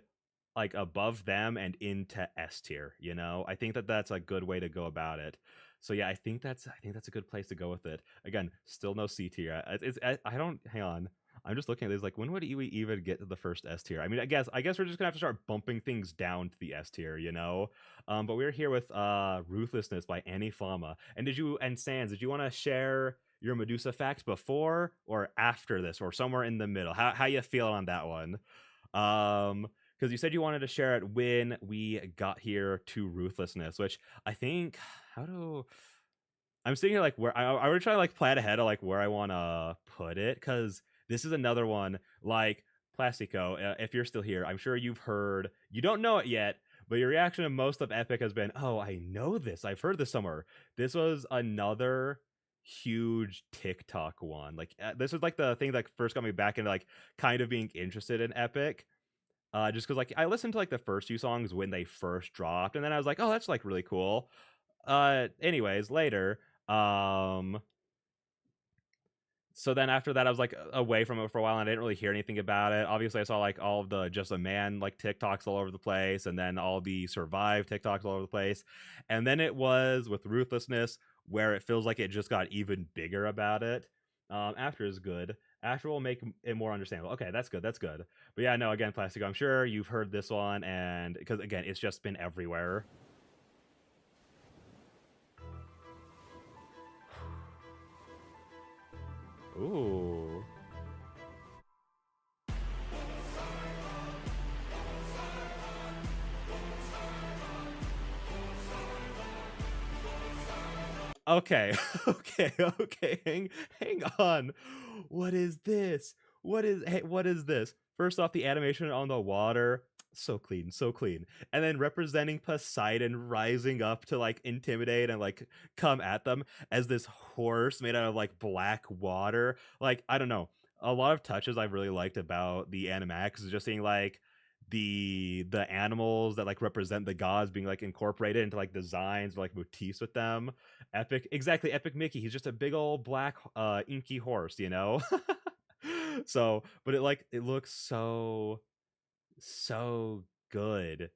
like above them and into S tier, you know? I think that that's a good way to go about it. So yeah, I think that's a good place to go with it. Again, still no C tier. I don't hang on. I'm just looking at this like when would we even get to the first S tier? I mean, I guess we're just gonna have to start bumping things down to the S tier, you know? But we're here with Ruthlessness by Annie Fama. And Sans, did you want to share your Medusa facts before or after this or somewhere in the middle? How you feeling on that one? Because you said you wanted to share it when we got here to Ruthlessness, which I think I'm sitting here like where I would try to like plan ahead of like where I want to put it because this is another one like Plastico. If you're still here, I'm sure you've heard. You don't know it yet, but your reaction to most of Epic has been, "Oh, I know this. I've heard this somewhere." This was another huge TikTok one. Like this was like the thing that first got me back into like kind of being interested in Epic. Just because like I listened to like the first few songs when they first dropped, and then I was like, oh, that's like really cool. Anyways, later, so then after that, I was like away from it for a while, and I didn't really hear anything about it. Obviously, I saw like all of the Just a Man like TikToks all over the place, and then all the Survive TikToks all over the place, and then it was with Ruthlessness where it feels like it just got even bigger about it. After is good. After will make it more understandable. Okay, that's good. That's good. But yeah, no, again, Plastic. I'm sure you've heard this one, and because again, it's just been everywhere. Ooh. Okay, okay. Hang on. What is this? What is this? First off, the animation on the water, so clean, so clean. And then representing Poseidon rising up to like intimidate and like come at them as this horse made out of like black water. Like, I don't know. A lot of touches I've really liked about the animatics is just seeing like the animals that like represent the gods being like incorporated into like designs or like motifs with them. Epic, exactly. Epic Mickey. He's just a big old black, inky horse, you know. So, but it looks so good.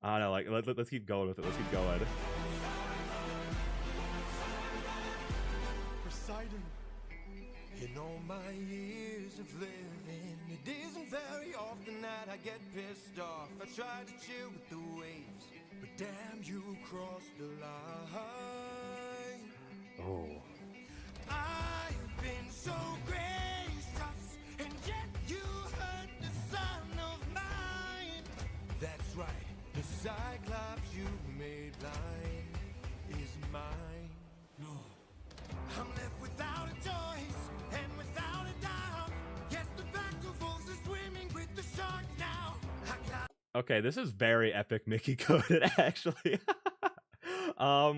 I don't know. Like, let's keep going with it. Let's keep going. Poseidon. In all my years of living, it isn't very often that I get pissed off. I try to chill with the waves, but damn, you crossed the line. Oh. I've been so gracious, and yet you hurt the son of mine. That's right, the Cyclops you made blind is mine. No. I'm left without a choice and without a doubt. Yes, the battle force is swimming with the shark now. Okay, this is very Epic Mickey coded, actually.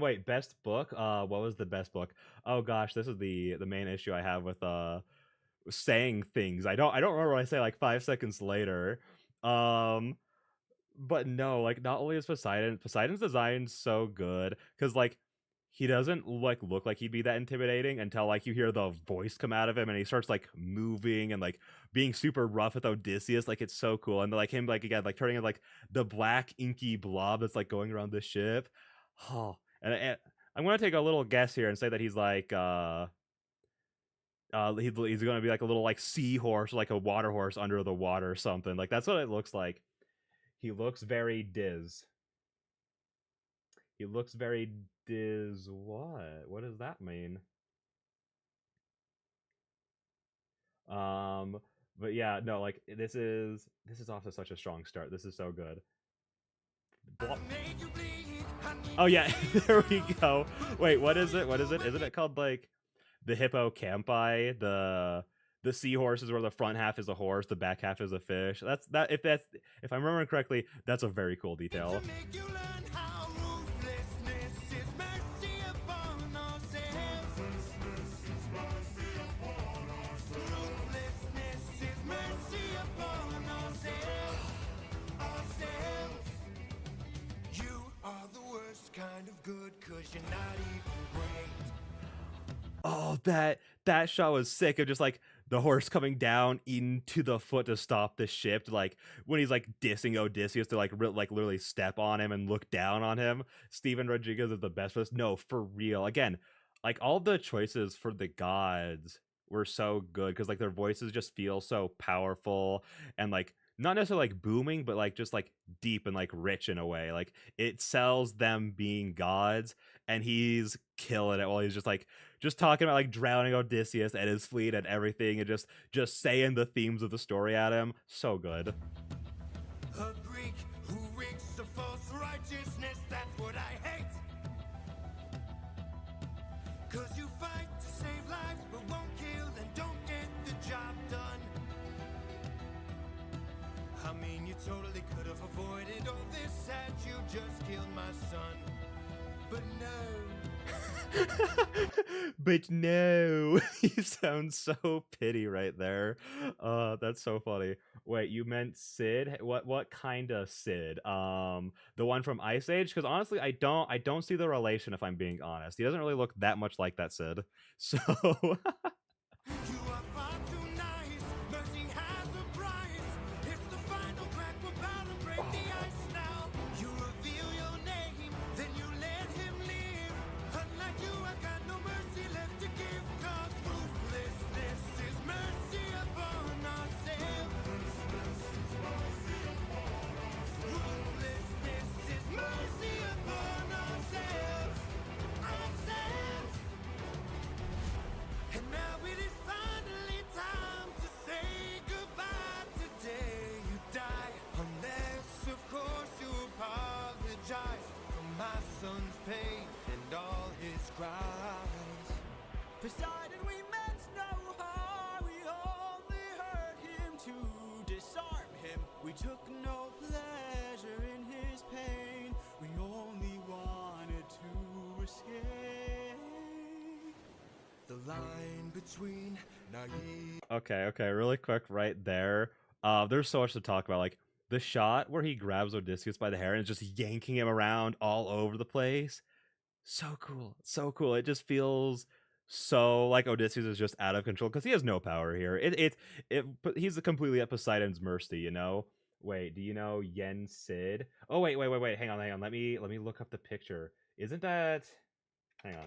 Wait, best book? What was the best book? Oh gosh, this is the main issue I have with saying things. I don't remember what I say like 5 seconds later. But no, like not only is Poseidon's design so good because like he doesn't like look like he'd be that intimidating until like you hear the voice come out of him and he starts like moving and like being super rough with Odysseus. Like it's so cool. And like him like again like turning into like the black inky blob that's like going around the ship. Oh, and I'm gonna take a little guess here and say that he's like he's gonna be like a little like seahorse, like a water horse under the water or something. Like that's what it looks like. He looks very Diz. He looks very Diz what? What does that mean? But yeah, no, like this is off to such a strong start. This is so good. Oh yeah, there we go. Wait, what is it? What is it? Isn't it called like the hippocampi? The seahorses where the front half is a horse, the back half is a fish. If I'm remembering correctly, that's a very cool detail. Kind of good, 'cause you're not even great. Oh, that shot was sick of just like the horse coming down into the foot to stop the ship. Like when he's like dissing Odysseus to like literally step on him and look down on him. Steven Rodriguez is the best for this. No, for real. Again, like all the choices for the gods were so good because like their voices just feel so powerful and like not necessarily like booming, but like just like deep and like rich in a way. Like it sells them being gods, and he's killing it while he's just talking about like drowning Odysseus and his fleet and everything, and just saying the themes of the story at him. So good. A Greek who reeks of false righteousness, that's what I hate. 'Cause you fight to save lives, but won't kill and don't get the job done. I mean, you totally could have avoided all this had you just killed my son. But no. But no, he sounds so pity right there. That's so funny. Wait, you meant Sid? What kind of Sid? The one from Ice Age? Because honestly, I don't see the relation. If I'm being honest, he doesn't really look that much like that Sid. So. You are far too nice. Mercy has a price. It's the final crack. We're about to break the ice now. You reveal your name, then you let him live. Unlike you, I've got no mercy left to give. 'Cause ruthlessness is mercy upon ourselves. Ruthlessness is mercy upon ourselves. And now it is finally time to say goodbye. Today you die, unless of course you apologize for my son's pain and all his cries. Poseidon, we meant no harm. We only hurt him to disarm him. We took no pleasure in his pain. We only wanted to escape. The line between naive. Okay, really quick right there. There's so much to talk about. Like the shot where he grabs Odysseus by the hair and is just yanking him around all over the place. So cool. So cool. It just feels so like Odysseus is just out of control because he has no power here. He's completely at Poseidon's mercy, you know? Wait, do you know Yen Sid? Oh wait. Hang on. Let me look up the picture. Isn't that hang on.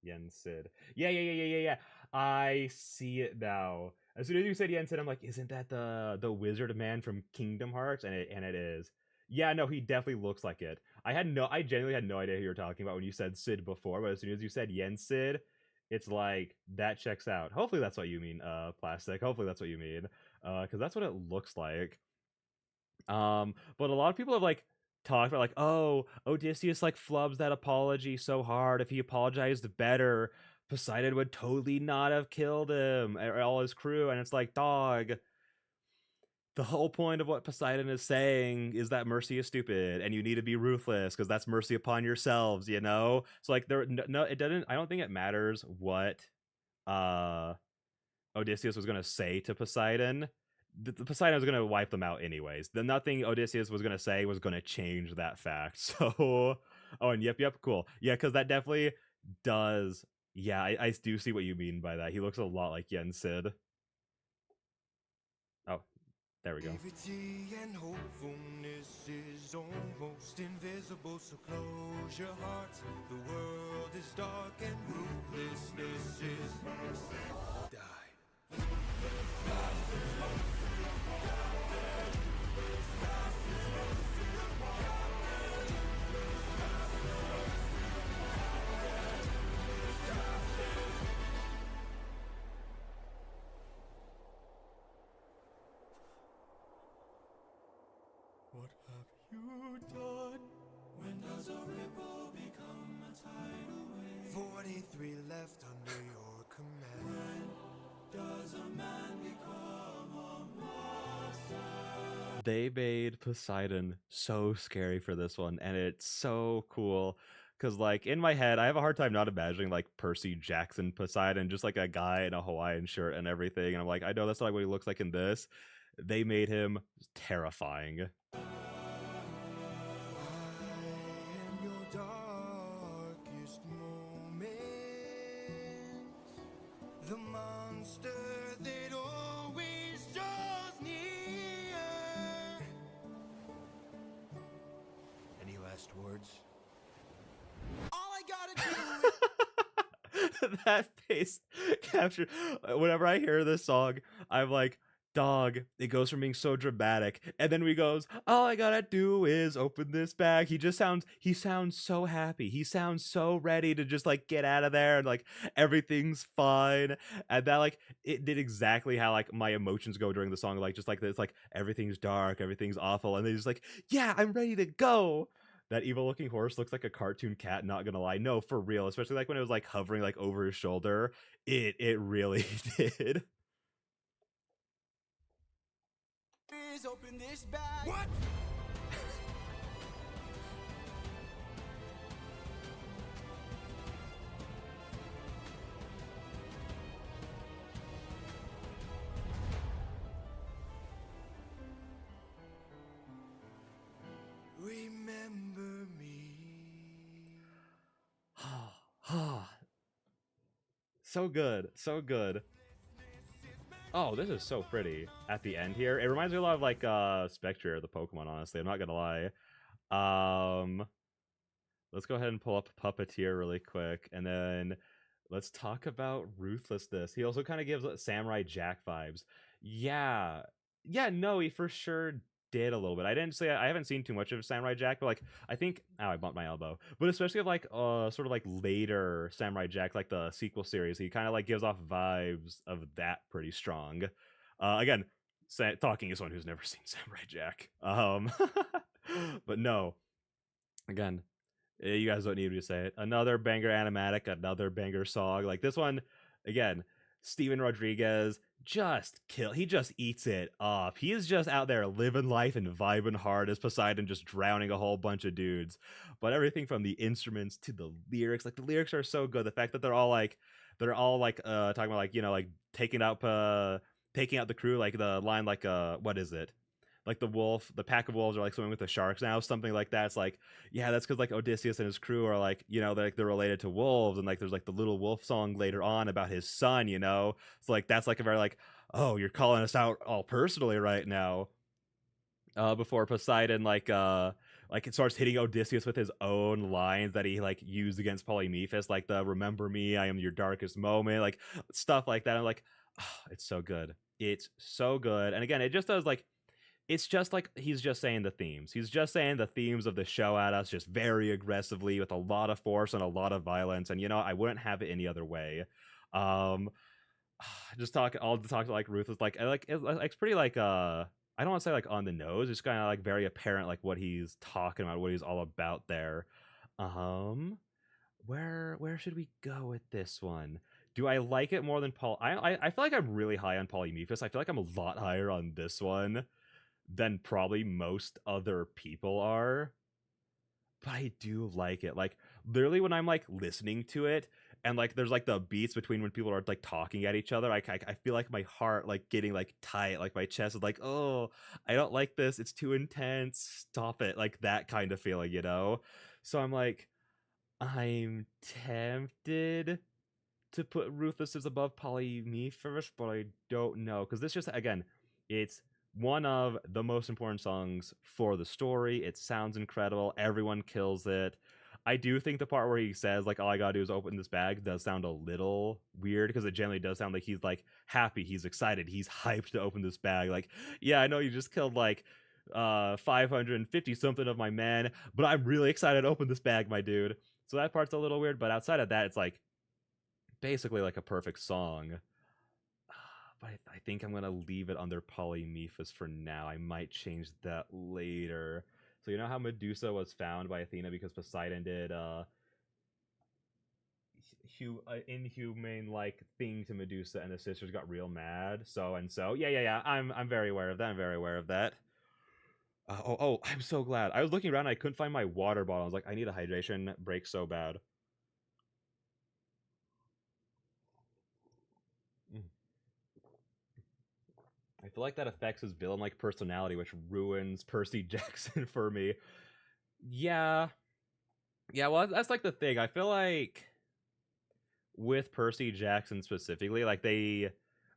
Yen Sid. Yeah. I see it now. As soon as you said Yen Sid, I'm like, isn't that the wizard man from Kingdom Hearts? And it is. Yeah, no, he definitely looks like it. I genuinely had no idea who you were talking about when you said Sid before, but as soon as you said Yen Sid, it's like that checks out. Hopefully that's what you mean, Plastic. Hopefully that's what you mean. Because that's what it looks like. But a lot of people have like talked about like, oh, Odysseus like flubs that apology so hard. If he apologized better, Poseidon would totally not have killed him or all his crew. And it's like, dog, the whole point of what Poseidon is saying is that mercy is stupid and you need to be ruthless because that's mercy upon yourselves, you know? So like it doesn't, I don't think it matters what Odysseus was going to say to Poseidon. The Poseidon was going to wipe them out anyways. The nothing Odysseus was going to say was going to change that fact. So, oh, and yep, cool. Yeah, because that definitely does. Yeah, I do see what you mean by that. He looks a lot like Yen Sid. Oh, there we go. Naivety and hopefulness is almost invisible, so close your heart. The world is dark and ruthlessness is die. three left under your command. Does a man become a monster? They made Poseidon so scary for this one, and it's so cool. Cause like in my head, I have a hard time not imagining like Percy Jackson Poseidon, just like a guy in a Hawaiian shirt and everything. And I'm like, I know that's not what he looks like in this. They made him terrifying. I am your darkest moment, the monster that always draws near. Any last words? All I gotta do is That face capture. Whenever I hear this song, I'm like, dog, it goes from being so dramatic, and then he goes, all I gotta do is open this bag. He sounds so happy. He sounds so ready to just like get out of there, and like everything's fine. And that like it did exactly how like my emotions go during the song, like just like this, like everything's dark, everything's awful, and they just like, yeah, I'm ready to go. That evil looking horse looks like a cartoon cat, not gonna lie. No, for real. Especially like when it was like hovering like over his shoulder. It really did. open this bag. What? Remember me. So good, so good. Oh, this is so pretty at the end here. It reminds me a lot of like Spectre, the Pokemon, honestly. I'm not gonna lie. Let's go ahead and pull up Puppeteer really quick, and then let's talk about Ruthlessness. He also kind of gives Samurai Jack vibes. Yeah. Yeah, no, he for sure did a little bit. I haven't seen too much of Samurai Jack, but like I think I bumped my elbow. But especially of like sort of like later Samurai Jack, like the sequel series, he kind of like gives off vibes of that pretty strong. Again, talking as someone who's never seen Samurai Jack. But no. Again, you guys don't need me to say it. Another banger animatic, another banger song. Like this one, again, Steven Rodriguez he just eats it up. He is just out there living life and vibing hard as Poseidon, just drowning a whole bunch of dudes. But everything from the instruments to the lyrics, like the lyrics are so good. The fact that they're all like talking about like, you know, like taking out the crew, like the line like what is it? Like the pack of wolves are like swimming with the sharks now, something like that. It's like, yeah, that's because like Odysseus and his crew are like, you know, they're related to wolves, and like there's like the little wolf song later on about his son, you know. So like that's like a very like, oh, you're calling us out all personally right now. Before Poseidon like it starts hitting Odysseus with his own lines that he like used against Polyphemus, like the "Remember me, I am your darkest moment," like stuff like that. I'm like, oh, it's so good. It's so good. And again, it just does like. It's just like he's just saying the themes. He's just saying the themes of the show at us, just very aggressively with a lot of force and a lot of violence. And you know, I wouldn't have it any other way. Um, I'll talk to like Ruthless. Like, it's pretty like I don't want to say like on the nose. It's kind of like very apparent like what he's talking about, what he's all about there. Where should we go with this one? Do I like it more than Paul? I feel like I'm really high on Polyphemus. I feel like I'm a lot higher on this one than probably most other people are. But I do like it. Like literally when I'm like listening to it and like there's like the beats between when people are like talking at each other, I feel like my heart like getting like tight, like my chest is like, oh, I don't like this. It's too intense. Stop it. Like that kind of feeling, you know? So I'm like, I'm tempted to put Ruthlessness above Polyphemus, but I don't know. Because this just, again, it's one of the most important songs for the story. It sounds incredible. Everyone kills it. I do think the part where he says, like, all I gotta do is open this bag does sound a little weird, because it generally does sound like he's, like, happy, he's excited, he's hyped to open this bag. Like, yeah, I know you just killed, like, 550 something of my men, but I'm really excited to open this bag, my dude. So that part's a little weird, but outside of that, it's, like, basically, like, a perfect song. But I think I'm gonna leave it under Polyphemus for now. I might change that later. So you know how Medusa was found by Athena because Poseidon did inhumane like thing to Medusa, and the sisters got real mad. So. Yeah. I'm very aware of that. I'm very aware of that. I'm so glad. I was looking around, and I couldn't find my water bottle. I was like, I need a hydration break so bad. Mm. I feel like that affects his villain-like personality, which ruins Percy Jackson for me. Yeah, yeah. Well, that's like the thing. I feel like with Percy Jackson specifically, like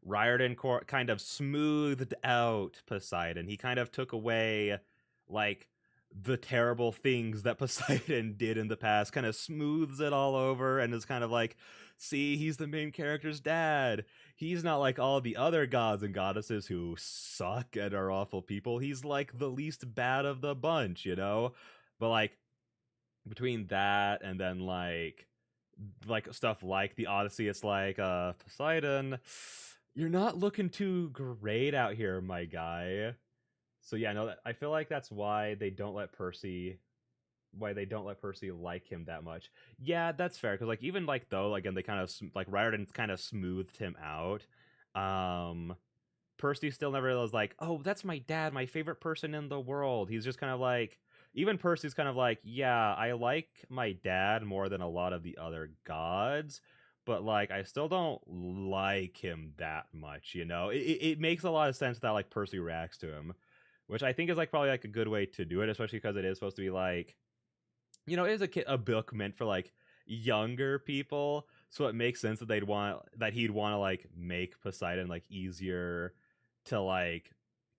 Riordan kind of smoothed out Poseidon. He kind of took away like the terrible things that Poseidon did in the past, kind of smooths it all over, and is kind of like, see, he's the main character's dad. He's not like all the other gods and goddesses who suck and are awful people. He's like the least bad of the bunch, you know? But like between that and then like stuff like the Odyssey, it's like Poseidon, you're not looking too great out here, my guy. So yeah, no, I feel like that's why they don't let Percy like him that much. Yeah, that's fair, because like even like though again they kind of like Riordan kind of smoothed him out. Percy still never was like, oh, that's my dad, my favorite person in the world. He's just kind of like, even Percy's kind of like, yeah, I like my dad more than a lot of the other gods, but like I still don't like him that much, you know? It makes a lot of sense that like Percy reacts to him, which I think is like probably like a good way to do it, especially because it is supposed to be like, you know, it is a book meant for like younger people, so it makes sense that he'd want to like make Poseidon like easier to like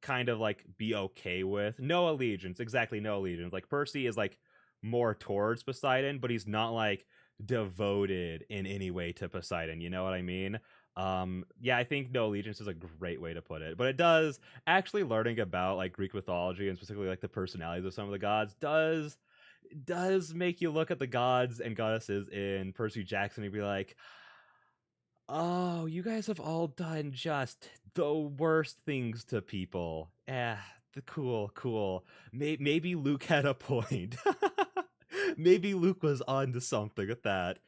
kind of like be okay with. No allegiance, exactly, no allegiance. Like Percy is like more towards Poseidon, but he's not like devoted in any way to Poseidon, you know what I mean? Yeah, I think no allegiance is a great way to put it, but it does actually learning about like Greek mythology and specifically like the personalities of some of the gods does make you look at the gods and goddesses in Percy Jackson and be like, oh, you guys have all done just the worst things to people. Cool. Maybe Luke had a point. Maybe Luke was onto something with that.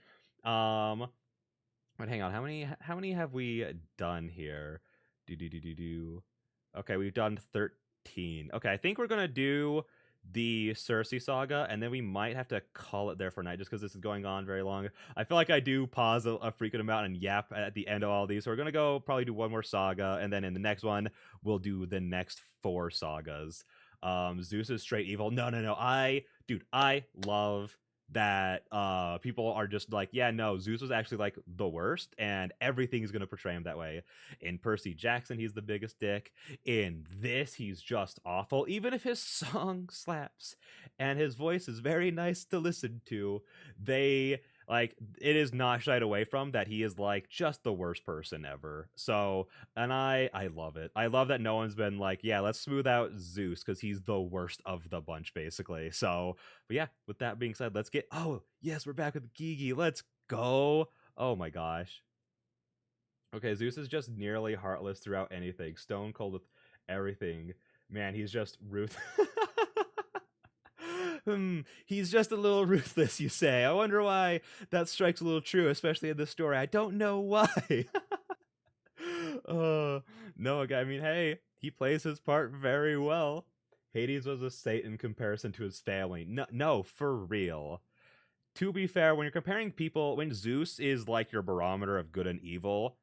But hang on, how many have we done here? Do. Okay, we've done 13. Okay, I think we're gonna do the Cersei saga, and then we might have to call it there for night, just because this is going on very long. I feel like I do pause a freaking amount and yap at the end of all these, so we're gonna go probably do one more saga, and then in the next one we'll do the next 4 sagas. Zeus is straight evil. No, I love that people are just like, yeah, no, Zeus was actually like the worst, and everything is going to portray him that way. In Percy Jackson, he's the biggest dick. In this, he's just awful, even if his song slaps and his voice is very nice to listen to. They like, it is not shied away from that he is like just the worst person ever. So, and I love it. I love that no one's been like, yeah, let's smooth out Zeus because he's the worst of the bunch, basically. So, but yeah, with that being said, let's get, oh yes, we're back with Gigi. Let's go. Oh my gosh. Okay, Zeus is just nearly heartless throughout anything, stone cold with everything. Man, he's just he's just a little ruthless, you say. I wonder why that strikes a little true, especially in this story. I don't know why. No, I mean, hey, he plays his part very well. Hades was a saint in comparison to his family. No, for real. To be fair, when you're comparing people, when Zeus is like your barometer of good and evil,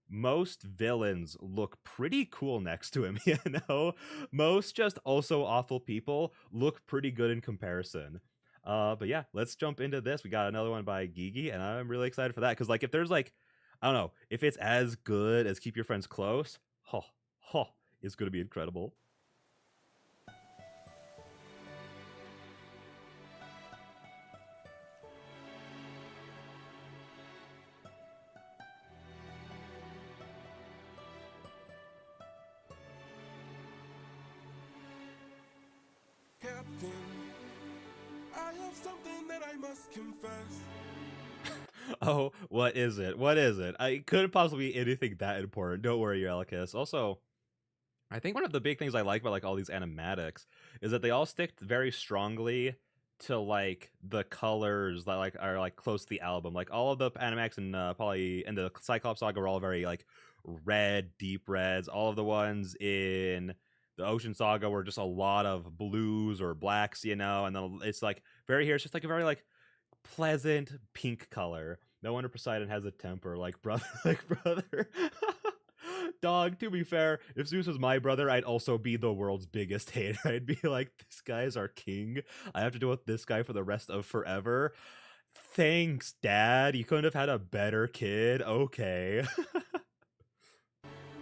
most villains look pretty cool next to him, you know? Most just also awful people look pretty good in comparison. But yeah, let's jump into this. We got another one by Gigi, and I'm really excited for that, because like if there's like, I don't know, if it's as good as Keep Your Friends Close, it's gonna be incredible. Captain, I have something that I must confess. Oh, what is it? What is it? It couldn't possibly be anything that important. Don't worry, Euryalchus. Also, I think one of the big things I like about like all these animatics is that they all stick very strongly to like the colors that like are like close to the album. Like all of the animatics and Poly and the Cyclops saga are all very like red, deep reds. All of the ones in the Ocean Saga were just a lot of blues or blacks, you know. And then it's like very here. It's just like a very like pleasant pink color. No wonder Poseidon has a temper like brother, like brother. Dog, to be fair, if Zeus was my brother, I'd also be the world's biggest hater. I'd be like, this guy's our king. I have to deal with this guy for the rest of forever. Thanks, Dad. You couldn't have had a better kid. Okay.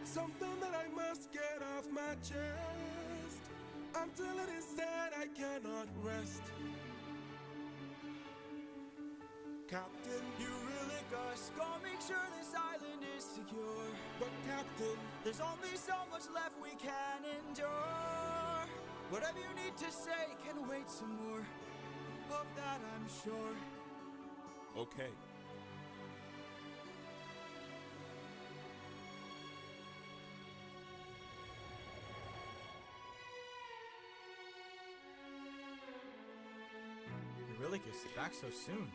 Something that I must get off my chest. Until it is said, I cannot rest. Captain, You really gotta make sure this island is secure. but Captain, There's only so much left we can endure. Whatever you need to say can wait some more. Of that I'm sure. okay. You really get back so soon.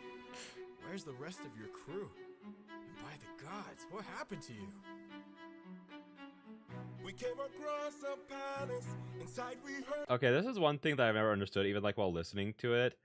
Where's the rest of your crew? And by the gods, what happened to you? We came across a palace. Inside we heard. Okay, this is one thing that I've never understood, even like while listening to it.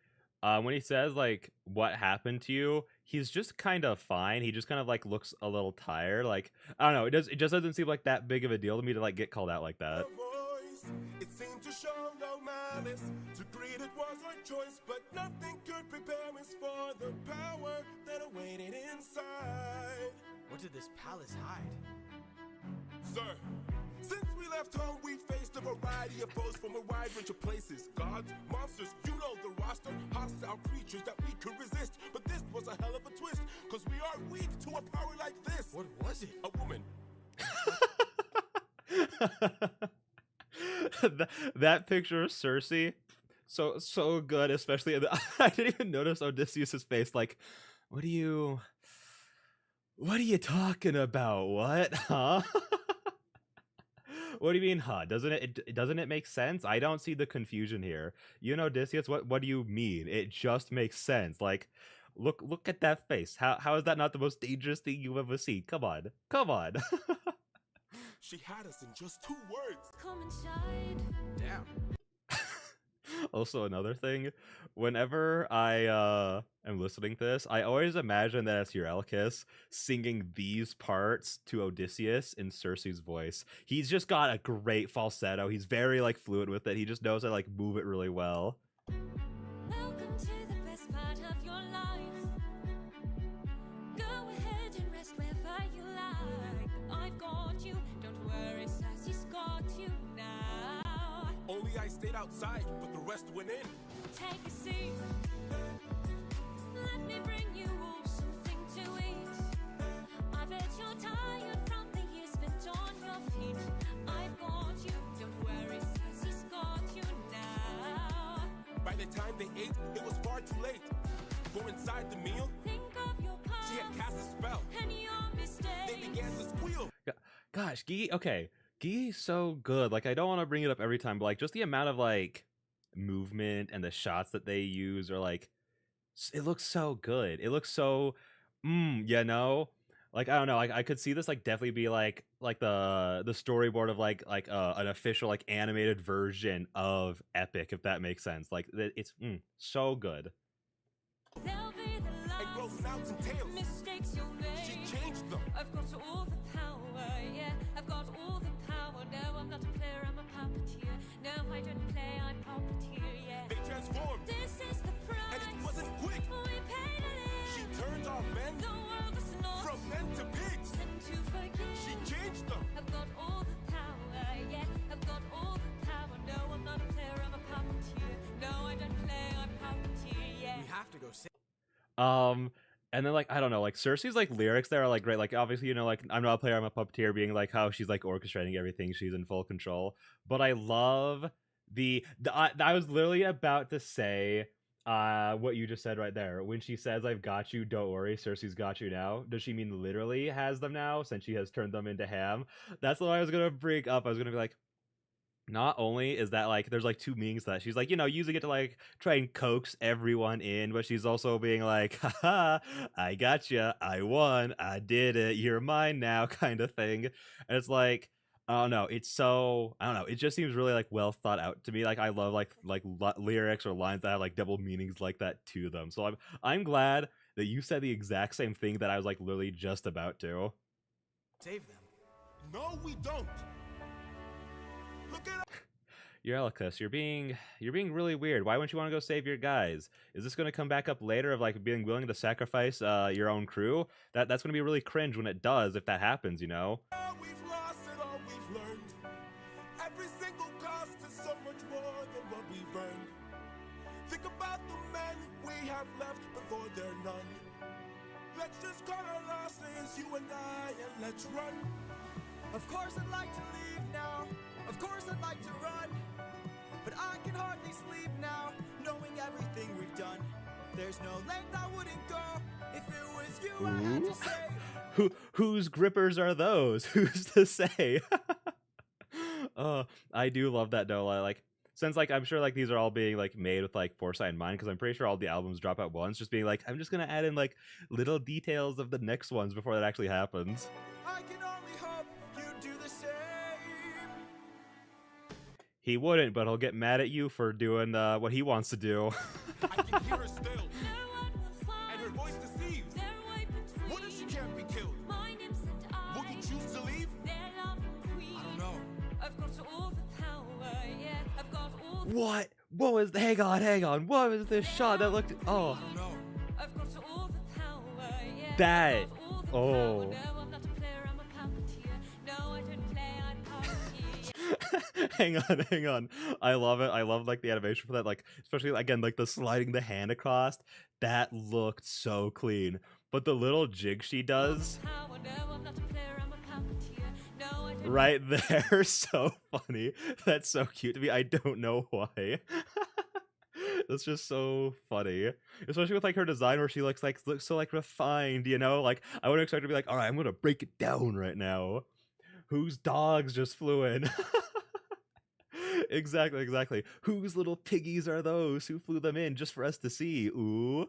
When he says like what happened to you, he's just kind of fine. He just kind of like looks a little tired. Like I don't know, it just doesn't seem like that big of a deal to me to like get called out like that. A voice. It seemed to show no malice. To greet it was our choice, but nothing could prepare us for the power that awaited inside. What did this palace hide? Sir, since we left home, we faced a variety of foes from a wide range of places. Gods, monsters, you know the roster. Hostile creatures that we could resist. But this was a hell of a twist, cause we are weak to a power like this. What was it? A woman. That picture of Cersei, so good, especially I didn't even notice Odysseus's face. Like, what are you talking about? What, huh? What do you mean, huh? Doesn't it make sense? I don't see the confusion here. You know, Odysseus, what do you mean? It just makes sense. Like, look at that face. How is that not the most dangerous thing you've ever seen? Come on. She had us in just 2 words. Come inside. Damn. Also, another thing, whenever I am listening to this, I always imagine that it's Eurylochus singing these parts to Odysseus in Circe's voice. He's just got a great falsetto. He's very like fluid with it. He just knows how to like move it really well. Welcome to the best part of your life. Go ahead and rest wherever you like. I've got you. Don't worry, Sassy's got you now. Only I stayed outside, but the rest went in. Take a seat. Let me bring you all something to eat. I bet you're tired from the years spent on your feet. I've got you. Don't worry, Sassy's got you now. By the time they ate, it was far too late. For inside the meal, Think of your past she had cast a spell. and your mistakes. They began to squeal. Gosh, Gigi's so good. Like, I don't want to bring it up every time, but like just the amount of like movement and the shots that they use are like, it looks so good. It looks so, you know, like I don't know. I could see this like definitely be like the storyboard of like an official like animated version of Epic, if that makes sense. Like it's so good. They'll be the And grow last snouts and tails. mistakes you'll She make. changed them. I've got all the power, yeah. I've got all the power. No, I'm not a player, I'm a puppeteer. No, I don't play, I'm puppeteer, yeah. They transformed. This is the price. And it wasn't quick. We paid a She live. turned our men The world is not from men to pigs. and to forgive. She changed them. I've got all the power, yeah. I've got all the power. No, I'm not a player, I'm a puppeteer. No, I don't play, I'm puppeteer, yeah. We have to go sing. And then like I don't know, like Cersei's like lyrics there are like great. Like obviously, you know, like I'm not a player, I'm a puppeteer, being like how she's like orchestrating everything, she's in full control. But I love I was literally about to say what you just said right there. When she says I've got you, don't worry, Cersei's got you now. Does she mean literally has them now since she has turned them into ham? That's what I was gonna bring up. I was gonna be like, not only is that like there's like two meanings to that, she's like, you know, using it to like try and coax everyone in, but she's also being like, haha, I gotcha, I won, I did it, you're mine now, kind of thing. And it's like, I don't know, it's so, I don't know, it just seems really like well thought out to me. Like I love like lyrics or lines that have like double meanings like that to them. So I'm glad that you said the exact same thing that I was like literally just about to. Save them. No, we don't. Look at Eurylochus, you're being really weird. Why wouldn't you want to go save your guys? Is this going to come back up later of like being willing to sacrifice your own crew? That's going to be really cringe when it does, if that happens, you know? all we've lost and all we've learned. Every single cost is so much more than what we've earned. Think about the men we have left before they're none. Let's just cut our losses, you and I, and let's run. Of course I'd like to leave now. Of course I'd like to run. But I can hardly sleep now, knowing everything we've done. There's no length I wouldn't go if it was you I had to say. Whose grippers are those? Who's to say? I do love that though. Like, since like I'm sure like these are all being like made with like foresight in mind, because I'm pretty sure all the albums drop at once. Just being like, I'm just gonna add in like little details of the next ones before that actually happens. I can only hope you do the same. He wouldn't, but he'll get mad at you for doing what he wants to do. I can hear her still, No one will and her find voice deceives. their way between What if she can't be killed? my nymphs and I. Will you choose to leave? Their loving queen. I don't know. I've got all the power, yeah. I've got all the What? What was? Hang on. What was this shot that looked? Oh, I don't know. I've got all the power, yeah. that. I've got all the Oh. power. No, I'm not a player, I'm a puppeteer. No, I don't play, I puppeteer. hang on. I love it. I love like the animation for that. Like especially again like the sliding the hand across. That looked so clean. But the little jig she does Power, no, I'm not a player, I'm a puppeteer. No, I don't right there, so funny. That's so cute to me. I don't know why. That's just so funny, especially with like her design where she looks so like refined, you know. Like I would expect her to be like, all right, I'm gonna break it down right now. Whose dogs just flew in? Exactly. Whose little piggies are those? Who flew them in just for us to see? Ooh.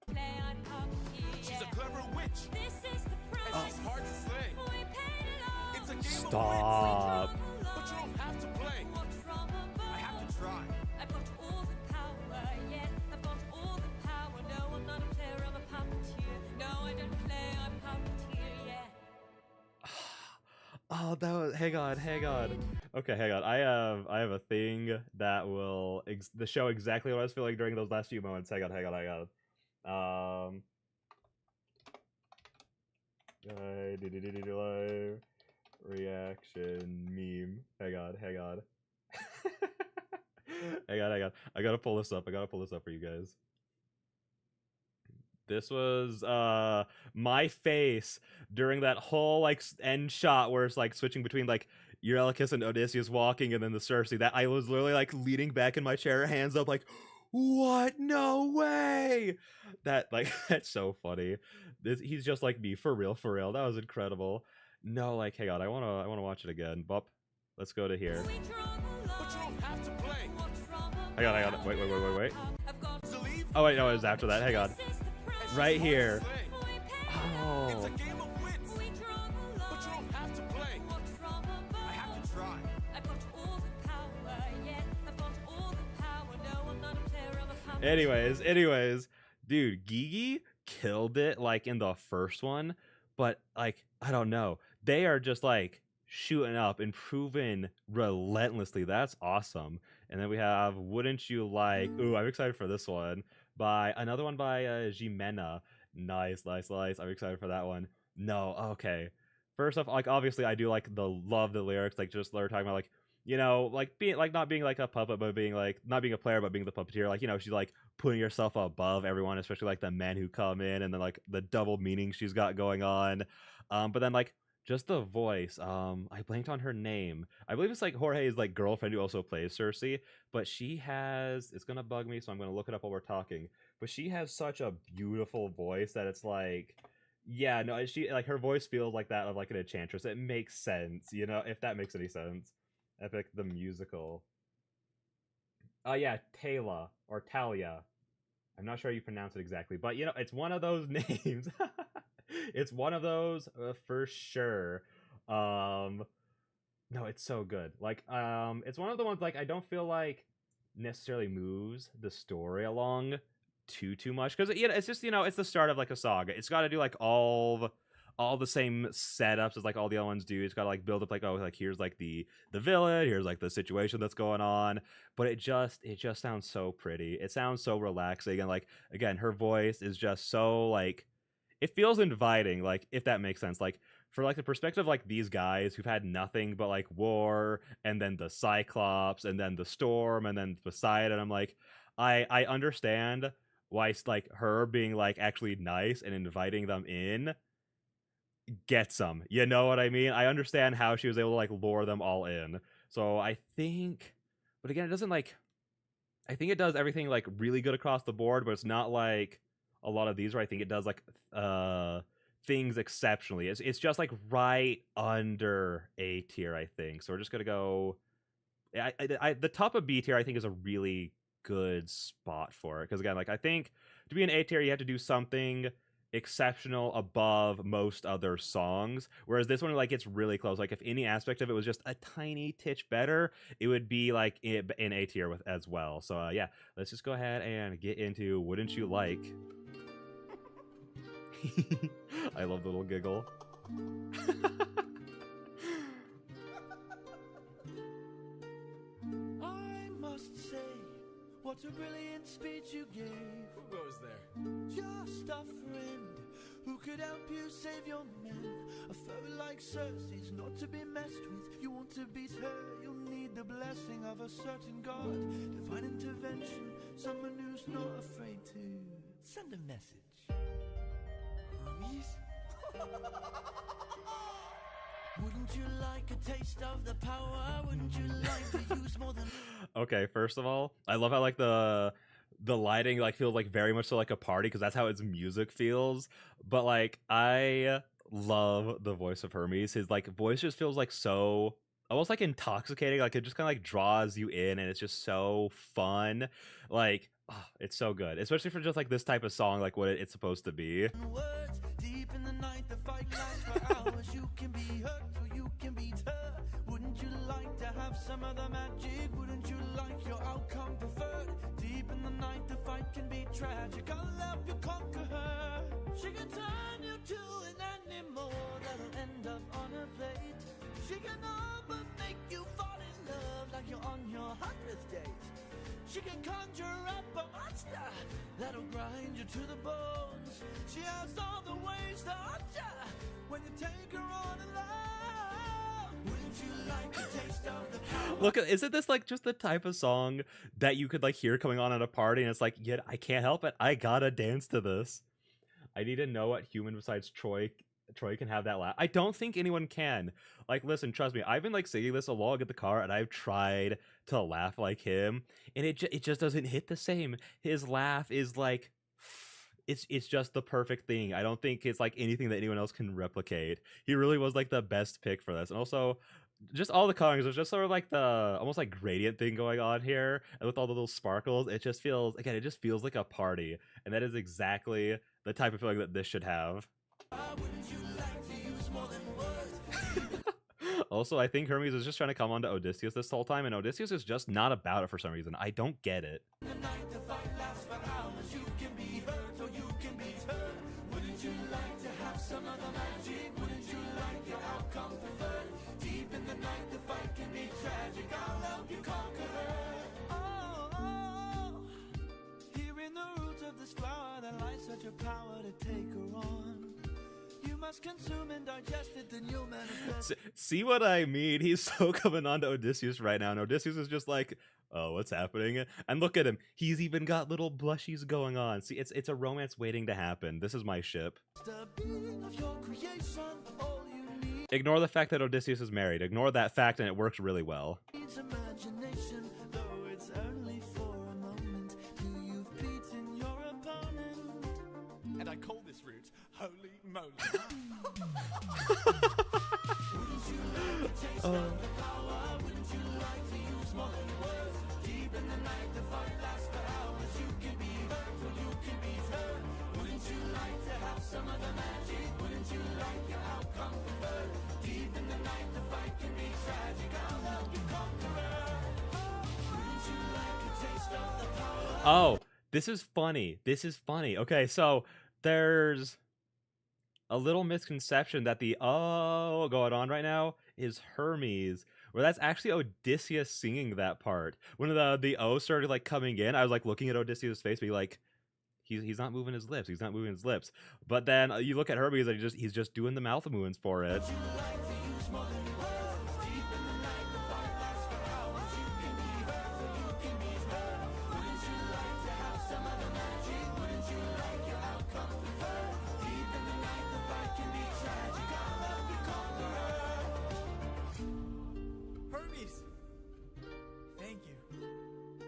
play, I puppeteer. She's a clever witch, This is the and price she's hard to slay. we paid it all. It's a game Stop. of wits, but you don't have to play. Watch from above. I have to try. I've got all the power, yeah. I've got all the power. No, I'm not a player, I'm a puppeteer. No, I don't play, I puppeteer, yeah. Oh, that was. Hang on. Okay, hang on. I have a thing that will the show exactly what I was feeling during those last few moments. Hang on. Live reaction meme. Hang on. hang on. I gotta pull this up for you guys. This was my face during that whole like end shot where it's like switching between like Eurylochus and Odysseus walking and then the Cersei. That I was literally like leaning back in my chair, hands up, like, what? No way! That like that's so funny. He's just like me for real. That was incredible. No, like, hang on, I wanna watch it again. Bop. Let's go to here. We draw the But you line. don't have to play. Watch from Hang on. above. Wait. I've got To leave, Oh wait, no, it was after that. Hang on. this is the price Right here. slay. we paid it all. It's a Oh. game of wits, We draw the but you line. don't have to play. Watch from above. I have to try. I've got all the power, yeah. I've got all the power. No, I'm not a player, I'm a puppeteer. Anyways, dude, Gigi killed it like in the first one, but like I don't know, they are just like shooting up, improving relentlessly. That's awesome. And then we have Wouldn't You Like? Ooh, I'm excited for this one by another one by Jimena. Nice. I'm excited for that one. No, okay. First off, like obviously I do like love the lyrics, like just they're talking about like, you know, like being like not being like a puppet, but being like not being a player, but being the puppeteer. Like, you know, she's like putting herself above everyone, especially like the men who come in, and then like the double meaning she's got going on. But then like just the voice. I blanked on her name. I believe it's like Jorge's like girlfriend who also plays Cersei, but she has. It's gonna bug me, so I'm gonna look it up while we're talking. But she has such a beautiful voice that it's like. Yeah, no, she like her voice feels like that of like an enchantress. It makes sense, you know, if that makes any sense. Epic the musical. Yeah, Talia or Talia. I'm not sure how you pronounce it exactly, but you know, it's one of those names. It's one of those for sure. No, it's so good. Like, it's one of the ones like I don't feel like necessarily moves the story along too much because you know, it's just, you know, it's the start of like a saga. It's got to do like all the same setups as like all the other ones do. It's got to like build up like, oh, like here's like the villain, here's like the situation that's going on, but it just sounds so pretty. It sounds so relaxing, and like again, her voice is just so like it feels inviting, like if that makes sense. Like for like the perspective of like these guys who've had nothing but like war and then the Cyclops and then the Storm and then Poseidon, I'm like, I understand why like her being like actually nice and inviting them in gets them. You know what I mean? I understand how she was able to like lure them all in. So I think, but again, it doesn't like. I think it does everything like really good across the board, but it's not like a lot of these where I think it does like things exceptionally. It's just like right under A tier, I think. So we're just gonna go. The top of B tier I think is a really good spot for it because again, like I think to be an A tier you have to do something exceptional above most other songs, whereas this one like it's really close. Like if any aspect of it was just a tiny titch better, it would be like in A tier with as well. So yeah, let's just go ahead and get into Wouldn't You Like. I love the little giggle. I must say, what a brilliant speech you gave. Who goes there? Just a friend who could help you save your men. A foe like Cersei's not to be messed with. You want to beat her, you'll need the blessing of a certain god. Divine intervention, someone who's not afraid to send a message. Hermes? Wouldn't you like a taste of the power? Wouldn't you like to use more than... Okay, first of all, I love how like the lighting like feels like very much so like a party because that's how its music feels. But like I love the voice of Hermes. His like voice just feels like so almost like intoxicating. Like it just kind of like draws you in, and it's just so fun. Like it's so good, especially for just like this type of song, like what it's supposed to be. Words deep in the night, the fight lasts for hours. You can be hurt or you can be hurt. Wouldn't you like to have some of the magic? Wouldn't you like your outcome preferred? Deep in the night, the fight can be tragic. I'll help you conquer her. She can turn you to an animal that'll end up on a plate. She can all but make you fall in love like you're on your 100th date. She can conjure up a monster that'll grind you to the bones. She has all the ways to hurt ya when you take her on a love. Wouldn't you like a taste of the power? Look, isn't this like just the type of song that you could like hear coming on at a party, and it's like, yeah, I can't help it. I gotta dance to this. I need to know what human besides Troy can have that laugh. I don't think anyone can. Like, listen, trust me, I've been like singing this along in the car, and I've tried to laugh like him, and it just doesn't hit the same. His laugh is like, it's just the perfect thing. I don't think it's like anything that anyone else can replicate. He really was like the best pick for this, and also just all the colors. There's just sort of like the almost like gradient thing going on here, and with all the little sparkles, it just feels like a party, and that is exactly the type of feeling that this should have. Wouldn't you like to use more than words? Also, I think Hermes is just trying to come on to Odysseus this whole time, and Odysseus is just not about it for some reason. I don't get it. The night the fight lasts for hours. You can be hurt or you can be hurt. Wouldn't you like to have some of the magic? Wouldn't you like your outcome preferred? Deep in the night the fight can be tragic. I'll help you conquer her. Oh, here in the root of this flower there lies such a power to take her on. You must consume and digest it, then you'll manifest. See what I mean? He's so coming on to Odysseus right now, and Odysseus is just like, oh, what's happening? And look at him. He's even got little blushies going on. See, it's a romance waiting to happen. This is my ship. The being of your creation, all you need Ignore the fact that Odysseus is married. Ignore that fact, and it works really well. is imagination, though it's only for a moment. Till you've beaten your opponent. And I call this route Holy Moly. Wouldn't you like a taste of the power? Wouldn't you Oh, this is funny. This is funny. Okay, so there's a little misconception that the oh going on right now is Hermes, where that's actually Odysseus singing that part. When the O started like coming in, I was like looking at Odysseus' face, being like, he's not moving his lips. He's not moving his lips. But then you look at Hermes and he's just doing the mouth movements for it. Hermes! Thank you.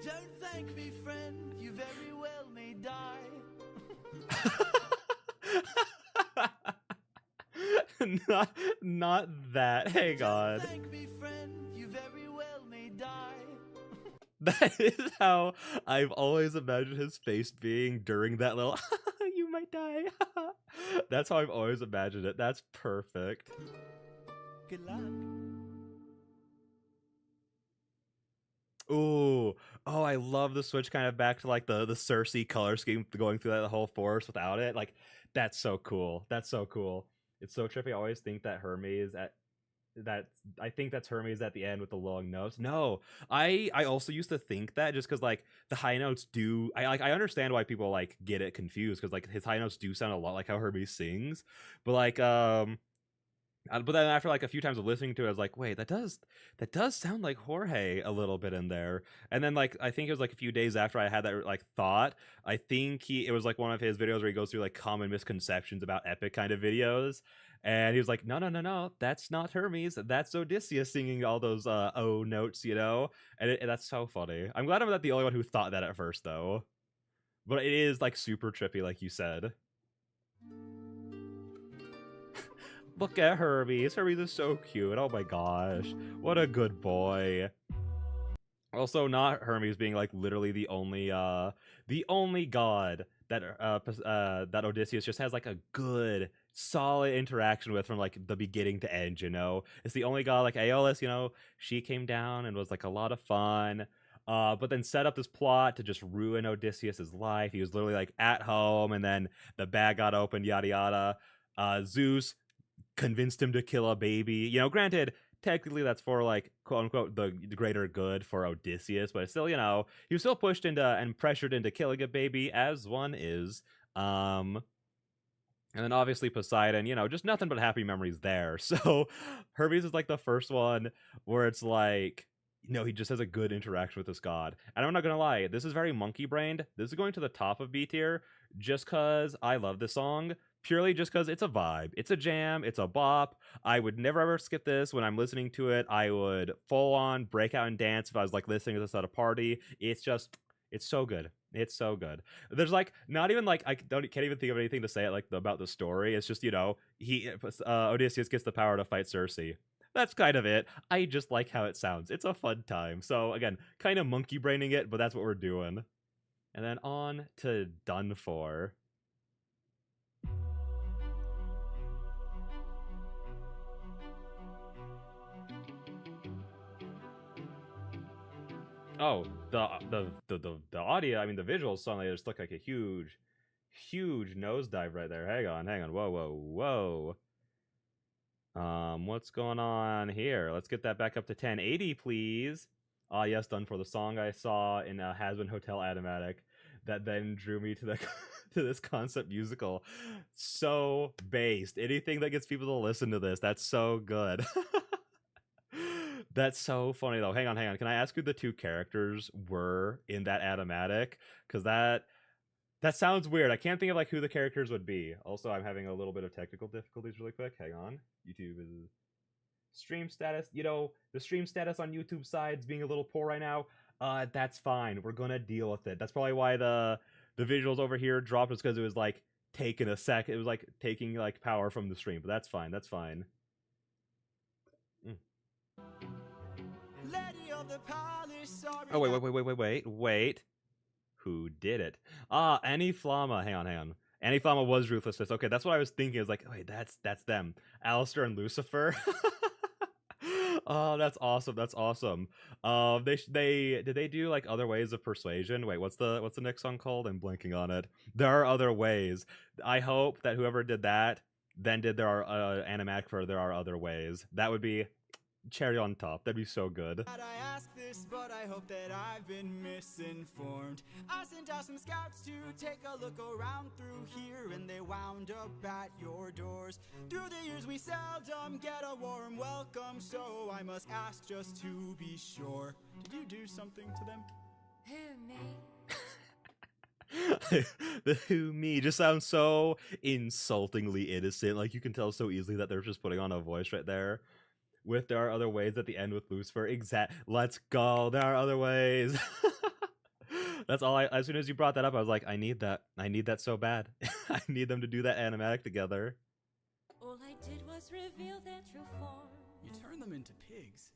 Don't thank me, friend. You very well may die. not that. Hang on. Don't thank me, friend. You very well may die. That is how I've always imagined his face being during that little you might die. That's how I've always imagined it. That's perfect. Good luck. Ooh. Oh, I love the switch kind of back to like the Cersei color scheme going through that whole forest without it. Like, that's so cool. That's so cool. It's so trippy. I always think that Hermes I think that's Hermes at the end with the long notes. No, I also used to think that just because like the high notes do I understand why people like get it confused because like his high notes do sound a lot like how Hermes sings, but like but then after like a few times of listening to it, I was like, wait, that does sound like Jorge a little bit in there. And then like I think it was like a few days after I had that like thought, I think it was like one of his videos where he goes through like common misconceptions about epic kind of videos. And he was like, no, that's not Hermes. That's Odysseus singing all those O notes, you know? And that's so funny. I'm glad I'm not the only one who thought that at first, though. But it is, like, super trippy, like you said. Look at Hermes. Hermes is so cute. Oh my gosh. What a good boy. Also, not Hermes being, like, literally the only god that Odysseus just has, like, a good solid interaction with from like the beginning to end, you know. It's the only god like Aeolus, you know, she came down and was like a lot of fun, but then set up this plot to just ruin Odysseus's life. He was literally like at home and then the bag got opened, yada yada. Zeus convinced him to kill a baby, you know. Granted, technically that's for like quote unquote the greater good for Odysseus, but still, you know, he was still pushed into and pressured into killing a baby, as one is. And then obviously Poseidon, you know, just nothing but happy memories there. So Hermes is like the first one where it's like, you know, he just has a good interaction with this god. And I'm not going to lie, this is very monkey brained. This is going to the top of B tier just because I love this song. Purely just because it's a vibe. It's a jam. It's a bop. I would never ever skip this when I'm listening to it. I would full on break out and dance if I was like listening to this at a party. It's so good. It's so good. There's like not even like can't even think of anything to say it like about the story. It's just, you know, Odysseus gets the power to fight Cersei. That's kind of it. I just like how it sounds. It's a fun time. So again, kind of monkey braining it, but that's what we're doing. And then on to Done For. Oh, the audio, I mean the visuals suddenly just look like a huge nosedive right there. Hang on. Whoa. What's going on here? Let's get that back up to 1080, please. Ah, yes, Done For, the song I saw in Has-Been Hotel Animatic that then drew me to the to this concept musical. So based. Anything that gets people to listen to this, that's so good. That's so funny though. Hang on. Can I ask who the two characters were in that animatic? Because that sounds weird. I can't think of like who the characters would be. Also, I'm having a little bit of technical difficulties really quick. Hang on. YouTube is stream status. You know, the stream status on YouTube side's being a little poor right now. That's fine. We're gonna deal with it. That's probably why the visuals over here dropped, was because it was like taking a sec. It was like taking like power from the stream, but that's fine. Let your of the palace. Sorry. Oh, wait. Who did it? Aniflama. Hang on. Aniflama was Ruthlessness. Okay, that's what I was thinking. I was like, wait, that's them. Alistair and Lucifer. Oh, that's awesome. They did they do like other ways of persuasion? Wait, what's the next song called? I'm blanking on it. There are other ways. I hope that whoever did that then did there are animatic for There Are Other Ways. That would be cherry on top. That'd be so good. I ask this, but I hope that I've been misinformed. I sent out some scouts to take a look around through here, and they wound up at your doors. Through the years we seldom get a warm welcome, so I must ask just to be sure. Did you do something to them? Who, me? The who me just sounds so insultingly innocent. Like you can tell so easily that they're just putting on a voice right there. With There Are Other Ways at the end with Lucifer. Let's go. There are other ways. That's all as soon as you brought that up, I was like, I need that so bad. I need them to do that animatic together. All I did was reveal their true form. You turned them into pigs.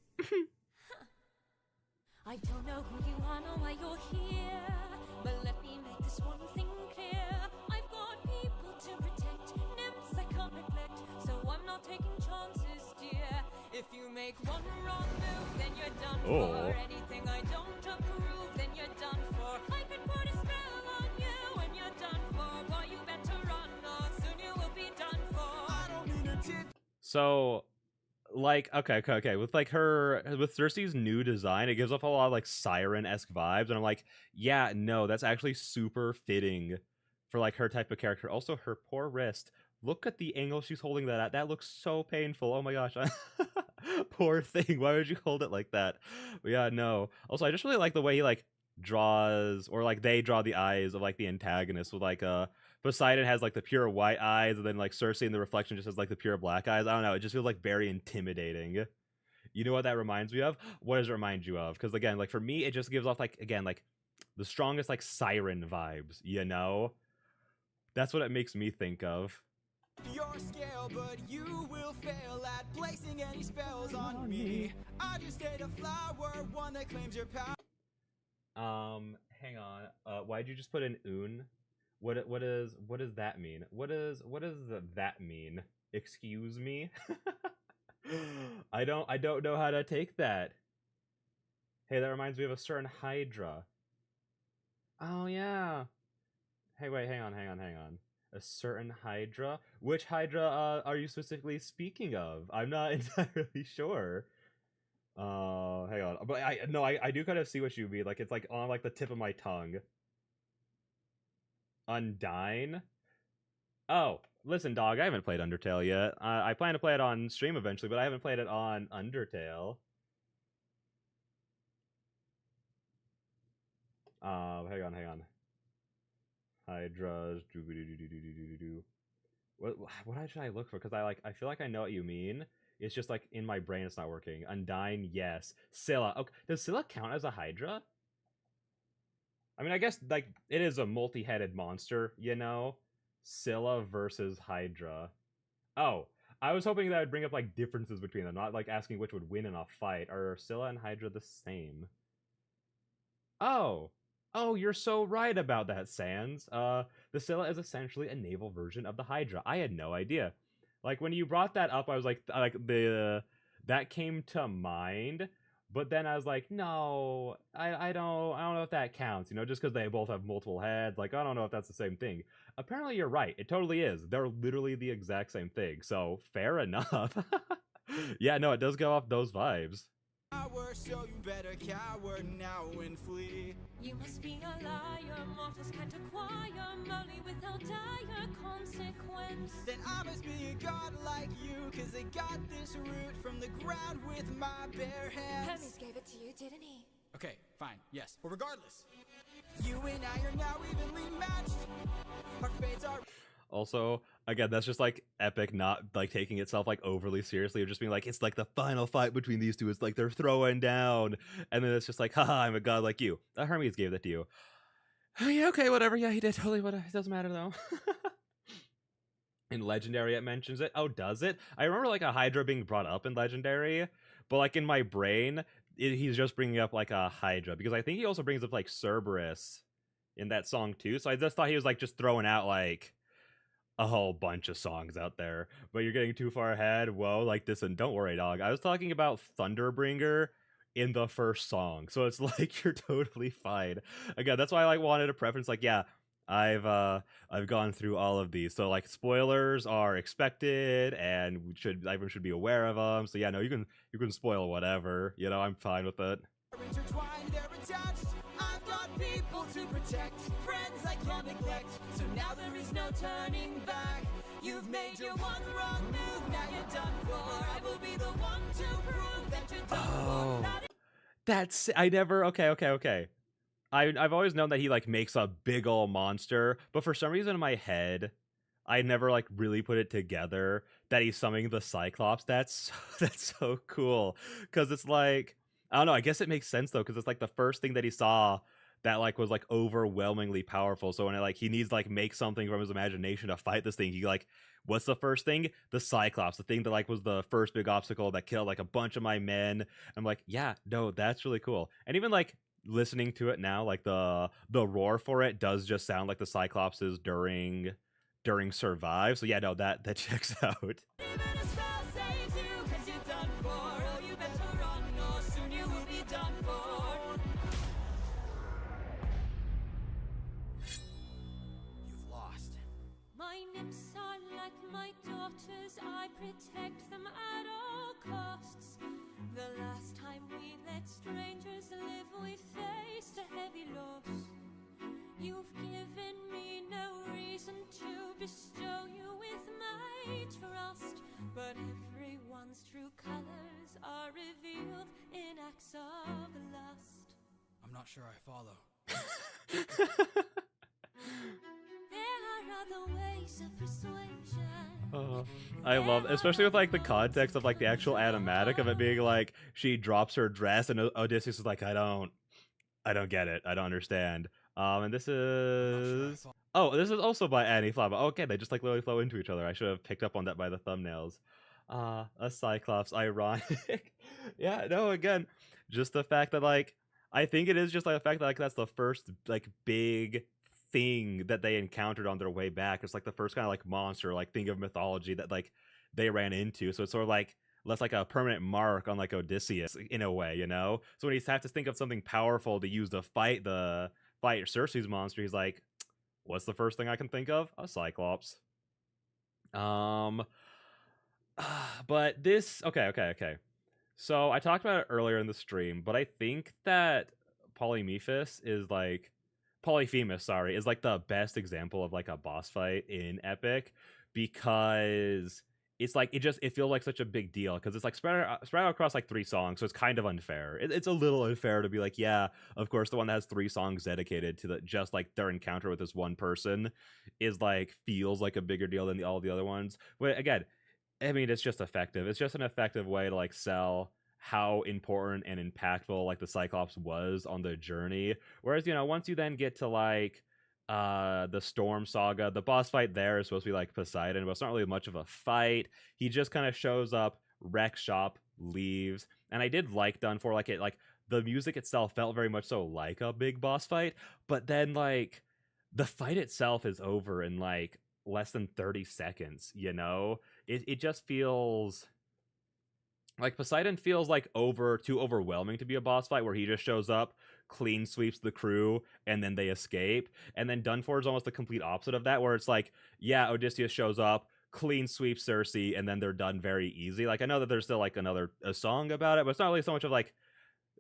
I don't know who you are nor why you're here, but let me make this one thing clear. I've got people to protect, nymphs I can't neglect, so I'm not taking chances, dear. If you make one wrong move, then you're done for. Anything I don't approve, then you're done for. I could put a spell on you and you're done for. Boy, you better run or soon you will be done for. I don't mean to tip. So like okay. With Cersei's new design, it gives off a lot of like siren-esque vibes, and I'm like, yeah, no, that's actually super fitting for like her type of character. Also, her poor wrist. Look at the angle she's holding that at. That looks so painful. Oh my gosh. Poor thing. Why would you hold it like that? But yeah, no. Also, I just really like the way he like draws, or like they draw the eyes of like the antagonist with like Poseidon has like the pure white eyes, and then like Cersei in the reflection just has like the pure black eyes. I don't know. It just feels like very intimidating. You know what that reminds me of? What does it remind you of? Because again, like for me, it just gives off like, again, like the strongest like siren vibes, you know? That's what it makes me think of. Your scale, but you will fail at placing any spells on me. I just ate a flower, one that claims your power. Hang on. Why'd you just put an un? What does that mean? What does that mean? Excuse me? I don't know how to take that. Hey, that reminds me of a certain Hydra. Oh yeah. Hey, wait, hang on. A certain Hydra? Which Hydra are you specifically speaking of? I'm not entirely sure. Hang on. But I do kind of see what you mean. Like it's like on like the tip of my tongue. Undyne? Oh, listen, dog, I haven't played Undertale yet. I plan to play it on stream eventually, but I haven't played it on Undertale. Hang on. Hydras. What should I look for? Because I feel like I know what you mean. It's just like in my brain it's not working. Undyne, yes. Scylla. Okay, does Scylla count as a Hydra? I mean, I guess like it is a multi-headed monster, you know? Scylla versus Hydra. Oh, I was hoping that would bring up like differences between them, not like asking which would win in a fight. Are Scylla and Hydra the same? Oh, you're so right about that, Sans. The Scylla is essentially a naval version of the Hydra. I had no idea. Like when you brought that up, I was like that came to mind, but then I was like, no, I don't know if that counts, you know, just because they both have multiple heads. Like, I don't know if that's the same thing. Apparently, you're right. It totally is. They're literally the exact same thing. So fair enough. Yeah, no, it does go off those vibes. So you better cower now and flee. You must be a liar, mortals can't acquire money without dire consequence. Then I must be a god like you, cause I got this root from the ground with my bare hands. Hermes gave it to you, didn't he? Okay, fine, yes. Well, regardless. You and I are now evenly matched. Our fates are... Also, again, that's just like epic, not like taking itself like overly seriously, or just being like, it's like the final fight between these two. It's like they're throwing down, and then it's just like, haha, I'm a god like you. Hermes gave that to you. Oh, yeah, okay, whatever. Yeah, he did. Totally, whatever. It doesn't matter though. In Legendary, it mentions it. Oh, does it? I remember like a Hydra being brought up in Legendary, but like in my brain, he's just bringing up like a Hydra, because I think he also brings up like Cerberus in that song too. So I just thought he was like just throwing out like a whole bunch of songs out there. But you're getting too far ahead. Whoa, like this, and don't worry, dog. I was talking about Thunderbringer in the first song, so it's like you're totally fine. Again, that's why I like wanted a preference. Like, yeah, I've gone through all of these, so like spoilers are expected, and everyone should be aware of them. So yeah, no, you can spoil whatever. You know, I'm fine with it. Intertwined, they're attached. I've got people to protect, friends I can't neglect. So now there is no turning back. You've made your one wrong move, now you're done for. I will be the one to prove that you're done for. That's I never. Okay. I've always known that he like makes a big ol' monster, but for some reason in my head, I never like really put it together that he's summoning the Cyclops. That's so cool, because it's like, I don't know. I guess it makes sense though, because it's like the first thing that he saw that like was like overwhelmingly powerful. So when he needs to like make something from his imagination to fight this thing, he like, what's the first thing? The Cyclops, the thing that like was the first big obstacle that killed like a bunch of my men. I'm like, yeah, no, that's really cool. And even like listening to it now, like the roar for it does just sound like the Cyclopses during Survive. So yeah, no, that checks out. Even a spell saves you, 'cause you're done for. Oh, you better run, or soon you will be done for. You've lost. My nymphs are like my daughters, I protect them at all costs. The last time we let strangers live, we faced a heavy loss. You've given me no reason to bestow you with my trust, but everyone's true colors are revealed in acts of lust. I'm not sure I follow. There are other ways of persuasion. I love, especially with like the context of like the actual animatic of it being like she drops her dress and Odysseus is like, I don't get it, I don't understand. And this is this is also by Annie Flava. Okay, they just like literally flow into each other. I should have picked up on that by the thumbnails. A Cyclops, ironic. Yeah, no, again, just the fact that like I think it is just like the fact that like that's the first like big thing that they encountered on their way back. It's like the first kind of like monster, like thing of mythology that like they ran into. So it's sort of like less like a permanent mark on like Odysseus in a way, you know? So when he has to think of something powerful to use to fight Circe's monster, he's like, what's the first thing I can think of? A Cyclops. But this okay. So I talked about it earlier in the stream, but I think that Polyphemus, is like the best example of like a boss fight in Epic, because it's like it feels like such a big deal because it's like spread out across like 3 songs, so it's kind of unfair. It's a little unfair to be like, yeah, of course the one that has 3 songs dedicated to just like their encounter with this one person is like feels like a bigger deal than all the other ones. But again, I mean, it's just effective. It's just an effective way to like sell how important and impactful like the Cyclops was on the journey. Whereas, you know, once you then get to like the Storm Saga, the boss fight there is supposed to be like Poseidon, but it's not really much of a fight. He just kind of shows up, wrecks shop, leaves. And I did like Done For, like it, like the music itself felt very much so like a big boss fight, but then like the fight itself is over in like less than 30 seconds, you know? It just feels like Poseidon feels like too overwhelming to be a boss fight, where he just shows up, clean sweeps the crew, and then they escape. And then Done For is almost the complete opposite of that, where it's like, yeah, Odysseus shows up, clean sweeps Circe, and then they're done very easy. Like, I know that there's still like a song about it, but it's not really so much of like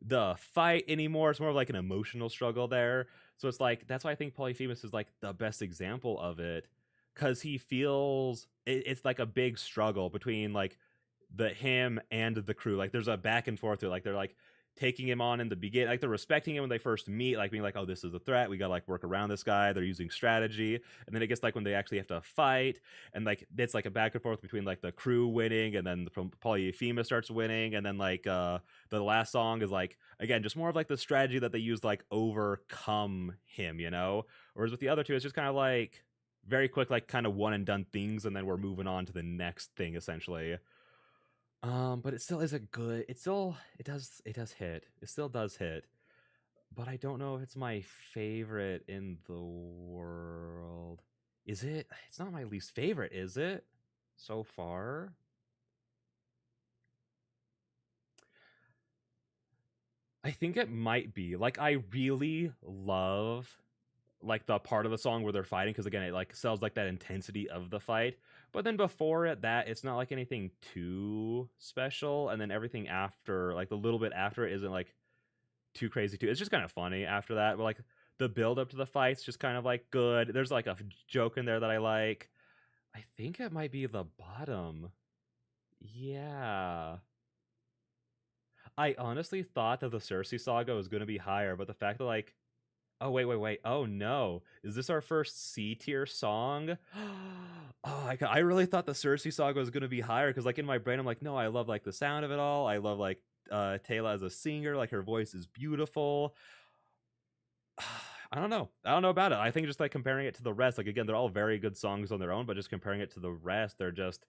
the fight anymore. It's more of like an emotional struggle there. So it's like, that's why I think Polyphemus is like the best example of it, because he feels it's like a big struggle between like him and the crew. Like there's a back and forth. Like they're like taking him on in the beginning, like they're respecting him when they first meet, like being like, oh, this is a threat, we gotta like work around this guy. They're using strategy. And then it gets like when they actually have to fight, and like it's like a back and forth between like the crew winning, and then Polyphemus starts winning, and then like the last song is like, again, just more of like the strategy that they use to like overcome him, you know? Whereas with the other two, it's just kind of like very quick, like kind of one and done things, and then we're moving on to the next thing essentially. But it still isn't good. It still it does hit. It still does hit. But I don't know if it's my favorite in the world. Is it? It's not my least favorite, is it? So far? I think it might be. Like, I really love like the part of the song where they're fighting, because again, it like sells like that intensity of the fight. But then before it, that it's not like anything too special, and then everything after, like the little bit after it, isn't like too crazy too. It's just kind of funny after that. But like the build up to the fights just kind of like good. There's like a joke in there that I like. I think it might be the bottom. Yeah. I honestly thought that the Cersei saga was going to be higher, but the fact that like, oh wait, oh no, is this our first C tier song? Oh, I really thought the Cersei saga was going to be higher, because like in my brain I'm like, no, I love like the sound of it all. I love like Taylor as a singer, like her voice is beautiful. I don't know about it. I think just like comparing it to the rest, like again, they're all very good songs on their own, but just comparing it to the rest, they're just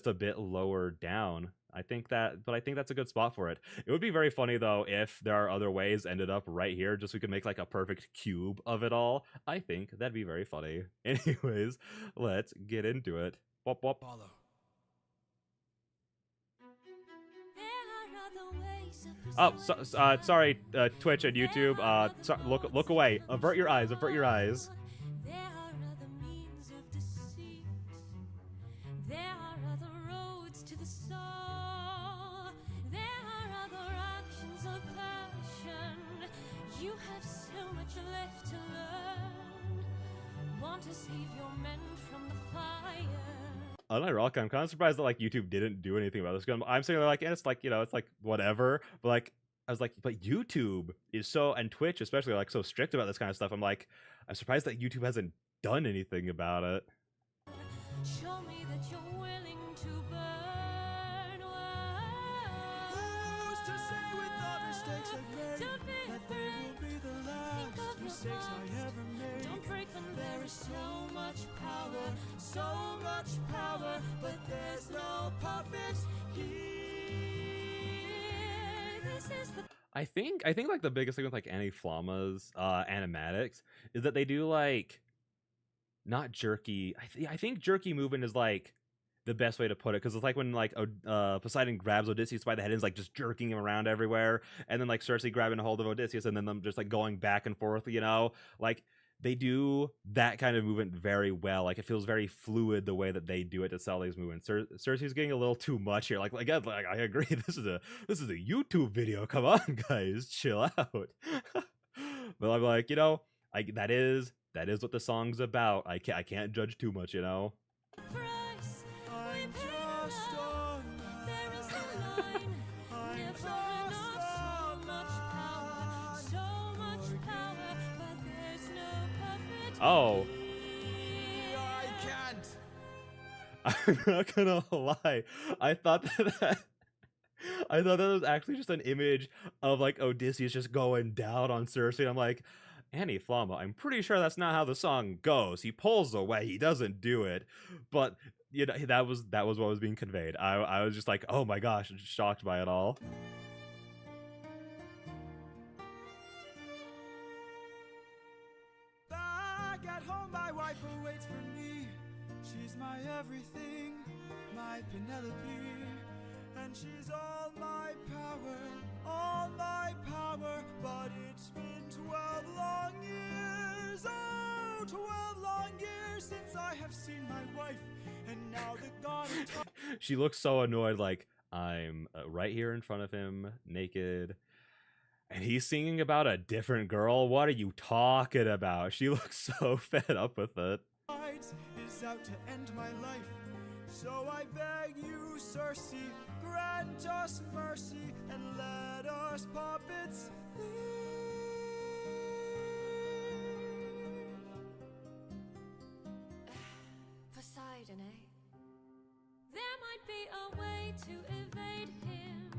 a bit lower down. I think that's a good spot for it. It would be very funny though if there are other ways ended up right here, just so we could make like a perfect cube of it all. I think that'd be very funny. Anyways, let's get into it. Wop wop. Follow. Oh, sorry, Twitch and YouTube. Look away. Avert your eyes. Avert your eyes. There are other means of deceit. There are other roads to the soul. There are other actions of passion. You have so much left to learn. Want to save your men from the fire. Unironic, I'm kind of surprised that like YouTube didn't do anything about this. I'm saying like, it's like, it's like whatever, but like I was like, but YouTube is so, and Twitch especially, like so strict about this kind of stuff. I'm like, I'm surprised that YouTube hasn't done anything about it. Show me that you're willing to burn. Who's to say with all mistakes I've made Don't be that they will be the Think last of your mistakes I past. ever made? Don't break them. There is so much power, but there's no puppet here. This is the I think like the biggest thing with like Aniflama's animatics is that they do like not jerky. I think jerky movement is like the best way to put it, because it's like when like Poseidon grabs Odysseus by the head and is like just jerking him around everywhere, and then like Cersei grabbing a hold of Odysseus and then them just like going back and forth, like they do that kind of movement very well. Like it feels very fluid the way that they do it to sell these movements. Cersei's getting a little too much here. Like again, like I agree. This is a YouTube video. Come on, guys, chill out. But I'm like, that is what the song's about. I can't judge too much, price. I'm just on There is a line. Never enough. So much power, but there's no puppet. Oh. I can't. I'm not gonna lie. I thought that was actually just an image of like Odysseus just going down on Cersei. And I'm like, Aniflama, I'm pretty sure that's not how the song goes. He pulls away. He doesn't do it. But that was what was being conveyed. I was just like, oh my gosh, just shocked by it all. Back at home, my wife awaits for me. She's my everything, my Penelope. And she's all my power. But it's been 12 long years, 12 long years since I have seen my wife. And now the god of time. She looks so annoyed, like, I'm right here in front of him, naked, and he's singing about a different girl. What are you talking about? She looks so fed up with it. Is out to end my life. So I beg you, Cersei, grant us mercy and let us puppets live. Poseidon, eh? There might be a way to evade him.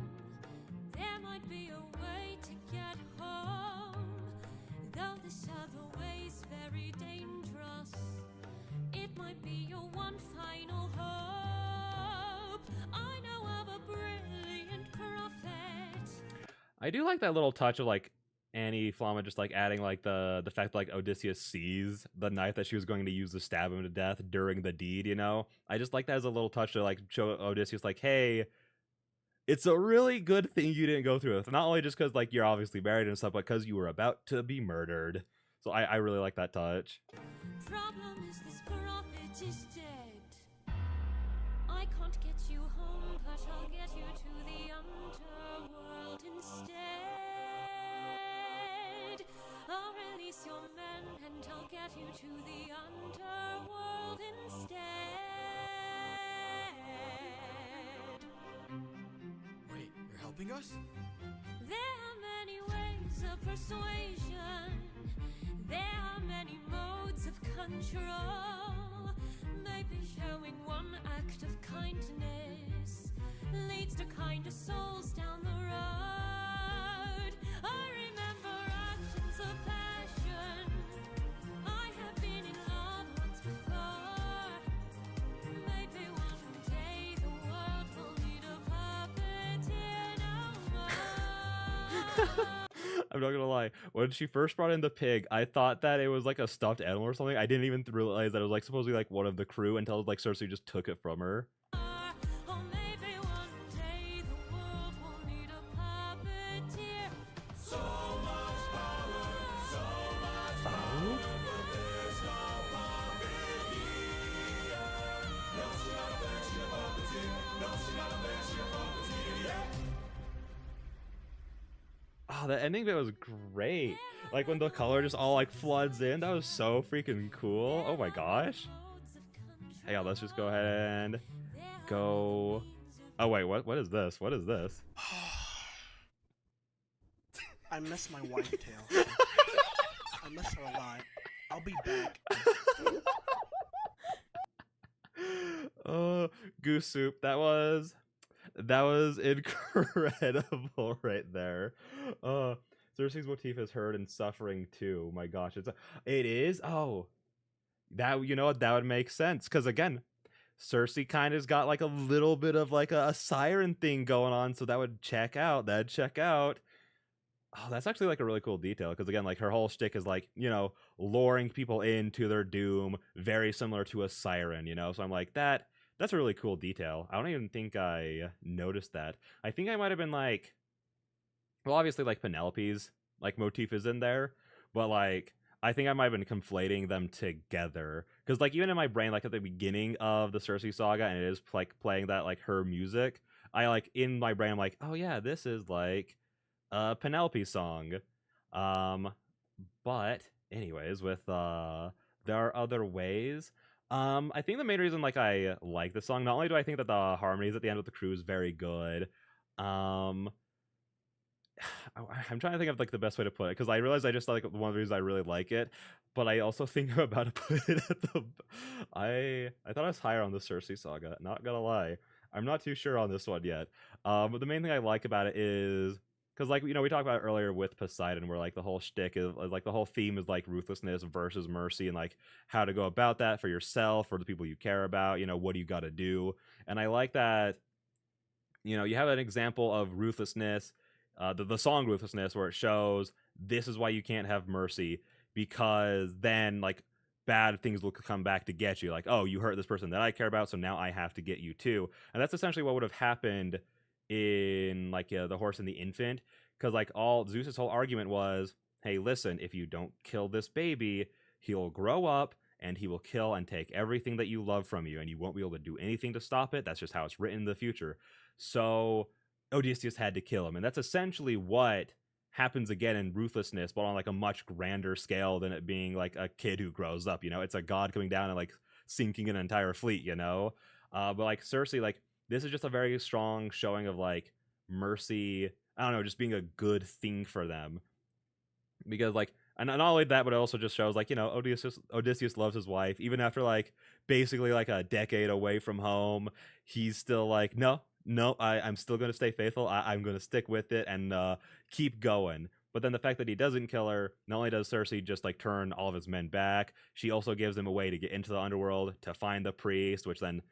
There might be a way to get home. Though this other way's very dangerous, it might be your one final hope. I know of a bridge I do like that little touch of like Annie Flama just like adding like the fact that like Odysseus sees the knife that she was going to use to stab him to death during the deed, you know? I just like that as a little touch to like show Odysseus like, hey, it's a really good thing you didn't go through with. Not only just because like you're obviously married and stuff, but because you were about to be murdered. So I really like that touch. Problem is this prophet is dead. I can't get you home, but I'll get you to the underworld instead. I'll release your men and I'll get you to the underworld instead. Wait, you're helping us? There are many ways of persuasion. There are many modes of control. Maybe showing one act of kindness leads to kinder souls down the road. I remember actions of passion. I have been in love once before. Maybe one day the world will need a puppeteer no more. I'm not gonna lie. When she first brought in the pig, I thought that it was like a stuffed animal or something. I didn't even realize that it was like supposedly like one of the crew until like Cersei just took it from her. Or maybe one day the world will need a puppeteer. So much power, so much Oh? but there's no puppet here. No, she's not a bear, she's a puppeteer. No, she's not a bear, she's a puppeteer, yeah. Oh, the ending bit was great. Like when the color just all like floods in, that was so freaking cool. Oh my gosh. Hang on, let's just go ahead and go. Oh wait, what is this? What is this? I miss my wife, Tail. I miss her a lot. I'll be back. Oh, goose soup. That was incredible right there. Cersei's motif is hurt and suffering too. My gosh, it is. Oh, that, you know what, that would make sense because again, Cersei kind of's got like a little bit of like a siren thing going on, so that would check out. That'd check out. Oh, that's actually like a really cool detail because again, like her whole shtick is like, you know, luring people into their doom, very similar to a siren, you know. So I'm like, that's a really cool detail. I don't even think I noticed that. I think I might have been like, well, obviously like Penelope's like motif is in there, but like I think I might have been conflating them together because like even in my brain, like at the beginning of the Cersei saga, and it is like playing that like her music, I like in my brain I'm like, oh yeah, this is like Penelope song. But anyways, with there are other ways. I think the main reason like I like this song, not only do I think that the harmonies at the end with the crew is very good, I'm trying to think of like the best way to put it because I realized I just like one of the reasons I really like it, but I also think I'm about to put it at the. I thought I was higher on the Cersei saga. Not gonna lie, I'm not too sure on this one yet. But the main thing I like about it is because like, you know, we talked about it earlier with Poseidon, where like the whole shtick is like the whole theme is like ruthlessness versus mercy, and like how to go about that for yourself, for the people you care about. You know, what do you got to do? And I like that. You know, you have an example of ruthlessness. The song Ruthlessness, where it shows this is why you can't have mercy, because then like bad things will come back to get you, like, oh, you hurt this person that I care about, so now I have to get you too. And that's essentially what would have happened in like the Horse and the Infant, because like all Zeus's whole argument was, hey, listen, if you don't kill this baby, he'll grow up and he will kill and take everything that you love from you, and you won't be able to do anything to stop it. That's just how it's written in the future. So Odysseus had to kill him, and that's essentially what happens again in Ruthlessness, but on like a much grander scale than it being like a kid who grows up. You know, it's a god coming down and like sinking an entire fleet. You know, but like Cersei, like this is just a very strong showing of like mercy. I don't know, just being a good thing for them, because like, and not only that, but it also just shows like, you know, Odysseus loves his wife even after like basically like a decade away from home. He's still like, no, I'm still going to stay faithful. I'm going to stick with it and keep going. But then the fact that he doesn't kill her, not only does Cersei just like turn all of his men back, she also gives him a way to get into the underworld, to find the priest, which then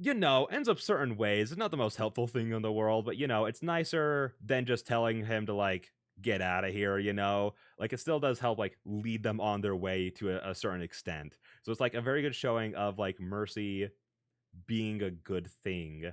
you know, ends up certain ways. It's not the most helpful thing in the world, but, you know, it's nicer than just telling him to, like, get out of here, you know? Like, it still does help, like, lead them on their way to a certain extent. So it's, like, a very good showing of, like, mercy being a good thing.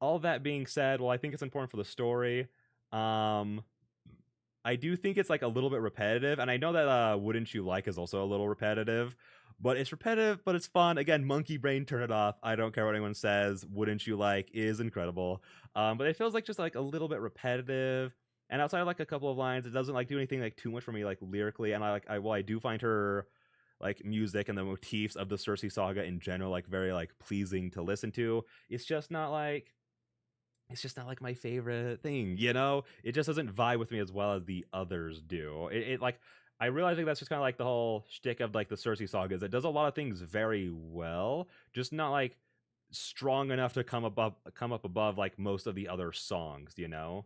All that being said, well, I think it's important for the story. I do think it's like a little bit repetitive, and I know that Wouldn't You Like is also a little repetitive, but it's repetitive, but it's fun. Again, monkey brain, turn it off. I don't care what anyone says. Wouldn't You Like is incredible. But it feels like just like a little bit repetitive. And outside of like a couple of lines, it doesn't like do anything like too much for me like lyrically. And I do find her like music and the motifs of the Cersei saga in general like very like pleasing to listen to. It's just not like my favorite thing, you know? It just doesn't vibe with me as well as the others do. It like I realize like that's just kind of like the whole shtick of like the Cersei saga is it does a lot of things very well, just not like strong enough to come up above like most of the other songs, you know?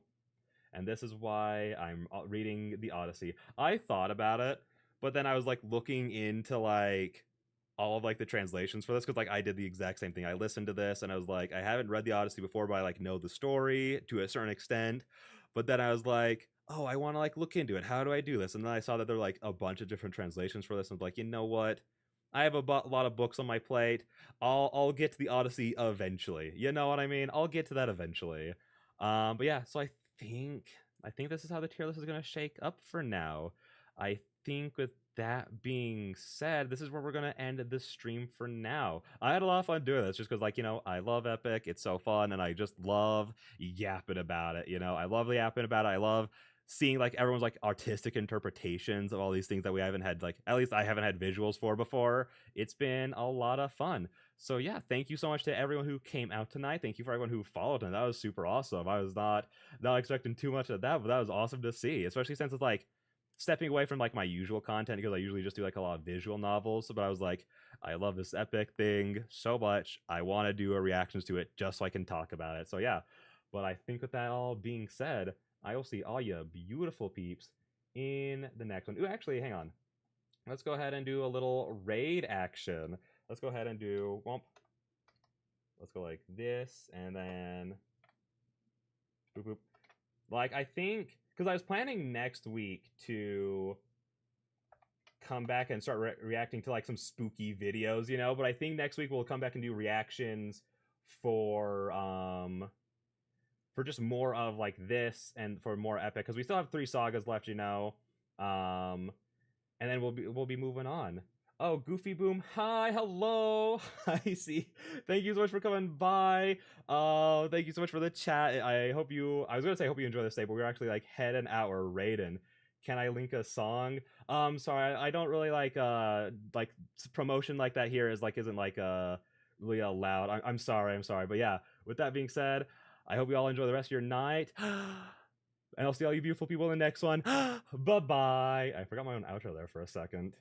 And this is why I'm reading the Odyssey. I thought about it, but then I was like looking into like all of like the translations for this because like I did the exact same thing. I listened to this and I was like, I haven't read the Odyssey before, but I like know the story to a certain extent. But then I was like, oh, I want to like look into it. How do I do this? And then I saw that there were like a bunch of different translations for this. And I was like, you know what? I have a lot of books on my plate. I'll get to the Odyssey eventually. You know what I mean? I'll get to that eventually. But yeah, so I think this is how the tier list is gonna shake up for now. I think with that being said, this is where we're gonna end this stream for now. I had a lot of fun doing this just because, like, you know, I love Epic. It's so fun, and I just love yapping about it. You know, I love yapping about it. I love seeing like everyone's like artistic interpretations of all these things that we haven't had like at least I haven't had visuals for before. It's been a lot of fun. So yeah, thank you so much to everyone who came out tonight. Thank you for everyone who followed, and that was super awesome. I was not expecting too much of that, but that was awesome to see, especially since it's like stepping away from like my usual content because I usually just do like a lot of visual novels. But I was like, I love this Epic thing so much. I want to do a reactions to it just so I can talk about it. So yeah, but I think with that all being said, I will see all you beautiful peeps in the next one. Ooh, actually, hang on. Let's go ahead and do a little raid action. Let's go ahead and do womp. Let's go like this, and then boop boop. Like I think because I was planning next week to come back and start reacting to like some spooky videos, you know. But I think next week we'll come back and do reactions for just more of like this and for more Epic because we still have 3 sagas left, you know. And then we'll be moving on. Oh, Goofy Boom, hi, hello. I see. Thank you so much for coming by. Thank you so much for the chat. I was gonna say I hope you enjoy this day, but we're actually like heading out. We're raiding. Can I link a song? Sorry, I don't really like promotion like that here isn't like really allowed. I'm sorry, but yeah. With that being said, I hope you all enjoy the rest of your night. And I'll see all you beautiful people in the next one. Bye-bye. I forgot my own outro there for a second.